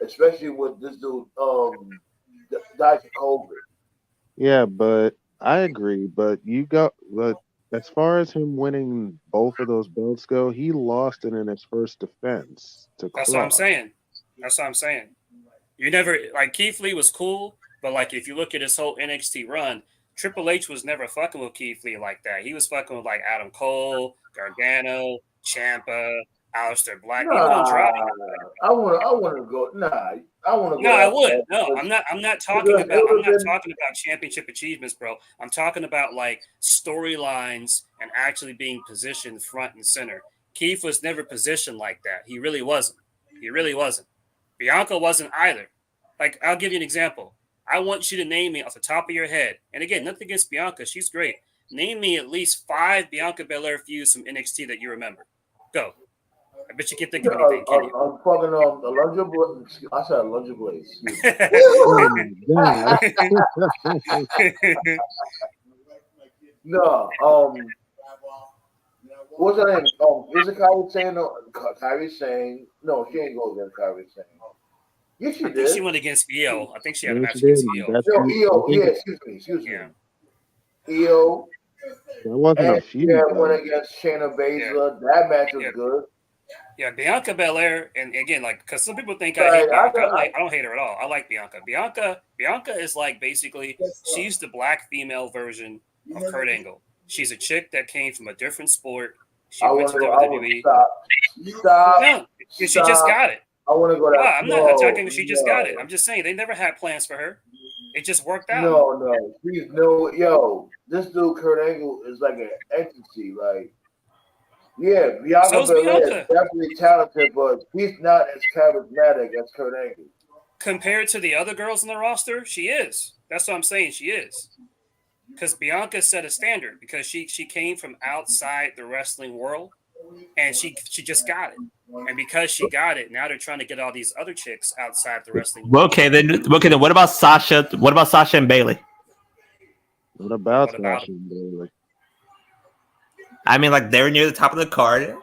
especially with this dude, Dr. Colbert. Yeah, but I agree. But as far as him winning both of those belts go, he lost it in his first defense to Cross. That's what I'm saying. You never Keith Lee was cool, but if you look at his whole NXT run, Triple H was never fucking with Keith Lee like that. He was fucking with Adam Cole, Gargano, Ciampa, Aleister Black. I want to go. I want to go. No, I would. No, I'm not talking about championship achievements, bro. I'm talking about storylines and actually being positioned front and center. Keith was never positioned like that. He really wasn't. Bianca wasn't either. I'll give you an example. I want you to name me off the top of your head. And again, nothing against Bianca. She's great. Name me at least 5 Bianca Belair feuds from NXT that you remember. Go. I bet you can't think of anything, can you? I'm fucking Alundra Blaze. I said Alundra Blaze. No, what's her name? Is it Kairi Sane? No, Kairi Sane. No, she ain't go against Kairi Sane. Yes, she did. I think she went against Io. I think she had a match against Io. Io. Yeah, excuse me. Io. That wasn't a feud. Yeah, went against Shayna Baszler. Yeah. That match was good. Yeah, Bianca Belair, and again, because some people think I hate Bianca. I don't hate her at all. I like Bianca. Bianca is basically she's the black female version of Kurt Angle. She's a chick that came from a different sport. She went to WWE. Stop. No, she just got it. I want to go down. I'm not attacking. She just got it. I'm just saying they never had plans for her. It just worked out. No. This dude Kurt Angle is like an entity. Bianca Belair is definitely talented, but he's not as charismatic as Kurt Angle. Compared to the other girls in the roster, she is. That's what I'm saying. She is. Because Bianca set a standard because she came from outside the wrestling world, and she just got it. And because she got it, now they're trying to get all these other chicks outside the wrestling world. Okay, then what about Sasha? What about Sasha and Bailey? What about Sasha and Bailey? I mean, like they're near the top of the card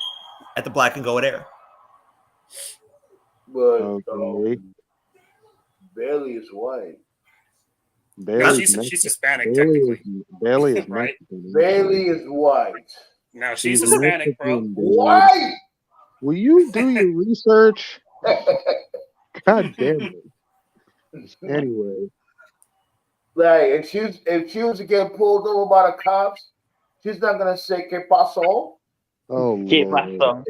at the black and gold era. But Okay. Bailey is white. No, Bailey's she's Mexican. Hispanic technically, Bailey is right? Mexican. Bailey is white. No, she's Hispanic, bro. Mexican, dude. White. Will you do your research? God damn it. Anyway, Like if she was to get pulled over by the cops, she's not gonna say "Que pasó?" oh Keep Lord. my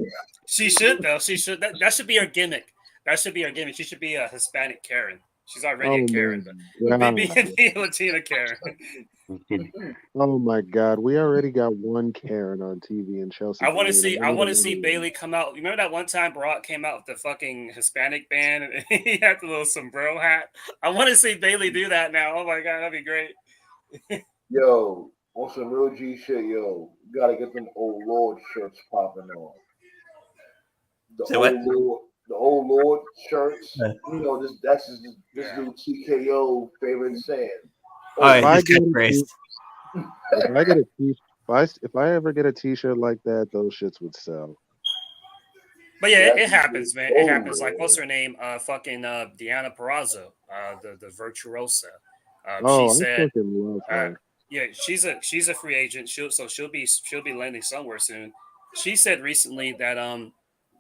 She should though. She should. That should be her gimmick. That should be her gimmick. She should be a Hispanic Karen. She's already a Karen, but my be a Latina Karen. Oh my God, we already got one Karen on TV in Chelsea. I want to Green. see. I I need want to see another Bailey come out. You remember that one time Brock came out with the fucking Hispanic band and he had the little sombrero hat. I want to see Bailey do that now. Oh my god, that'd be great. Yo, on some real G shit, yo, you gotta get them old Lord shirts popping on. Say what? The old Lord shirts. Yeah. You know, that's this new TKO favorite saying. Oh, If I his get a catchphrase. If I get a t- if I ever get a T-shirt like that, those shits would sell. But yeah, it That's happens, man. It old, happens. Like, man. what's her name? Deanna Perrazzo, the virtuosa. Oh, She I said, fucking love her. yeah, she's a free agent. She'll be landing somewhere soon. She said recently that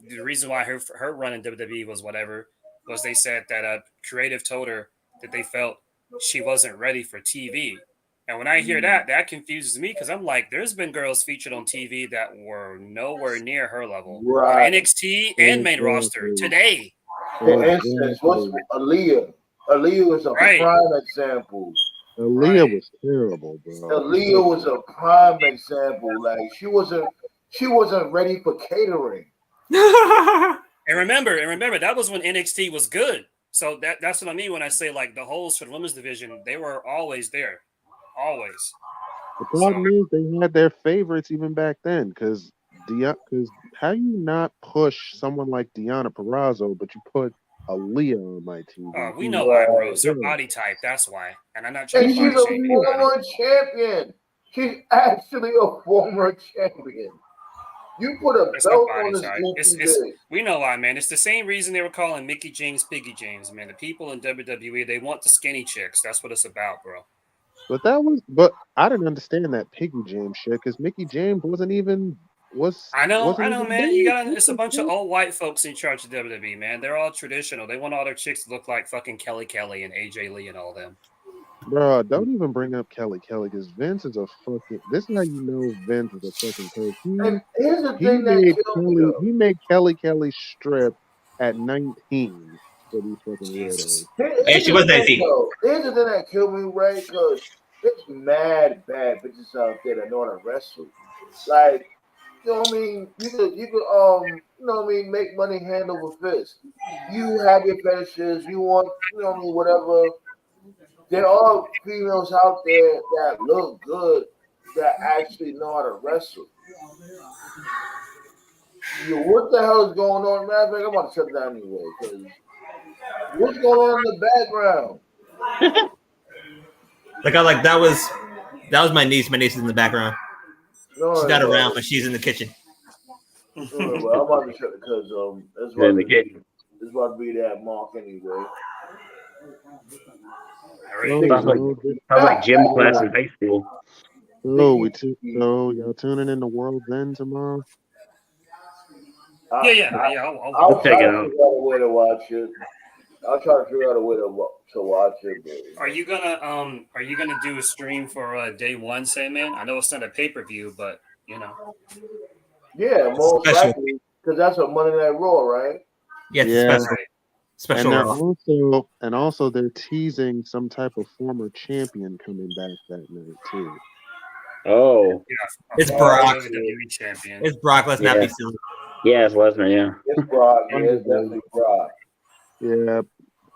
the reason why her run in WWE was whatever was they said that creative told her that they felt she wasn't ready for TV. And when I hear that confuses me because I'm like, there's been girls featured on TV that were nowhere near her level Right. on NXT and main roster today. For instance, what's Aaliyah? Aaliyah is a Right. prime example. Aaliyah Right. was terrible, bro. Aaliyah was a prime example. Like she wasn't ready for catering. And remember, that was when NXT was good. So that's what I mean when I say like the holes for the women's division, they were always there. Always. The problem is they had their favorites even back then, because how you not push someone like Deanna Perrazzo, but you put Aaliyah on my TV? We know why, bro. It's her body type. That's why. And I'm not trying And to she's body a shame anybody. former champion. She's actually a former champion. You put a It's not belt body on this type. goofy It's bitch. we know why, man. It's the same reason they were calling Mickey James Piggy James, man. The people in WWE, they want the skinny chicks. That's what it's about, bro. But I didn't understand that Piggy James shit, because Mickey James wasn't even I know, even man. You got big. it's a bunch of old white folks in charge of WWE, man. They're all traditional. They want all their chicks to look like fucking Kelly Kelly and AJ Lee and all them. Bro, don't even bring up Kelly because Vince is a fucking. This is how you know Vince is a fucking coach. And here's the thing that killed me. He made Kelly strip at 19 for these fucking weirdos. Here's she the was thing, 19. though. Here's the thing that killed me, right? Because there's mad bad bitches out there that know how to wrestle. Like, you know what I mean? You could you know what I mean, make money hand over fist. You have your fetishes, you want, you know what I mean, whatever. There are females out there that look good that actually know how to wrestle. Yo, what the hell is going on? Matter of fact, I'm about to shut down anyway. Because what's going on in the background? Like that was my niece. My niece is in the background. No, She's not around, but she's in the kitchen. Well, I'm about to shut it because it's about to be that mark anyway. Sounds like gym class in high school. So y'all tuning in to World's End tomorrow? Yeah. I'll check try it to out. figure out a way to watch it. I'll try to figure out a way to watch it. But Are you gonna do a stream for day one, Sandman? I know it's not a pay-per-view, but you know. yeah, most Special. likely because that's a Monday Night Raw, right? Yeah, it's Yeah. special. And also they're teasing some type of former champion coming back that night too. Oh. Yeah, It's Brock. WWE champion. It's Brock. Let's not be silly. Yeah, it's Lesnar, yeah. It's Brock. Yeah, it's definitely Brock. Yeah,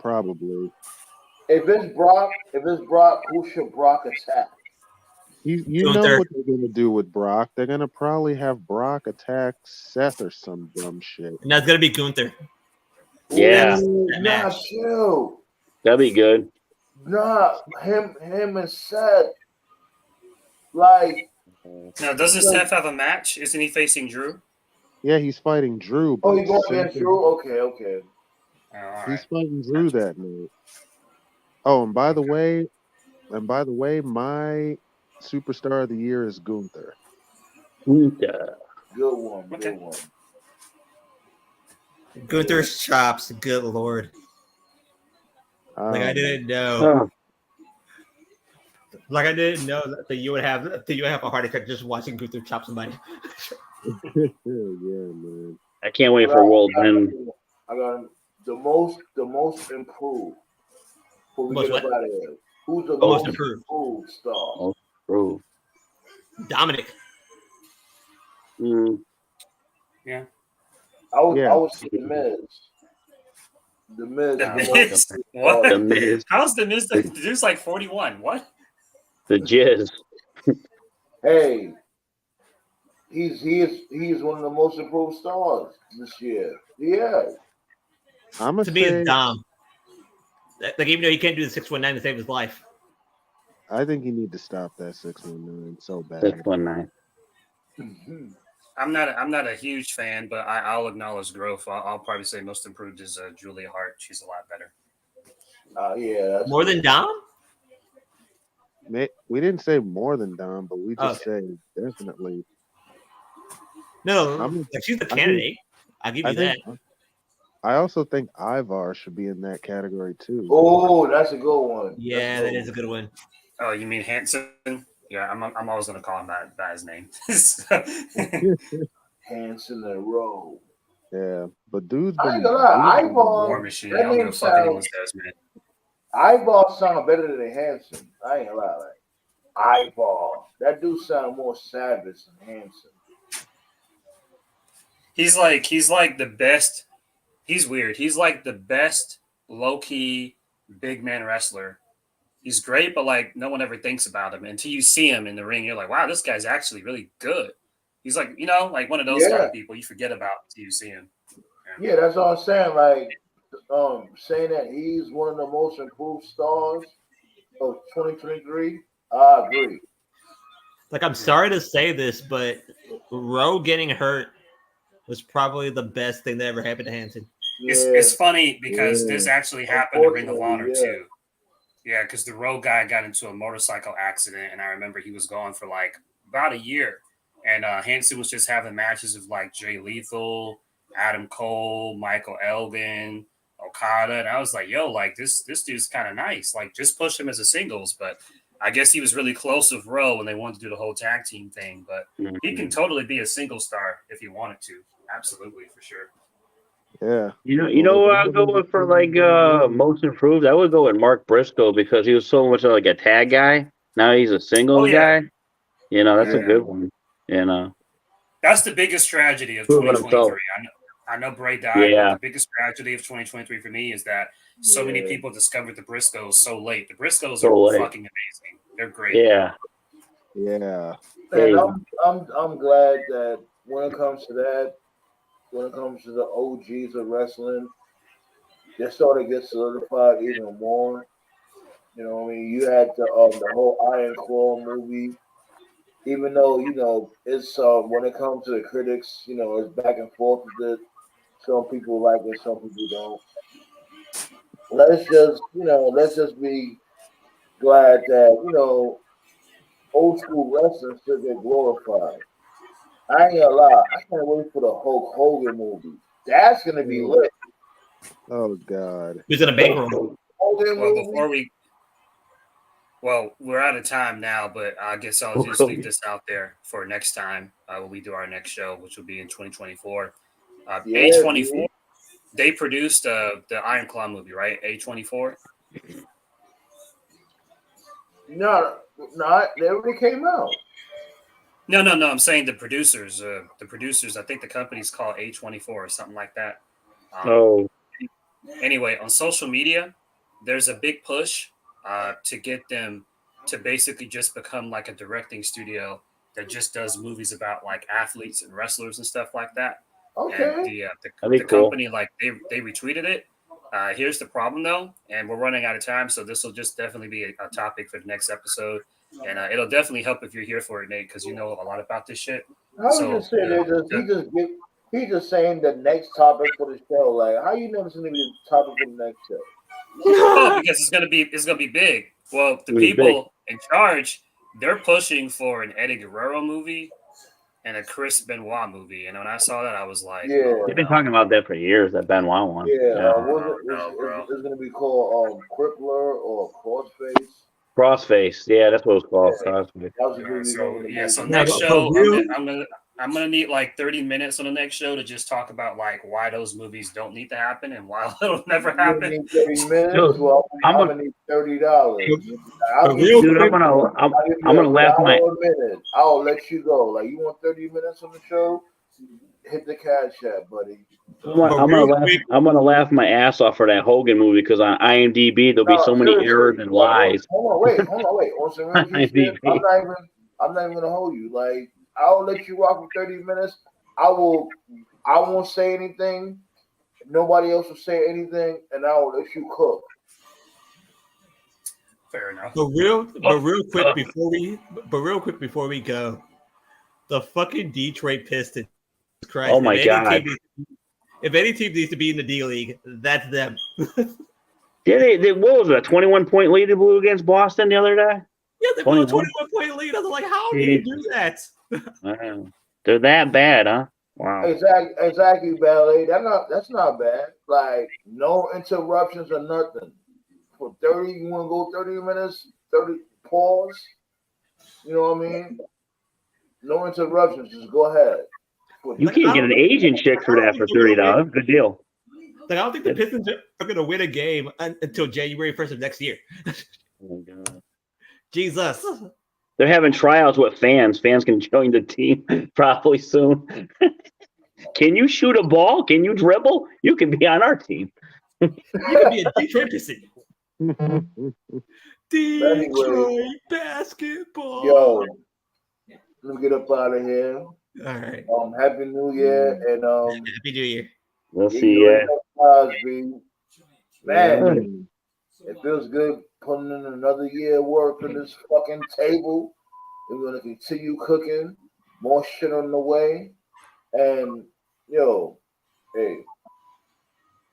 probably. If it's Brock, who should Brock attack? You know what they're gonna do with Brock? They're gonna probably have Brock attack Seth or some dumb shit. And that's gonna be Gunther. Yeah. Nah, chill. That'd be good. Nah, him and Seth. Like Now, doesn't Steph have a match? Isn't he facing Drew? Yeah, he's fighting Drew. But Oh, he's going against Drew? Okay. Oh, all He's right. fighting Drew that night. Oh, and by the way, my superstar of the year is Gunther. Yeah. Good one. Okay. Good one. Gunther's chops. Good lord. Like I didn't know. Oh, Like I didn't know that you would have a heart attack just watching Gunther chop somebody. Yeah, man. I can't wait for World End. I got the most improved. Before we Most get what? up out of here, who's the Most most improved. improved star? Oh, bro. Dominic. Yeah. I would say the Miz. The Miz. The the Miz? most What? The Miz. How's the Miz? The dude's like 41. What? The Jizz. Hey, he is one of the most improved stars this year. Yeah. I'm gonna To me, say it's Dom. Like even though he can't do the 619 to save his life. I think you need to stop that 619 so bad. 619. I'm not a huge fan, but I'll acknowledge growth. I'll probably say most improved is Julia Hart. She's a lot better. Yeah. More than Dom? We didn't say more than Dom, but we just said definitely. No, like she's the candidate. I'll give you that. I also think Ivar should be in that category too. Oh, that's a good one. Yeah, that is a good one. Oh, you mean Hanson? Yeah, I'm always gonna call him by his name. Hanson and Rowe. Yeah, but dude's I been ain't gonna lie, Ivar. War Machine. I don't give a fuck anyone says, man. Ivar sound better than Hanson. I ain't gonna lie. Like, Ivar. That dude sound more savage than Hanson. He's like the best. He's weird. He's like the best low key big man wrestler. He's great, but like no one ever thinks about him until you see him in the ring. You're like, wow, this guy's actually really good. He's like, like one of those kind of people you forget about until you see him. Yeah, that's all I'm saying. Like, saying that he's one of the most improved stars of 2023. I agree. Like I'm sorry to say this, but Rowe getting hurt was probably the best thing that ever happened to Hanson. It's funny because this actually happened in Ring of Honor too. Yeah, because the Rowe guy got into a motorcycle accident, and I remember he was gone for like about a year. And Hanson was just having matches with like Jay Lethal, Adam Cole, Michael Elgin, Okada, and I was like, "Yo, like this dude's kind of nice. Like, just push him as a singles." But I guess he was really close with Rowe, and they wanted to do the whole tag team thing. But he can totally be a single star if he wanted to. Absolutely, for sure. Yeah. You know what I'll go with for like most improved? I would go with Mark Briscoe because he was so much like a tag guy. Now he's a singles guy. That's a good one. That's the biggest tragedy of 2023. I know Bray died, but the biggest tragedy of 2023 for me is that so many people discovered the Briscoes so late. The Briscoes are fucking amazing. They're great. Yeah. And I'm glad that when it comes to the OGs of wrestling, they're starting to get solidified even more. You know what I mean? You had the whole Iron Claw movie. Even though, it's when it comes to the critics, it's back and forth with it. Some people like it, some people don't. Let's just be glad that, old school wrestling still get glorified. I ain't gonna lie, I can't wait for the Hulk Hogan movie. That's gonna be lit. Oh God. Who's in a bankroll? We're out of time now, but I guess I'll just leave this out there for next time when we do our next show, which will be in 2024. A24, they produced the Iron Claw movie, right? A24. No, they already came out. No. I'm saying the producers. I think the company's called A24 or something like that. Anyway, on social media, there's a big push to get them to basically just become like a directing studio that just does movies about like athletes and wrestlers and stuff like that. Okay. And the company, like they retweeted it, Here's the problem, though, and we're running out of time, so this will just definitely be a topic for the next episode, and it'll definitely help if you're here for it, Nate, because you know a lot about this shit. How you just saying he just saying the next topic for the show? Like, how you know it's gonna be the topic for the next show? Oh, because it's gonna be big. Well, the people in charge, they're pushing for an Eddie Guerrero movie and a Chris Benoit movie. And when I saw that, I was like, Yeah. oh, They've been talking about that for years. That Benoit one. Yeah, bro. it's gonna be called Crippler or Crossface. Crossface. Yeah, that's what it's called. Yeah. Crossface. That was a good So Yeah, next but show, for real? I'm gonna need like 30 minutes on the next show to just talk about like why those movies don't need to happen and why it'll never happen. Need 30 minutes. Dude, Well, I'm gonna need $30. Dude, I'm gonna laugh my. I'll let you go. Like, you want 30 minutes on the show? Hit the cash app, buddy. I'm gonna laugh my ass off for that Hogan movie because on IMDb there'll be so many errors and lies. Hold on, wait. On some real shit, I'm not even gonna hold you. Like, I'll let you rock for 30 minutes. I won't say anything. Nobody else will say anything, and I will let you cook. Fair enough. But real quick before we go, the fucking Detroit Pistons. Christ, Oh my God. If any team needs to be in the D League, that's them. Yeah, they what was it, a 21-point lead they blew against Boston the other day? Yeah, they blew a 21-point lead. I was like, how do you do that? Wow. They're that bad, huh? Wow. Exactly, Ballet. That's not bad. Like, no interruptions or nothing. For 30, you want to go 30 minutes, 30 pause. You know what I mean? No interruptions. Just go ahead. You can't get an Asian chick for that for $30. Good deal. Like, I don't think the Pistons are going to win a game until January 1st of next year. Oh my God. Jesus. They're having tryouts with fans. Fans can join the team probably soon. Can you shoot a ball? Can you dribble? You can be on our team. You can be a Detroit Piston. Detroit basketball. Yo, let me get up out of here. All right. Happy New Year and Happy New Year. We'll see ya. Man, it feels good putting in another year of work on this fucking table. We're gonna continue cooking, more shit on the way, and yo, hey,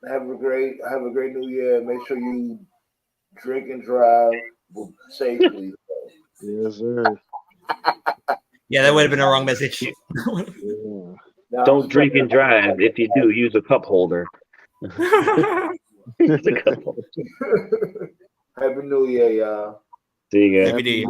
have a great New Year. Make sure you drink and drive safely. Yes, sir. Yeah, that would have been a wrong message. Don't drink and drive. If you do, use a cup holder. Happy New Year, y'all. See you guys. Happy New Year.